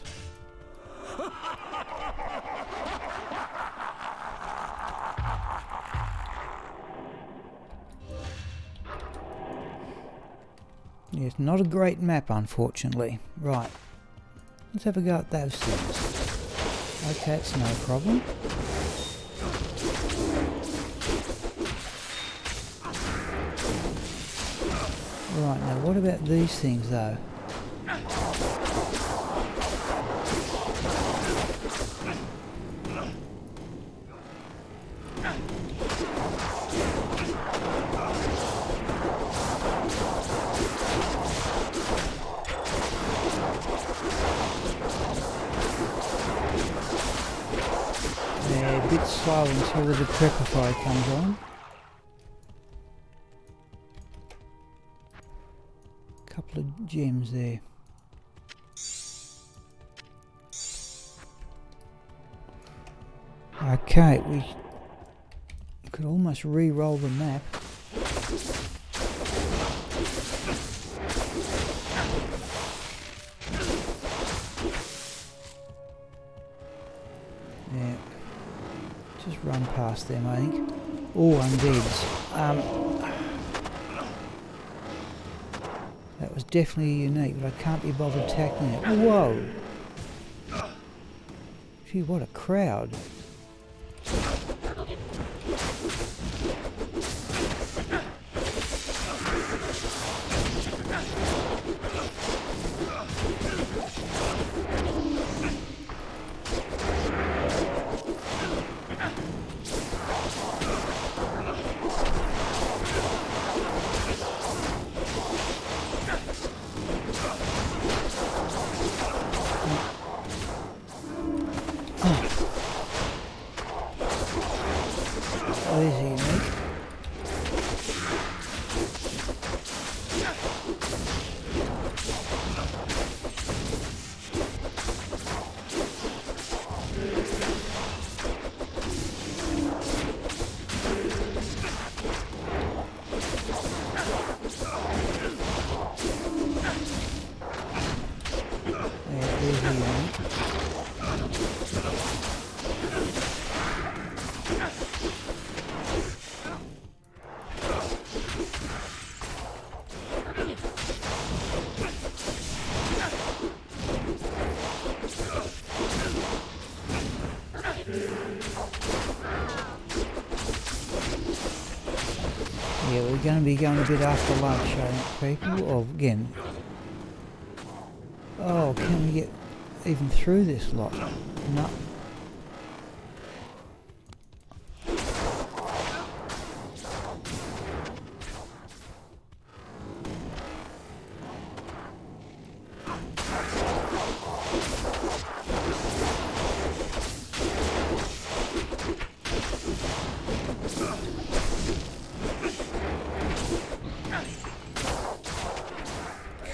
Yes, not a great map, unfortunately. Right. Let's have a go at those things. Okay, it's no problem. Right, now what about these things though? They're a bit slow until the decrepify comes on. Couple of gems there. Okay, we could almost re-roll the map. Yeah, just run past them, I think. Oh, undeads. That was definitely unique, but I can't be bothered tackling it. Whoa! Gee, what a crowd. There's unique. Yeah, we're going to be going a bit after lunch, I think, people. Or again, oh, can we get even through this lot? No.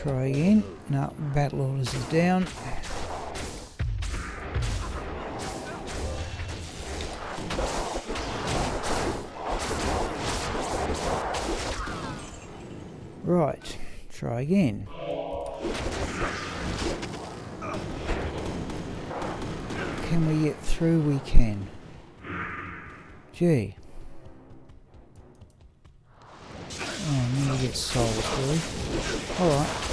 Try again. No, battle orders is down. Right, try again. Can we get through? We can. Gee. Oh, I'm gonna get souls, really. Alright.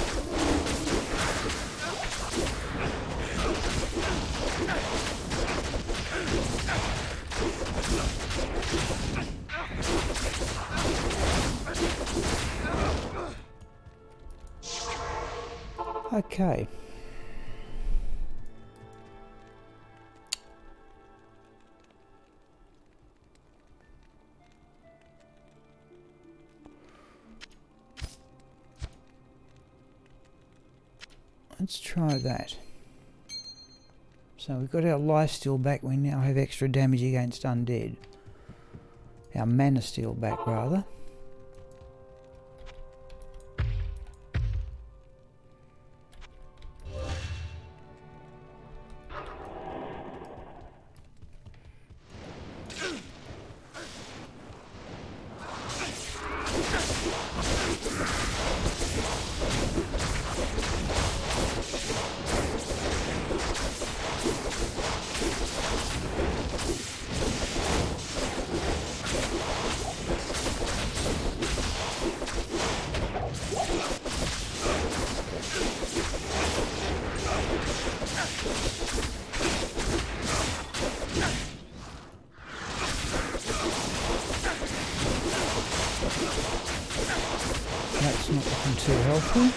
Okay. Let's try that. So we've got our life steal back. We now have extra damage against undead. Our mana steal back, rather. That's not looking too helpful.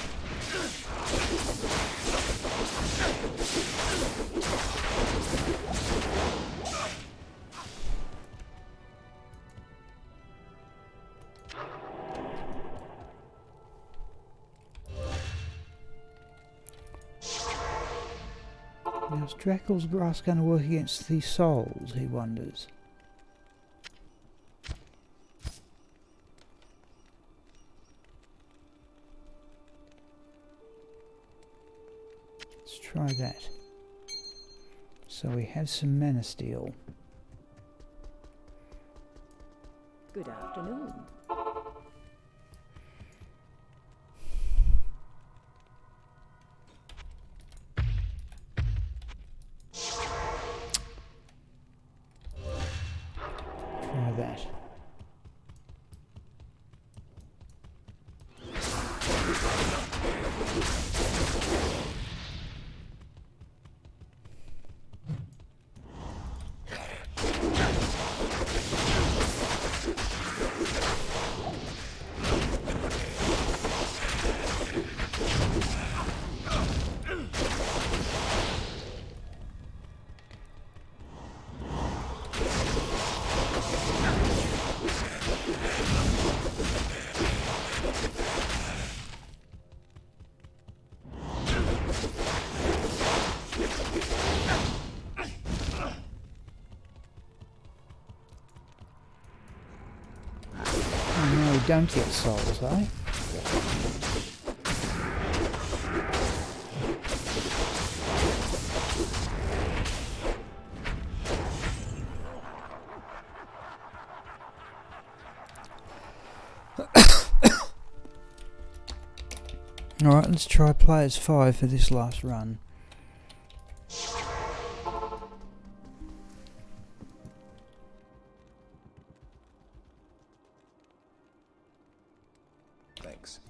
Now is Dracul's grass going to work against these souls, he wonders. Let's try that. So we have some mana steel. Good afternoon. Try that. Oh no, we don't get souls, eh? Alright, let's try players 5 for this last run. Thanks.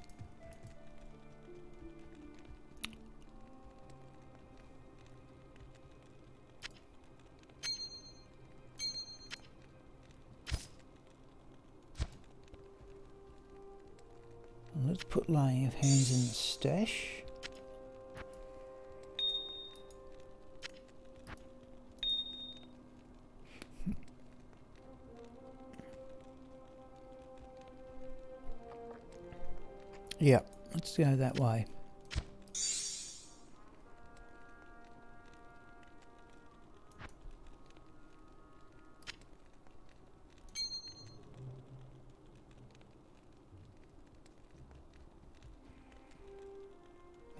Let's put laying of hands in the stash. Yeah, let's go that way.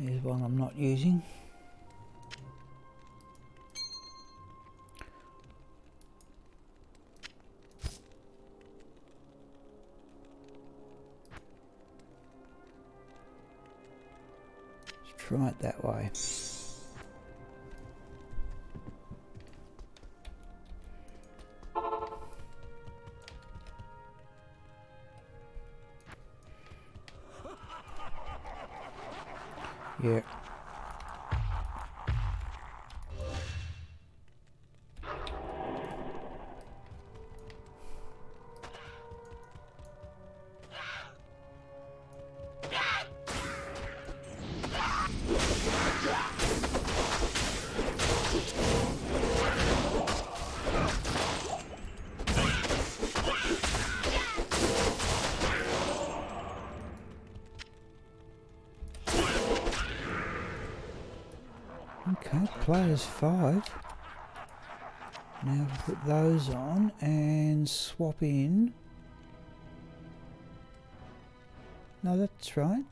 Here's one I'm not using. Let's try it that way. Yeah. Okay, players 5. Now put those on and swap in. No, that's right.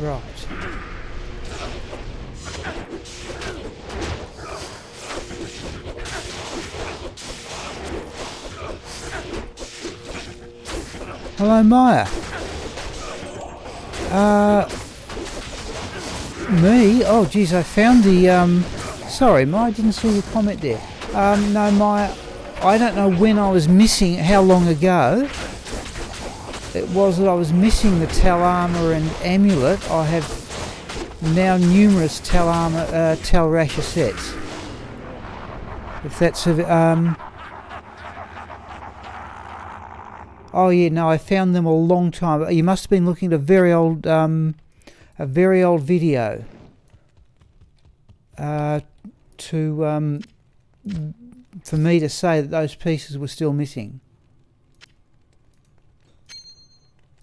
Right. Hello, Maya. Me? Oh, geez, I found the, sorry, Maya, I didn't see your comment there. No, Maya, I don't know when I was missing, how long ago it was that I was missing the Tal Armor and Amulet. I have now numerous Tal Armor, Tal Rasher sets. If that's oh yeah, no, I found them a long time. You must have been looking at a very old video for me to say that those pieces were still missing.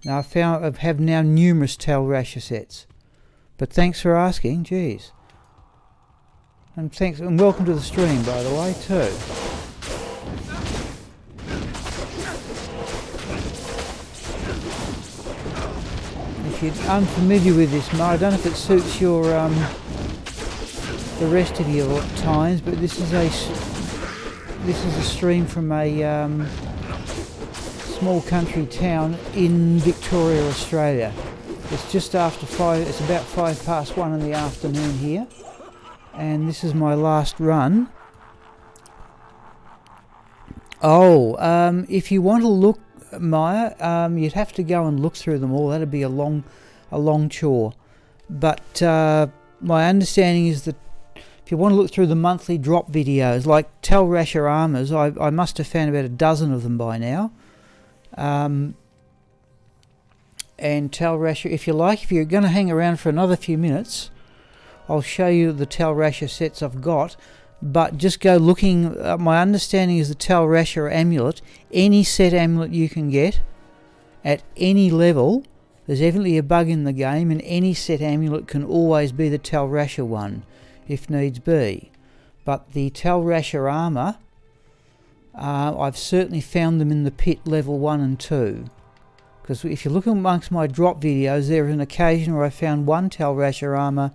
Now I have now numerous Tal Rasher sets, but thanks for asking. Geez, and thanks and welcome to the stream, by the way, too. If you're unfamiliar with this, Mo, I don't know if it suits your the rest of your times, but this is a stream from a small country town in Victoria, Australia. It's just after 5. It's about 1:05 in the afternoon here, and this is my last run. Oh, if you want to look, Maya, you'd have to go and look through them all. That'd be a long chore. But my understanding is that if you want to look through the monthly drop videos, like Tal Rasher Armors, I must have found about a dozen of them by now. And Tal Rasher, if you like, if you're going to hang around for another few minutes, I'll show you the Tal Rasher sets I've got. But just go looking. My understanding is the Tal Rasher Amulet, any set amulet you can get at any level, there's evidently a bug in the game, and any set amulet can always be the Tal Rasher one, if needs be. But the Tal Rasher Armor, I've certainly found them in the pit level 1 and 2. Because if you look amongst my drop videos, there is an occasion where I found one Tal Rasher Armor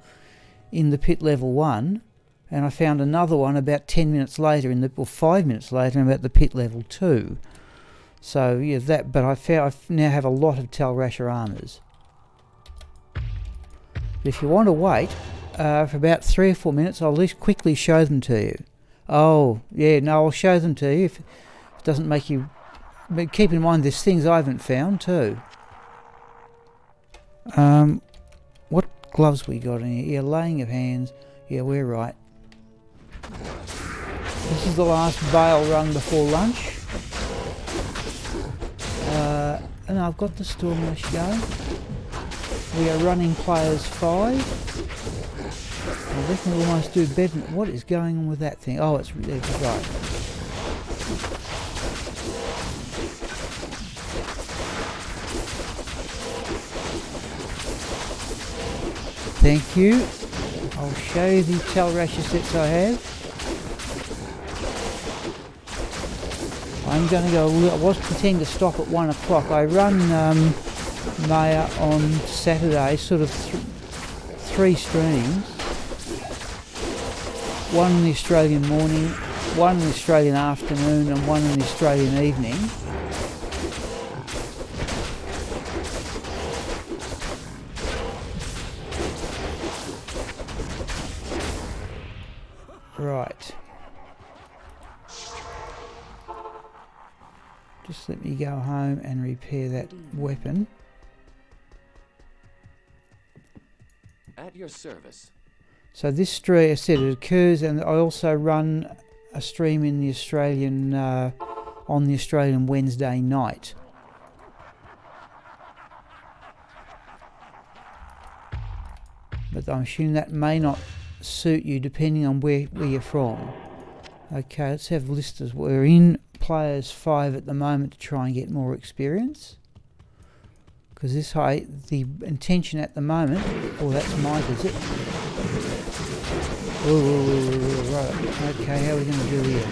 in the pit level 1, and I found another one about 10 minutes later, or 5 minutes later, about the pit level 2. So yeah, that. But I now have a lot of Tal Rasher Armors. If you want to wait for about 3 or 4 minutes, I'll at least quickly show them to you. Oh yeah, no, I'll show them to you if it doesn't make you But keep in mind there's things I haven't found too. What gloves we got in here? Yeah, laying of hands. Yeah, we're right. This is the last bale run before lunch. And I've got the storm lash going. We are running players 5. I reckon we'll almost do better. What is going on with that thing? Oh, it's right. Thank you. I'll show you the tail rasher sets I have. I'm going to go. I was intending to stop at 1 o'clock. I run Maya on Saturday, sort of 3 streams. One in the Australian morning, one in the Australian afternoon, and one in the Australian evening. Right. Just let me go home and repair that weapon. At your service. So this stream, I said, it occurs, and I also run a stream in the Australian, on the Australian Wednesday night. But I'm assuming that may not suit you depending on where you're from. Okay, let's have listers. We're in players 5 at the moment to try and get more experience. Because this the intention at the moment, oh, that's Mike, is it? Oh, right. Okay, how are we going to do here?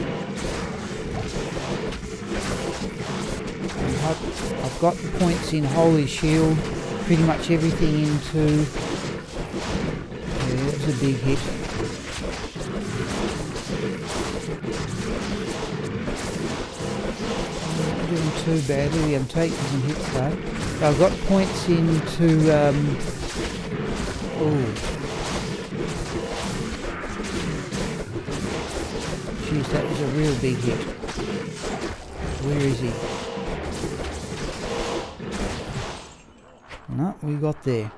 I've got the points in Holy Shield, pretty much everything into... Yeah, that was a big hit. Not doing too badly, I'm taking some hits though. I've got points into... oh. Jeez, that was a real big hit. Where is he? No, we got there.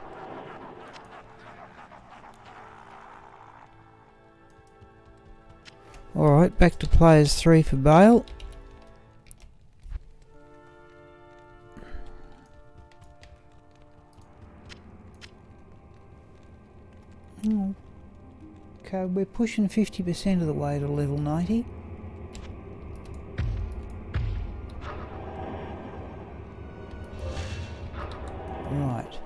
Alright, back to players 3 for Bale. Okay, we're pushing 50% of the way to level 90. Right.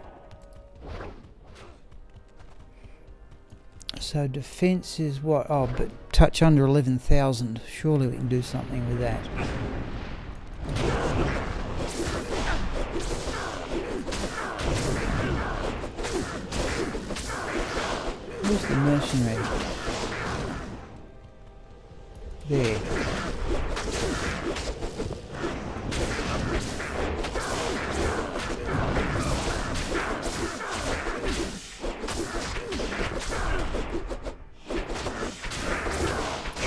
So defense is what? Oh, but touch under 11,000. Surely we can do something with that. Where's the mercenary? There.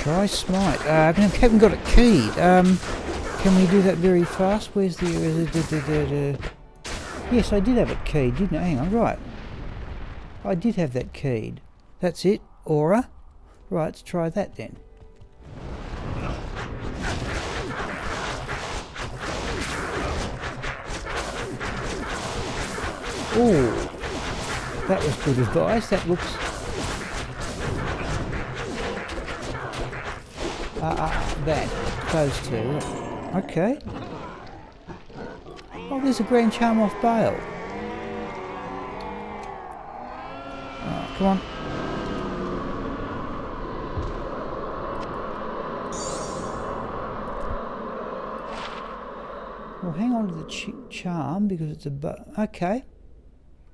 Try smite. I haven't got it keyed. Can we do that very fast? Where's the... Yes, I did have it keyed, didn't I? Hang on, right. I did have that keyed. That's it. Aura. Right, let's try that then. Oh, that was good advice. That looks... those two. Okay. Oh, there's a grand charm off Bale. Oh, come on. Well, hang on to the charm because it's a... Okay.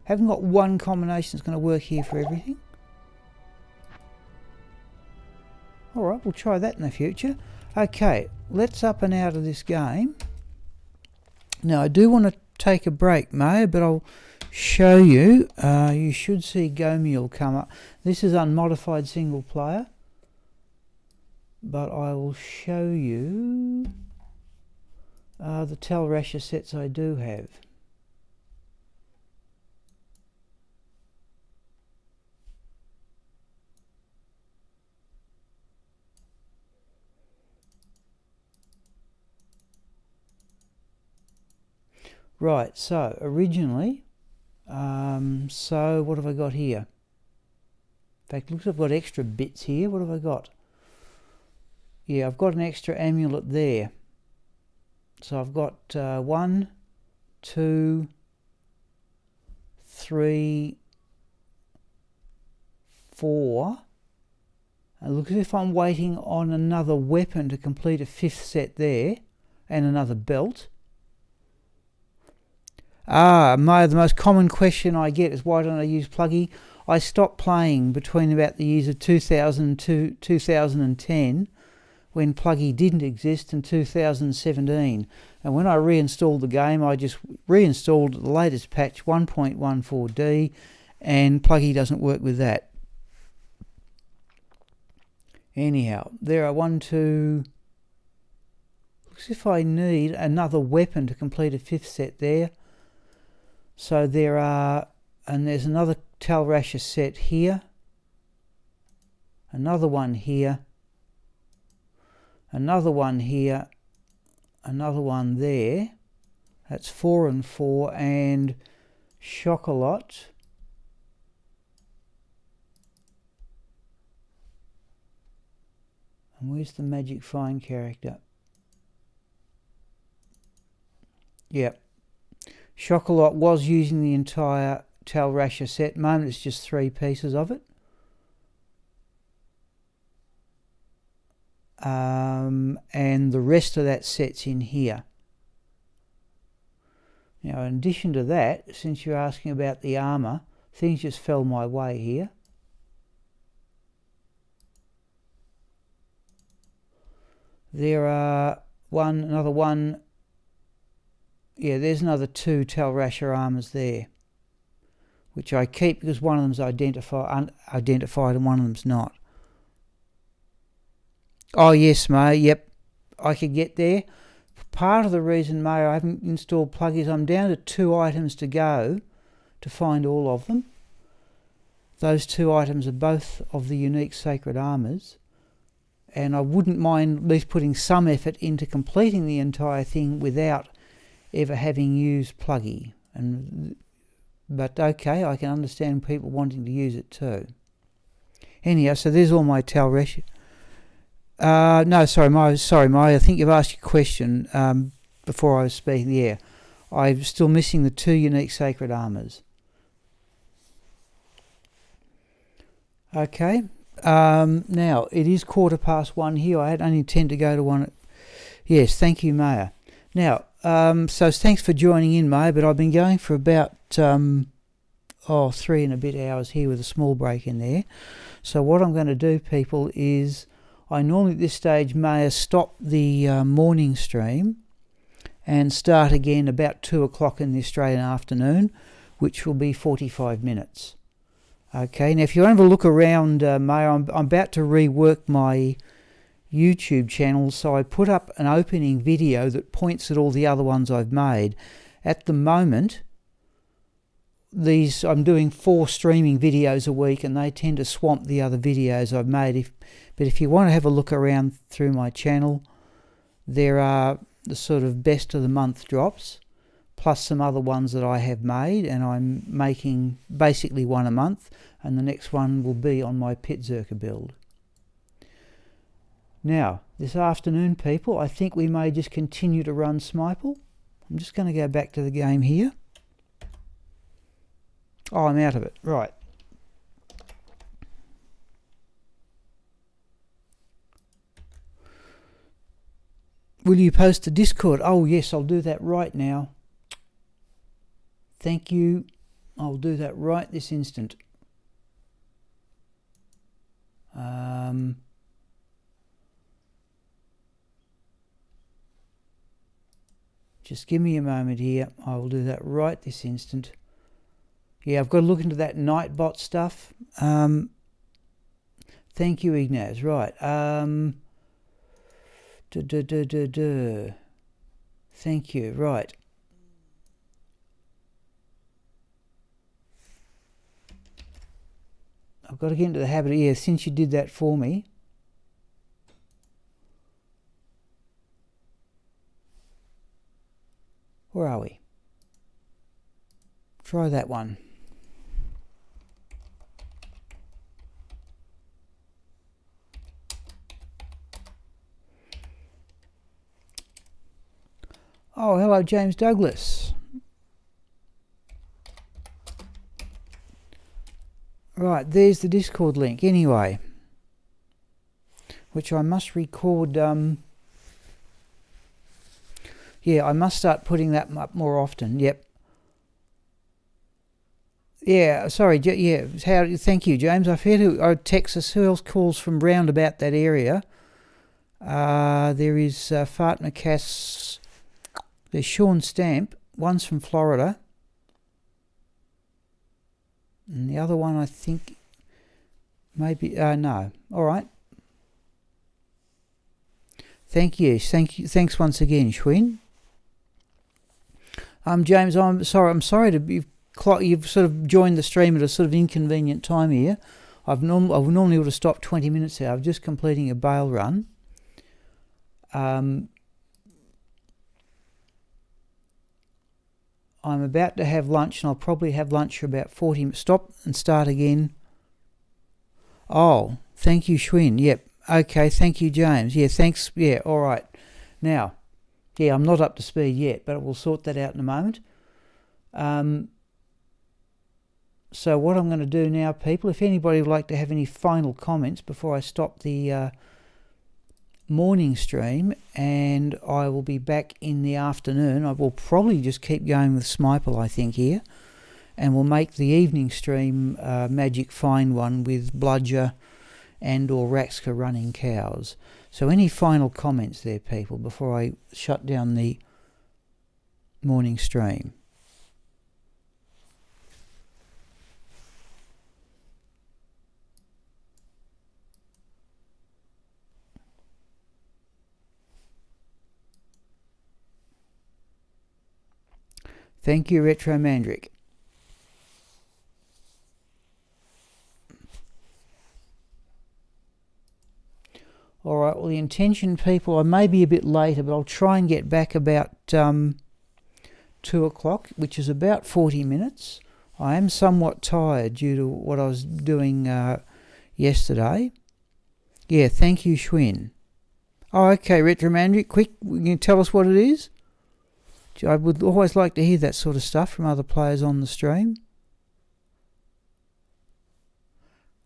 Haven't got one combination that's going to work here for everything. Alright, we'll try that in the future. Okay, let's up and out of this game. Now, I do want to take a break, Maya, but I'll show you. You should see Gomiel come up. This is unmodified single player. But I will show you The Talrasher sets I do have. Right, so originally, so what have I got here? In fact, looks like I've got extra bits here. What have I got? Yeah, I've got an extra amulet there. So I've got 1, 2, 3, 4. It looks as if I'm waiting on another weapon to complete a 5th set there, and another belt. The most common question I get is why don't I use Pluggy? I stopped playing between about the years of 2000 to 2010, when Pluggy didn't exist, in 2017. And when I reinstalled the game, I just reinstalled the latest patch 1.14D, and Pluggy doesn't work with that. Anyhow, there are 1, 2... Looks as if I need another weapon to complete a 5th set there. So there are, and there's another Talrasher set here, another one here, another one here, another one there. That's 4 and 4, and Chocolat. And where's the Magic Find character? Yep. Chocolat was using the entire Talrasher set. At the moment it's just 3 pieces of it. And the rest of that set's in here. Now, in addition to that, since you're asking about the armour, things just fell my way here. There are another one. Yeah, there's another 2 Talrasher armours there, which I keep because one of them's unidentified and one of them's not. Oh yes, May, yep, I could get there. Part of the reason, May, I haven't installed Pluggy is I'm down to 2 items to go to find all of them. Those 2 items are both of the unique sacred armours, and I wouldn't mind at least putting some effort into completing the entire thing without ever having used Pluggy. But okay, I can understand people wanting to use it too. Anyhow, so there's all my Talrasher. No, sorry, Maya, I think you've asked your question before I was speaking. Yeah, I'm still missing the 2 unique sacred armours. Okay, now it is 1:15 here. I had only intended to go to one. Yes, thank you, Maya. Now, so thanks for joining in, Maya, but I've been going for about 3 and a bit hours here with a small break in there. So what I'm going to do, people, is I normally at this stage may stop the morning stream and start again about 2 o'clock in the Australian afternoon, which will be 45 minutes. Okay, now if you want to have a look around, May, I'm about to rework my YouTube channel, so I put up an opening video that points at all the other ones I've made. At the moment, I'm doing 4 streaming videos a week, and they tend to swamp the other videos I've made. But if you want to have a look around through my channel, there are the sort of best of the month drops, plus some other ones that I have made, and I'm making basically one a month, and the next one will be on my Pitzerker build. Now, this afternoon, people, I think we may just continue to run Smiple. I'm just going to go back to the game here. Oh, I'm out of it. Right. Will you post to Discord? Oh, yes, I'll do that right now. Thank you. I'll do that right this instant. Just give me a moment here. I will do that right this instant. Yeah, I've got to look into that Nightbot stuff. Thank you, Ignaz. Right. Thank you. Right. I've got to get into the habit. Yeah, since you did that for me. Where are we? Try that one. Oh, hello, James Douglas. Right, there's the Discord link anyway, which I must record. Yeah, I must start putting that up more often. Yep. Yeah, sorry. Yeah, thank you, James. I forget who Texas. Who else calls from round about that area? There is Fatma Cass. There's Sean Stamp. One's from Florida. And the other one, I think, maybe, no. All right. Thank you. Thanks once again, Schwinn. James, I'm sorry to you've sort of joined the stream at a sort of inconvenient time here. I normally would have stopped 20 minutes there. I'm just completing a bail run. I'm about to have lunch, and I'll probably have lunch for about 40 minutes. Stop and start again. Oh, thank you, Schwinn. Yep. Okay, thank you, James. Yeah, thanks. Yeah, all right. Now, yeah, I'm not up to speed yet, but we'll sort that out in a moment. So what I'm going to do now, people, if anybody would like to have any final comments before I stop the morning stream, and I will be back in the afternoon. I will probably just keep going with Smiple, I think, here, and we'll make the evening stream Magic Find one with Bludger and or Raxka running cows. So any final comments there, people, before I shut down the morning stream? Thank you, Retro Mandrick. All right, well, the intention, people, I may be a bit later, but I'll try and get back about 2 o'clock, which is about 40 minutes. I am somewhat tired due to what I was doing yesterday. Yeah, thank you, Schwinn. Oh, okay, Retro Mandrick, quick, can you tell us what it is? I would always like to hear that sort of stuff from other players on the stream.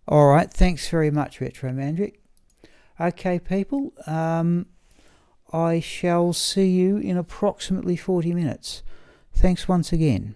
All right, thanks very much, Retro Mandrick. Okay, people, I shall see you in approximately 40 minutes. Thanks once again.